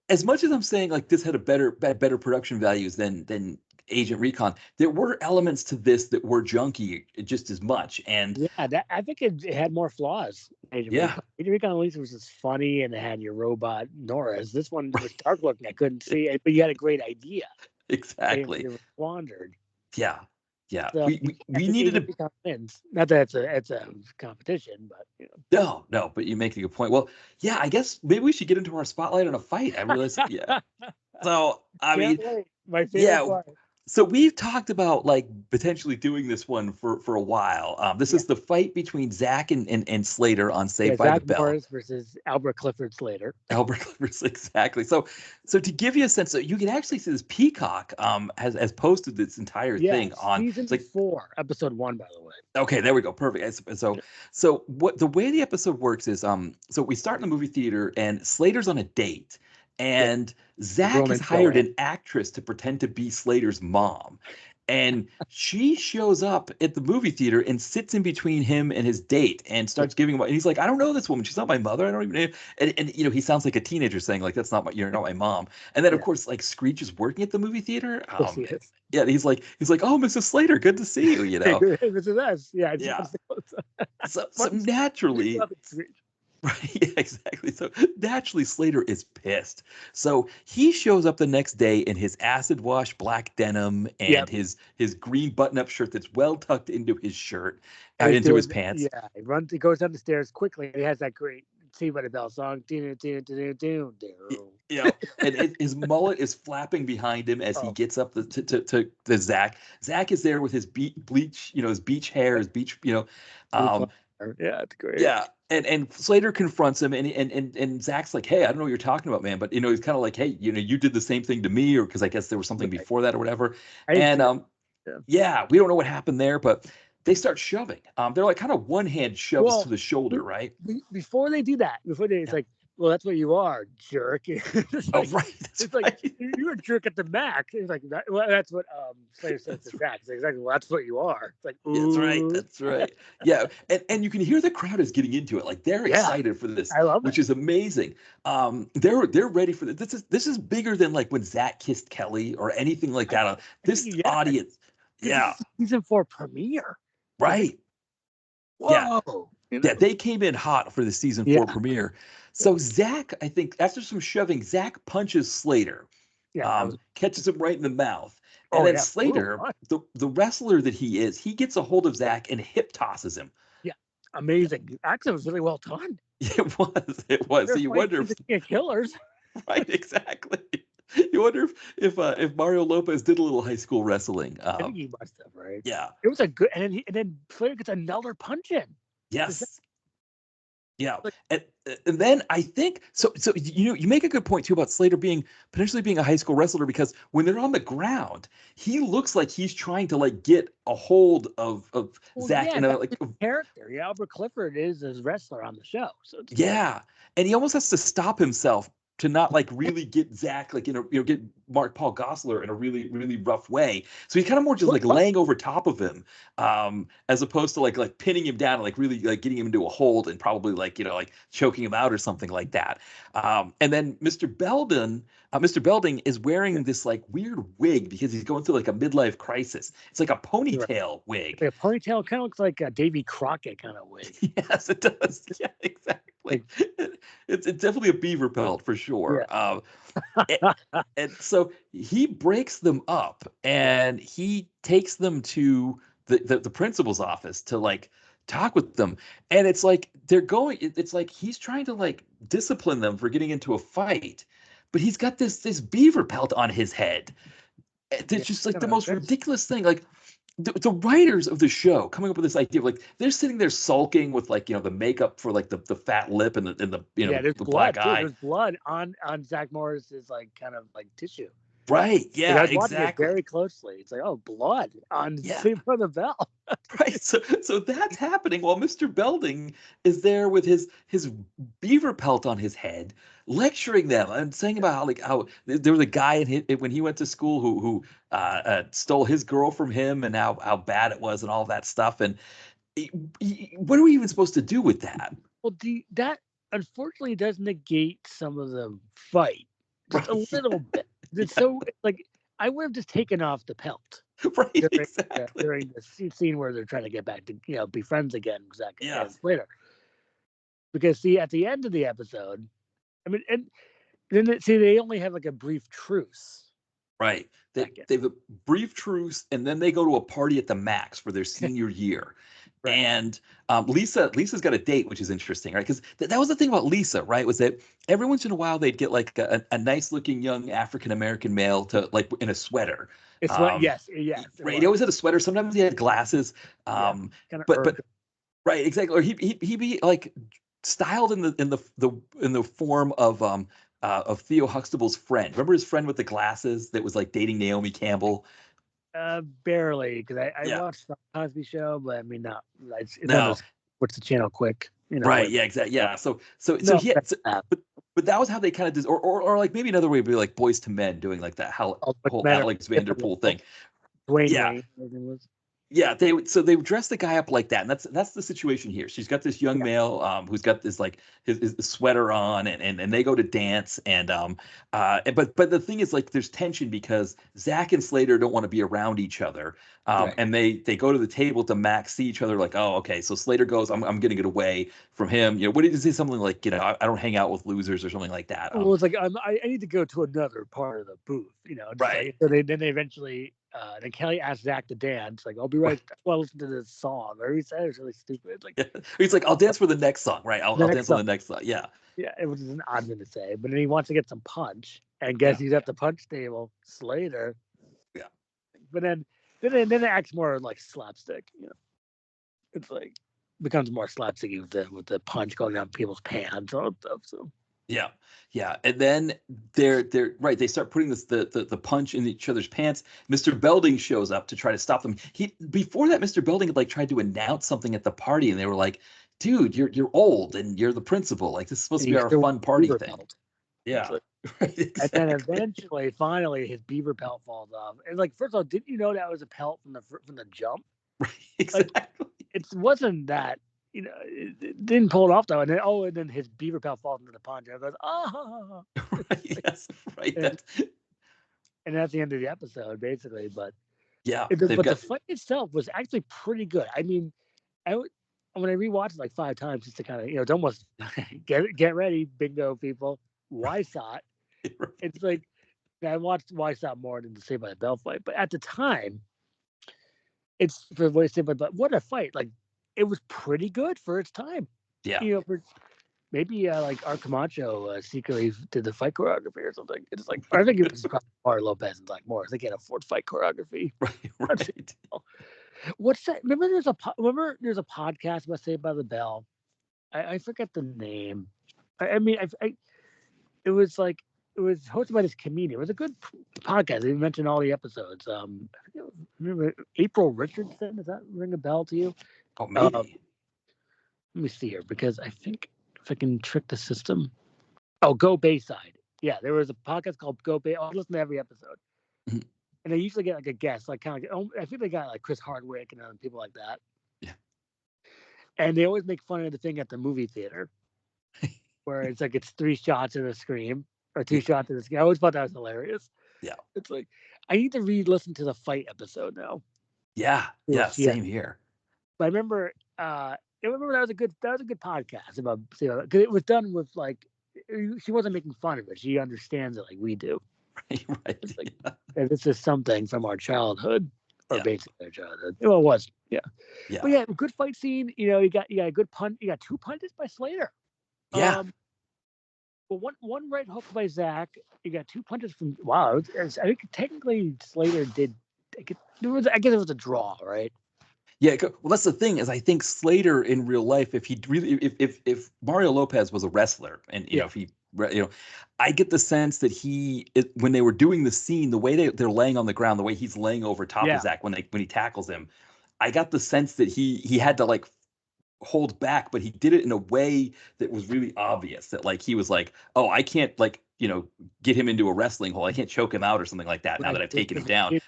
as much as I'm saying like this had a better production values than Agent Recon, there were elements to this that were junky just as much. And yeah, I think it had more flaws. Agent Recon at least was just funny, and it had your robot Norris. This one was dark looking. I couldn't see it, but you had a great idea. Exactly. It was squandered. Yeah. So, we needed to wins. Not that it's a competition, but No, but you make a good point. Well, yeah, I guess maybe we should get into our spotlight on a fight. I realize, yeah. So I mean, my favorite part. So we've talked about like potentially doing this one for a while. This is the fight between Zack and Slater on Saved by the Bell. Zack Norris versus Albert Clifford Slater. Albert Clifford, exactly. So to give you a sense, so you can actually see this Peacock has posted this entire thing on season 4, episode 1, by the way. Okay, there we go. Perfect. So what the way the episode works is so we start in the movie theater and Slater's on a date. And Zack has hired an actress to pretend to be Slater's mom. And she shows up at the movie theater and sits in between him and his date and starts giving him. And he's like, I don't know this woman. She's not my mother. I don't even know. And you know, he sounds like a teenager saying like, that's not my, you're not my mom. And then of Yeah. course, like Screech is working at the movie theater. Yes, he is. Yeah, he's like, oh, Mrs. Slater, good to see you. You know, Hey, this is us. Yeah. yeah. So Fun- naturally, love it, Screech. right, yeah, exactly. So naturally, Slater is pissed. So he shows up the next day in his acid wash black denim and Yep. his green button-up shirt that's well tucked into his shirt, And he's into his doing, pants. yeah, he goes down the stairs quickly. He has that great Saved by the Bell song. You know, and his mullet is flapping behind him as he Oh, gets up to the Zach. Zach is there with his bleach, you know, his beach hair, his beach, you know, um, yeah, it's great. yeah. And Slater confronts him and Zach's like, hey, I don't know what you're talking about, man. But you know, he's kind of like, hey, you know, you did the same thing to me, or because I guess there was something Right. before that or whatever. I And agree. Yeah. yeah, we don't know what happened there, but they start shoving. They're like kind of one hand shoves Well, to the shoulder, right? before they do that, it's Yeah. like, well, that's what you are, jerk. It's Oh, like, right. That's it's like right. you're a jerk at the max. It's like well, that's what Slater says That's to Zach. It's exactly, well, that's what you are. It's like, Yeah, that's right. ooh, That's right. Yeah, and you can hear the crowd is getting into it. Like they're yeah, excited for this, I love which it. is amazing. They're ready for this. This is bigger than like when Zach kissed Kelly or anything like that. I This think, yeah, audience, because yeah, this is season 4 premiere. It's like, right. Yeah, whoa, yeah. They came in hot for the season 4 yeah, premiere. yeah, So Zach, I think after some shoving, Zach punches Slater, yeah. That was, catches him right in the mouth. And oh then yeah, brutal. Slater, the wrestler that he is, he gets a hold of Zach and hip tosses him. Yeah, amazing. Actually, it was really well done. It was. It was. So Their you fight wonder scenes if are killers. right, exactly. You wonder if Mario Lopez did a little high school wrestling. I think he must have, right? Yeah. It was a good, and then Slater gets another punch in. Yes. Yeah. Like, And then I think so. So you make a good point too about Slater being potentially being a high school wrestler because when they're on the ground, he looks like he's trying to like get a hold of well, Zach yeah, in a that's like his character. Yeah, Albert Clifford is his wrestler on the show, so it's good. yeah, and he almost has to stop himself to not like really get Zach like in a get Mark Paul Gosselaar in a really rough way. So he's kind of more just like laying over top of him, as opposed to like pinning him down and like really like getting him into a hold and probably like like choking him out or something like that. And then Mr. Belding is wearing this like weird wig because he's going through like a midlife crisis. It's like a ponytail wig. Like a ponytail kind of looks like a Davy Crockett kind of wig. Yes, it does. Yeah, exactly. It's definitely a beaver pelt for sure. Yeah. And so he breaks them up and he takes them to the principal's office to like talk with them. And it's like it's like he's trying to like discipline them for getting into a fight, but he's got this beaver pelt on his head. It's just like the most ridiculous thing. Like the writers of the show coming up with this idea of like they're sitting there sulking with like the makeup for like the fat lip and the there's the blood black eye. There's blood on Zach Morris's like kind of like tissue. Right. Yeah. I was watching Exactly. it very closely. It's like, oh, blood on Yeah. Saved by the Bell. Right. So that's happening while Mr. Belding is there with his beaver pelt on his head, lecturing them and saying about how there was a guy when he went to school who stole his girl from him and how bad it was and all that stuff. And what are we even supposed to do with that? Well, that unfortunately does negate some of the fight just a little bit. It's so like I would have just taken off the pelt. Right, during the scene where they're trying to get back to be friends again, Zack and Slater. Because at the end of the episode, I mean, and then they only have like a brief truce. Right. They have a brief truce, and then they go to a party at the Max for their senior year. Right. And Lisa's got a date, which is interesting, right? Because that was the thing about Lisa, right? Was that every once in a while they'd get like a nice looking young African American male to like in a sweater. It's yes. Right. He always had a sweater. Sometimes he had glasses. But right, exactly. Or he'd be like styled in the form of Theo Huxtable's friend. Remember his friend with the glasses that was like dating Naomi Campbell? Barely, because I watched the Cosby Show, but I mean, not. It's no. What's the channel? Quick, right? Yeah, exactly. Yeah. So but that was how they kind of did, or like maybe another way would be like Boys to Men doing like that whole Alex Vanderpool thing. Dwayne Yeah. Wayne, I think it was. Yeah, they dress the guy up like that, and that's the situation here. She's got this young Yeah. male who's got this like his sweater on, and they go to dance, and but the thing is like there's tension because Zach and Slater don't want to be around each other, Right. and they go to the table to max see each other like, oh, okay, so Slater goes, I'm gonna get away from him. What did he say? Something like, I don't hang out with losers or something like that. Well, it's like I need to go to another part of the booth, just Right. like so. They eventually then Kelly asked Zach to dance. Like, I'll be right. Well, listen to this song. Or he said it was really stupid. Like, Yeah. He's like, I'll dance for the next song, right? the I'll next dance on song. the next song. Yeah. Yeah, it was an odd thing to say. But then he wants to get some punch, and guess Yeah. he's at the punch table, Slater. Yeah. But then it acts more like slapstick. It's like becomes more slapsticky with the punch going down people's pants and all that stuff. So. Yeah, yeah, and then they're right. They start putting the punch in each other's pants. Mr. Belding shows up to try to stop them. He before that, Mr. Belding had like tried to announce something at the party, and they were like, "Dude, you're old, and you're the principal. Like this is supposed And to be he's our still fun party beaver thing." pelt. Yeah, Like, right. and then Exactly. eventually, finally, his beaver pelt falls off. And like, first of all, didn't you know that was a pelt from the jump? Right. Like, Exactly. it wasn't that. It didn't pull it off though. And then his beaver pelt falls into the pond. And it goes, ah. Right. Yes. Right. And, and that's the end of the episode, basically. But Yeah. They've but the got. fight itself was actually pretty good. I mean, when I rewatched it like 5 times just to kind of it's almost get ready, bingo people. Wysot. Right. It's like I watched Wysot more than the Saved by the Bell fight, but at the time, it's for what Saved by the Bell. What a fight! Like it was pretty good for its time. Yeah. For maybe like Art Camacho secretly did the fight choreography or something. It's like I think it was probably Mario Lopez and Zach Morris. They can't afford fight choreography. Right. Right. What's that? Remember, there's a podcast about Saved by the Bell. I forget the name. I mean, it was hosted by this comedian. It was a good podcast. They mentioned all the episodes. I remember April Richardson. Does that ring a bell to you? Oh, maybe. Let me see here because I think if I can trick the system. Oh, Go Bayside. Yeah, there was a podcast called Go Bay. I listen to every episode. Mhm. And they usually get like a guest, like kind of. I think they got like Chris Hardwick and people like that. Yeah. And they always make fun of the thing at the movie theater, where it's like it's 3 shots of a scream or 2 shots of the scream. I always thought that was hilarious. Yeah. It's like I need to re-listen to the fight episode now. Yeah. Yeah. Same here. But I remember, that was a good podcast about because it was done with like she wasn't making fun of it. She understands it like we do. Right. It's like, and this is something from our childhood, or Yeah. basically our childhood. Well, it was, yeah. Yeah. But yeah, good fight scene. You got a good punch. You got 2 punches by Slater. Yeah. Well, one right hook by Zach. You got 2 punches from. Wow, I think technically Slater did. I guess it was a draw, right? Yeah, well, that's the thing is I think Slater in real life, if he really, if Mario Lopez was a wrestler, and if he, I get the sense that when they were doing the scene, the way they're laying on the ground, the way he's laying over top of Zach when he tackles him, I got the sense that he had to like hold back, but he did it in a way that was really obvious. That like he was like, oh, I can't like get him into a wrestling hole. I can't choke him out or something like that. Now that I've taken him down.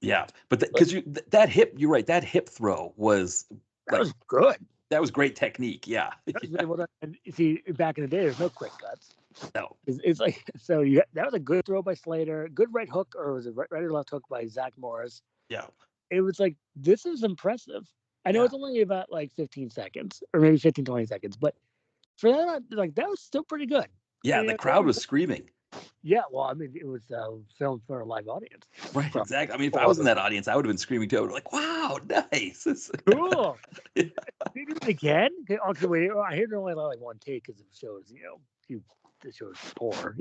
Yeah, but because that hip, you're right. That hip throw was was good. That was great technique. Yeah. Really well done. And see, back in the day, there's no quick cuts. No. It's like so. That was a good throw by Slater. Good right hook, or was it right or left hook by Zach Morris? Yeah. It was like this is impressive. I know it's only about like 15 seconds, or maybe 15, 20 seconds, but for that, like that was still pretty good. Yeah, the crowd was screaming. Yeah, well, I mean, it was filmed for a live audience. Right, exactly. I mean, if I was in that audience, I would have been screaming too. I would have like, wow, nice. Cool. Yeah. Did you do it again? Okay, wait, I hear they only allow like one take because it shows, the show's poor.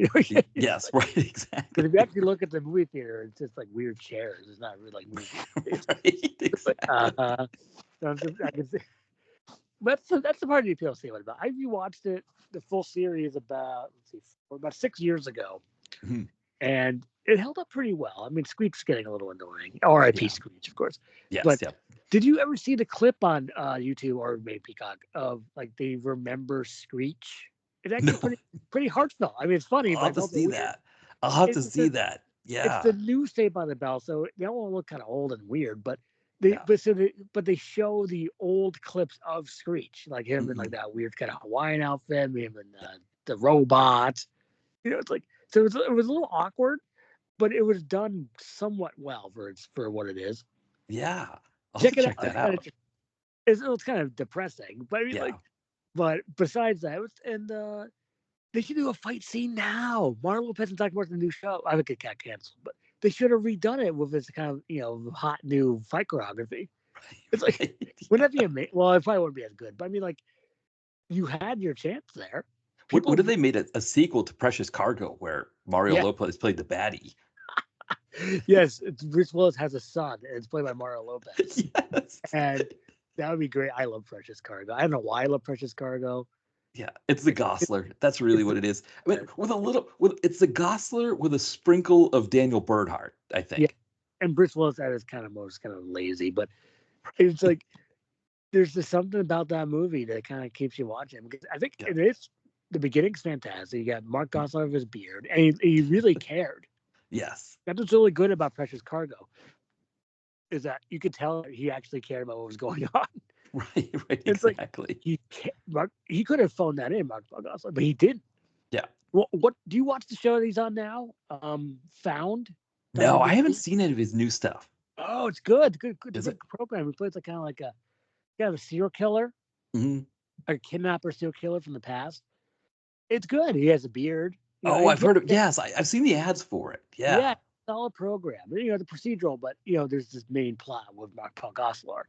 Yes, right, exactly. Because if you actually look at the movie theater, it's just like weird chairs. It's not really like movie. Right, exactly. I can see. That's the part of the appeal statement about. I rewatched it, the full series about 6 years ago, and it held up pretty well. I mean, Screech's getting a little annoying. R.I.P. Screech, of course. Yes. But did you ever see the clip on YouTube or maybe Peacock of like they remember Screech? It's actually pretty heartfelt. I mean, it's funny. I'll have to see that. I'll have to see that. It's Yeah. the new Saved by the Bell, so they all look kind of old and weird, but Yeah. they show the old clips of Screech, like him in like Hmm. that weird kind of Hawaiian outfit, him and Yeah. the robot. It's like so it was a little awkward, but it was done somewhat well for what it is. Yeah. I'll have to Check it out. check that out. It's kind of depressing, but I mean Yeah. like, but besides that, it was, they should do a fight scene now. Marlo Lopez and Zach Morris in the new show. I think it got canceled, but they should have redone it with this kind of hot new fight choreography. It's like Right. wouldn't that be amazing? Well, it probably wouldn't be as good, but I mean, like you had your chance there. What People, if they made a sequel to Precious Cargo where Mario yeah, Lopez played the baddie? yes, Bruce Willis has a son, and it's played by Mario Lopez, Yes. and that would be great. I love Precious Cargo. I don't know why I love Precious Cargo. Yeah, it's the It, it, Gosler. That's really it's what it is. I mean, it's the Gosler with a sprinkle of Daniel Bernhardt, I yeah, think. and Bruce Willis at his kind of most kind of lazy, but it's like there's just something about that movie that kind of keeps you watching because I think Yeah. it is the beginning's fantastic. You got Mark Gosling with his beard, and he really cared. Yes. That's what's really good about Precious Cargo is that you could tell he actually cared about what was going on. Right, right, It's like exactly. he could have phoned that in, Mark Gosling, but he didn't. Yeah. What do you watch the show that he's on now? Found No, I haven't WB. seen any of his new stuff. Oh, it's good, good, good. It's Is a it? good program. He plays like a kind of a serial killer, Mhm. a kidnapper, serial killer from the past. It's good. He has a beard. Oh, I've He heard of, yes, I've seen the ads for it. yeah, Yeah. solid program. The procedural, but there's this main plot with Mark Paul Gosselaar.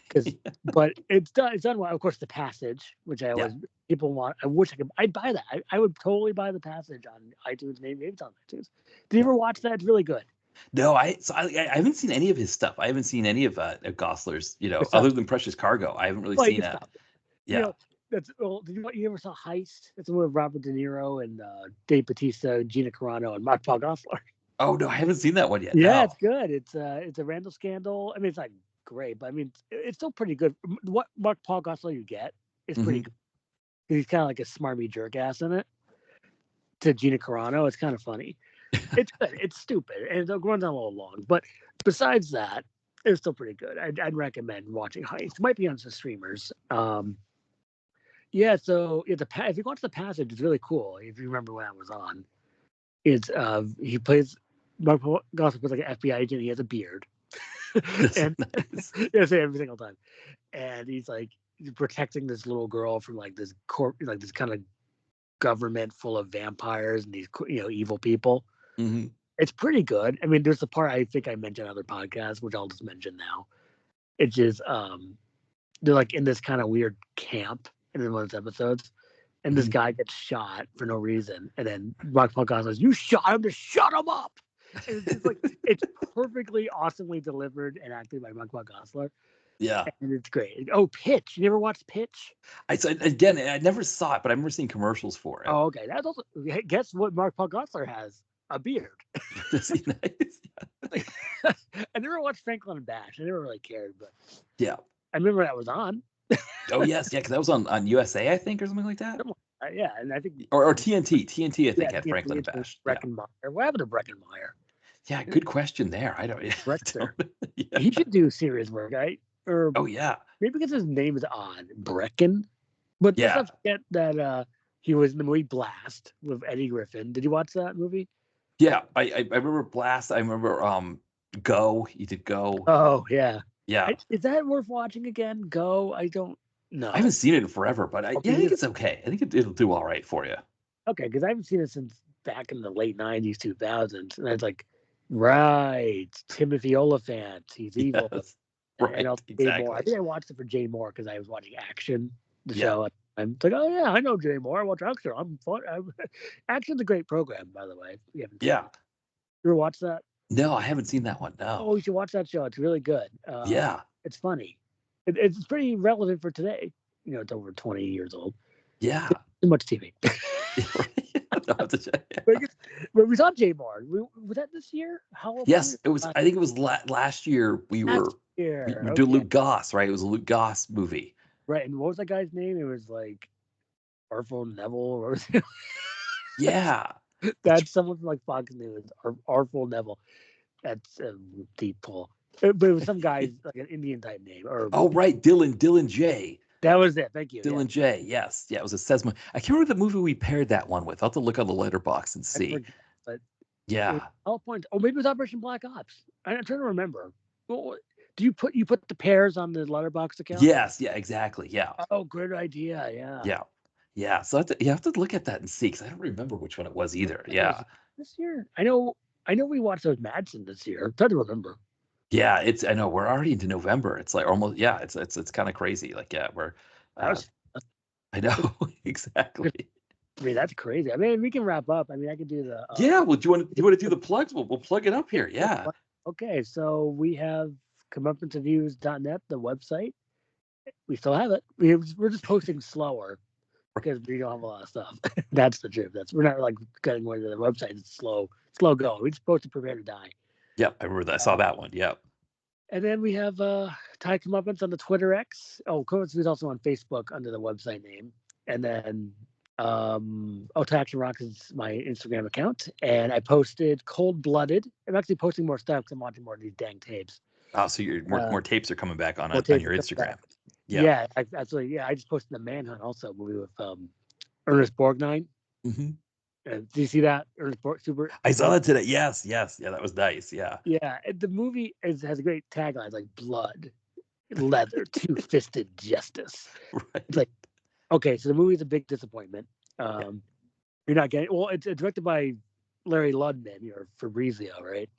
Because, Right. but it's done. It's done well. Of course, the Passage, which I Yeah. always people want. I wish I could. I'd buy that. I would totally buy the Passage on iTunes. Maybe it's on iTunes. Did you Yeah. ever watch that? It's really good. No, I haven't seen any of his stuff. I haven't seen any of Gosler's, other Besides, than Precious Cargo. I haven't really well, you seen can a stop it. You yeah. know, that's well. You ever saw Heist? It's with Robert De Niro and Dave Bautista, Gina Carano, and Mark Paul Gosselaar. Oh no, I haven't seen that one yet. Yeah, No. it's good. It's a Randall scandal. I mean, it's not great, but I mean, it's still pretty good. What Mark Paul Gosselaar you get is pretty Hmm. good. He's kind of like a smarmy jerk ass in it. To Gina Carano, it's kind of funny. It's good. It's stupid, and it runs on a little long. But besides that, it's still pretty good. I'd recommend watching Heist. It might be on some streamers. Yeah. So if you watch the Passage, it's really cool. If you remember when I was on, it's he plays Mark Gossip plays like an FBI agent. He has a beard, That's and nice. yeah, say every single time, and he's like protecting this little girl from like this like this kind of government full of vampires and these evil people. Hmm. It's pretty good. I mean, there's the part I think I mentioned on other podcasts, which I'll just mention now. It's just they're like in this kind of weird camp in one of those episodes, and this Hmm. guy gets shot for no reason, and then Mark Paul says, "You shot him to shut him up." And it's just like it's perfectly awesomely delivered and acted by Mark Paul Gosselaar, Yeah. and it's great. Oh, Pitch! You never watched Pitch? Again, I never saw it, but I remember seeing commercials for it. Oh, okay. That's also guess what Mark Paul Gosselaar has? A beard. Is he nice? I never watched Franklin and Bash. I never really cared, but Yeah. I remember that was on. Oh yes, yeah, because that was on USA, I think, or something like that, Yeah, and I think or TNT. TNT, I yeah, think, had Franklin and Bash. Yeah. Breckenmeyer. What happened to Breckenmeyer? Yeah. Good question there. I don't. I Breckster. don't yeah. He should do serious work, right? Or Oh yeah. maybe because his name is odd, Brecken. But let's Yeah. not forget that he was in the movie Blast with Eddie Griffin. Did you watch that movie? Yeah. I remember Blast. I remember Go. You did Go. Oh yeah. Yeah. Is that worth watching again? Go? I don't I haven't know. seen it in forever, but Oh, I think it's okay. I think it'll do all right for you. okay, because I haven't seen it since back in the late '90s, 2000s, and it's like, right, Timothy Oliphant, he's evil, Yes. and Right. also Jay Moore. I Exactly. think I watched it for Jay Moore because I was watching Action, the Yeah. show. I'm like, oh yeah, I know Jay Moore. I watch Action. I'm fun. Action's a great program, by the way. If you haven't seen Yeah. it. You ever watch that? No, I haven't seen that one. No. Oh, you should watch that show. It's really good. Yeah. It's funny. It's pretty relevant for today. It's over 20 years old. Yeah. Too much TV. I'll have to check. But we saw Jay Moore. Was that this year? How old Yes, it was. I think it was last year. We last were year? doing Okay. Luke Goss, right? It was a Luke Goss movie. Right. And what was that guy's name? It was like Arthur Neville or Yeah. That's someone from like Fox News or Artful Neville. That's a deep pull. But it was some guy's like an Indian type name, or Oh, right, Dylan J. that was it. Thank you. Yeah, Dylan J. Yes, yeah, it was a Sesma. I can't remember the movie we paired that one with. I'll have to look on the letterbox and I see. forget, but Yeah. all points. Oh, maybe it was Operation Black Ops. I'm trying to remember. Well, do you put the pairs on the letterbox account? Yes. Yeah. Exactly. Yeah. Oh, great idea. Yeah. Yeah. Yeah. So you have to look at that and see because I don't remember which one it was either. That was Yeah. this year. I know. We watched those Madsen this year. I'm trying to remember. Yeah. I know we're already into November. It's like almost. Yeah. It's kind of crazy. Like yeah, we're. That Uh, was. I know exactly. I mean, that's crazy. I mean, we can wrap up. I mean, I could do the. Yeah. Well, do you want to do the plugs? We'll plug it up here. Yeah. Okay, so we have comeuppance.net, the website. We still have it. We're just posting slower because we don't have a lot of stuff. That's the truth. We're not like getting away to the website. It's slow going. We just posted Prepare to Die. Yep. I remember that. I saw that one. Yep. And then we have Ty Comeuppance on the Twitter X. Oh, Comeuppance is also on Facebook under the website name. And then Ty Action Rocks is my Instagram account. And I posted Cold Blooded. I'm actually posting more stuff because I'm watching more of these dang tapes. Oh, so more tapes are coming back on your Instagram. Back. Yeah, absolutely. Yeah, I just posted the Manhunt also movie with Ernest Borgnine. Mm-hmm. Do you see that? Ernest Super. I saw that today. Yes. Yeah, that was nice. Yeah. Yeah, the movie has a great tagline like blood, leather, two-fisted justice. Right. It's like, okay, so the movie is a big disappointment. You're not getting. Well, it's directed by Larry Ludman or Fabrizio, right?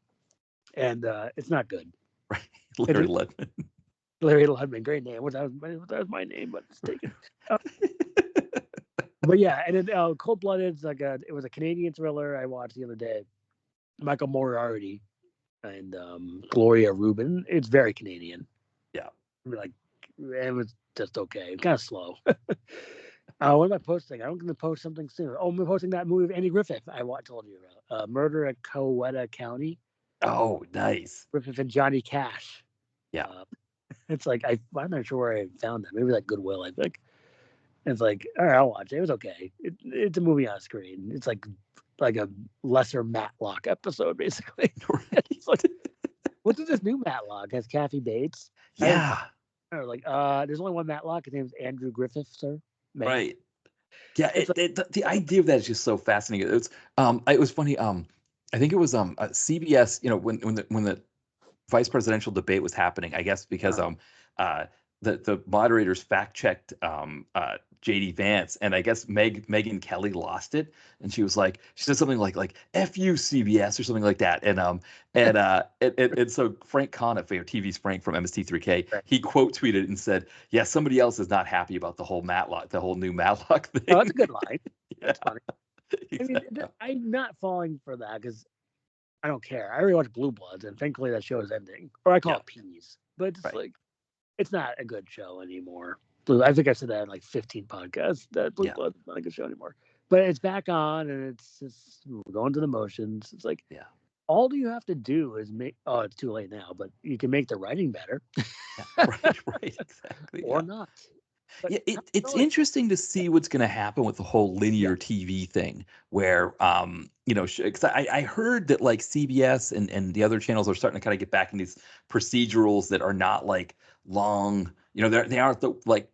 And it's not good. Right, Larry Ludman. Larry Ludman, great name. That was my name, but it's taken. But yeah, and then Cold Blooded is it was a Canadian thriller I watched the other day. Michael Moriarty and Gloria Rubin. It's very Canadian. Yeah, like it was just okay. It's kind of slow. What am I posting? I'm going to post something soon. Oh, I'm posting that movie of Andy Griffith I told you about. Murder at Coweta County. Oh, nice. Griffith and Johnny Cash. Yeah. It's like I'm not sure where I found that. Maybe like Goodwill, I think. It's like, all right, I'll watch it. It was okay. It's a movie on screen. It's like a lesser Matlock episode, basically. It's like, what's this new Matlock? Has Kathy Bates? Yeah. There's only one Matlock. His name's Andrew Griffith, sir. Man. Right. Yeah. The idea of that is just so fascinating. It was funny. I think it was CBS. You know, when the vice presidential debate was happening, I guess because the moderators fact checked JD Vance, and I guess Megyn Kelly lost it, and she said something like "F you CBS" or something like that, and so Frank Conniff, TV's Frank from MST3K, he quote tweeted and said, "Yeah, somebody else is not happy about the whole new Matlock thing." Oh, that's a good line. Yeah. That's funny. Exactly. I mean, I'm not falling for that because I don't care. I already watched Blue Bloods, and thankfully that show is ending. Or I call it Peas, but it's like it's not a good show anymore. I think I said that in like 15 podcasts. That Blue Bloods is not a good show anymore. But it's back on, and it's just we're going through the motions. It's like all you have to do is make. Oh, it's too late now, but you can make the writing better. Right, exactly. Or not. But it's interesting to see what's going to happen with the whole linear TV thing, where because I heard that like CBS and the other channels are starting to kind of get back in these procedurals that are not like long. They aren't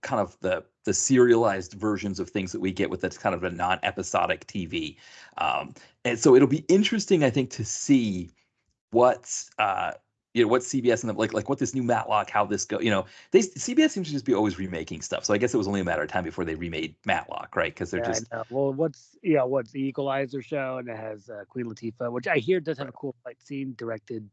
kind of the serialized versions of things that we get with that's kind of a non-episodic TV, and so it'll be interesting, I think, to see what's what CBS and like what this new Matlock, how this go. CBS seems to just be always remaking stuff. So I guess it was only a matter of time before they remade Matlock, right? Because they're just well, what's the Equalizer show, and it has Queen Latifah, which I hear does have a cool fight scene directed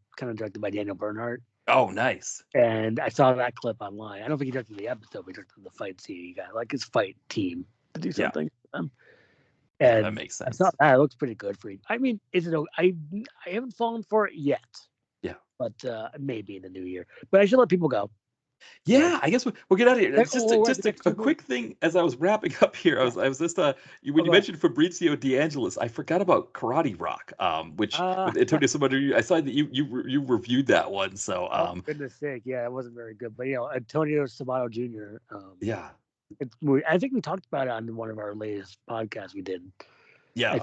by Daniel Bernhardt. Oh, nice. And I saw that clip online. I don't think he directed the episode, but he directed the fight scene. He got like his fight team to do something. And that makes sense. I thought that looks pretty good for you. I mean, I haven't fallen for it yet. Yeah. But maybe in the new year. But I should let people go. Yeah, I guess we'll get out of here. It's just a quick thing as I was wrapping up here. I was just when you mentioned Fabrizio DeAngelis, I forgot about Karate Rock, which with Antonio Sabato. I saw that you reviewed that one. So for goodness sake, yeah, it wasn't very good. But Antonio Sabato Jr. Yeah, I think we talked about it on one of our latest podcasts we did. Yeah.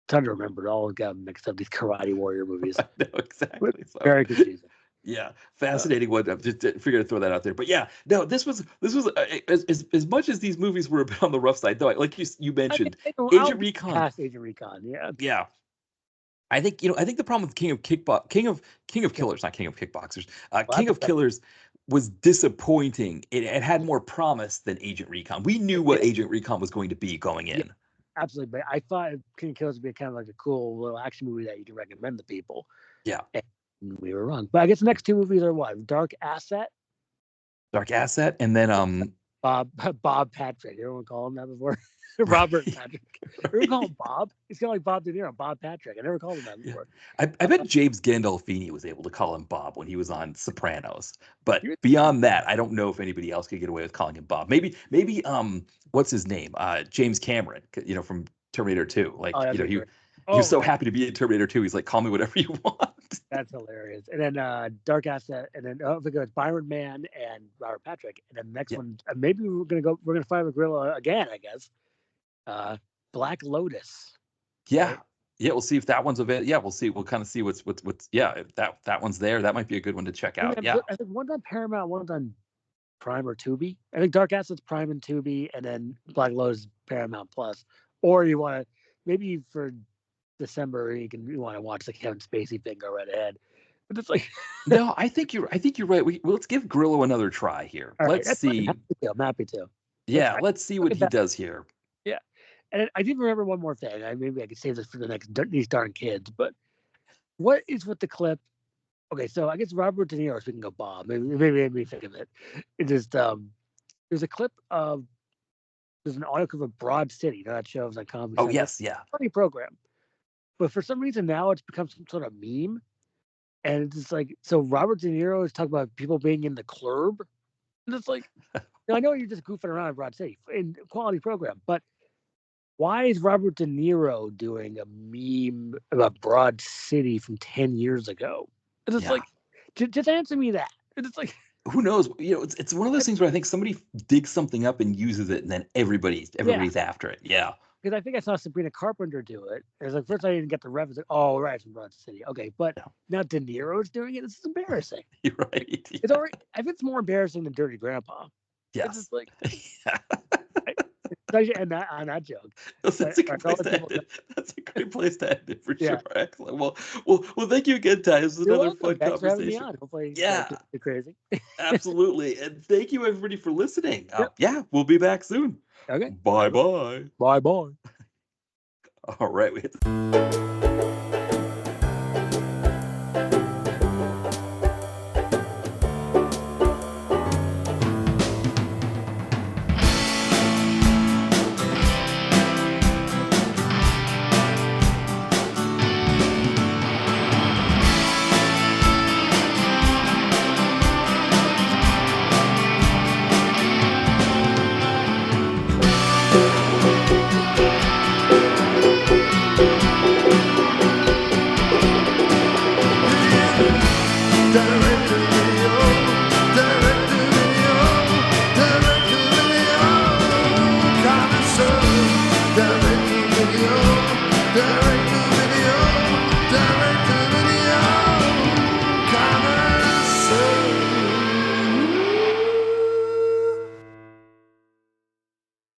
trying to remember. All got mixed up, these Karate Warrior movies. I know exactly. So Very confusing. yeah, fascinating one. I'm just figured to throw that out there. But yeah, no, this was as much as these movies were a bit on the rough side, though. Like you mentioned, I'll Agent Recon. past Agent Recon. Yeah. Yeah, I think the problem with King of Killers, not King of Kickboxers, King of Killers was disappointing. It had more promise than Agent Recon. We knew what Agent Recon was going to be going in. Yeah, absolutely. But I thought King of Killers would be kind of like a cool little action movie that you can recommend to people. Yeah. And we were wrong. But I guess the next two movies are what? Dark Asset, and then Bob Patrick. Everyone call him that before? Robert Patrick. Everyone call him Bob. He's kind of like Bob De Niro, Bob Patrick. I never called him that before. I bet James Gandolfini was able to call him Bob when he was on Sopranos. But beyond that, I don't know if anybody else could get away with calling him Bob. Maybe what's his name? James Cameron, from Terminator 2. Like, he was so happy to be in Terminator 2. He's like, call me whatever you want. That's hilarious. And then Dark Asset, and then I think it was Byron Mann and Robert Patrick. And then the next one, maybe we're gonna find the gorilla again, I guess. Black Lotus. Yeah. Right? Yeah, we'll see if that one's available. Yeah, we'll see. We'll kind of see what's if that one's there. That might be a good one to check out. Yeah. I think one's on Paramount, one's on Prime or Tubi. I think Dark Asset's Prime and Tubi, and then Black Lotus Paramount Plus. Or you want to, maybe for December you want to watch the Kevin Spacey thing, go right ahead. But it's like no, I think you're right. Let's give Grillo another try here. Let's see. I'm happy to. Yeah, let's see what he does here. Yeah. And I did remember one more thing. Maybe I could save this for these darn kids. But what is with the clip? Okay, so I guess Robert De Niro, speaking of Bob, maybe think of it. It just there's a clip of there's an audio clip of Broad City. That shows on Comedy. Oh yes, yeah. Funny program. But for some reason now it's become some sort of meme. And it's just like, so Robert De Niro is talking about people being in the club. And it's like, I know you're just goofing around in Broad City in quality program, but why is Robert De Niro doing a meme about Broad City from 10 years ago? And it's like, just answer me that. And it's like, who knows? It's one of those things where I think somebody digs something up and uses it, and then everybody's after it. Yeah. Because I think I saw Sabrina Carpenter do it. It was like, first I didn't get the reference. Like, oh, right, from Broad City. Okay, but now De Niro's doing it. This is embarrassing. You're right. Yeah. It's already. I think it's more embarrassing than Dirty Grandpa. Yes. It's just like. And that on that joke. That's a great place to end it. That's a great place to end it for sure. Excellent. Well, thank you again, Ty. This was another fun conversation. Hopefully, crazy. Absolutely, and thank you everybody for listening. Yeah, we'll be back soon. Okay. Bye. Bye. All right. We hit Direct to video,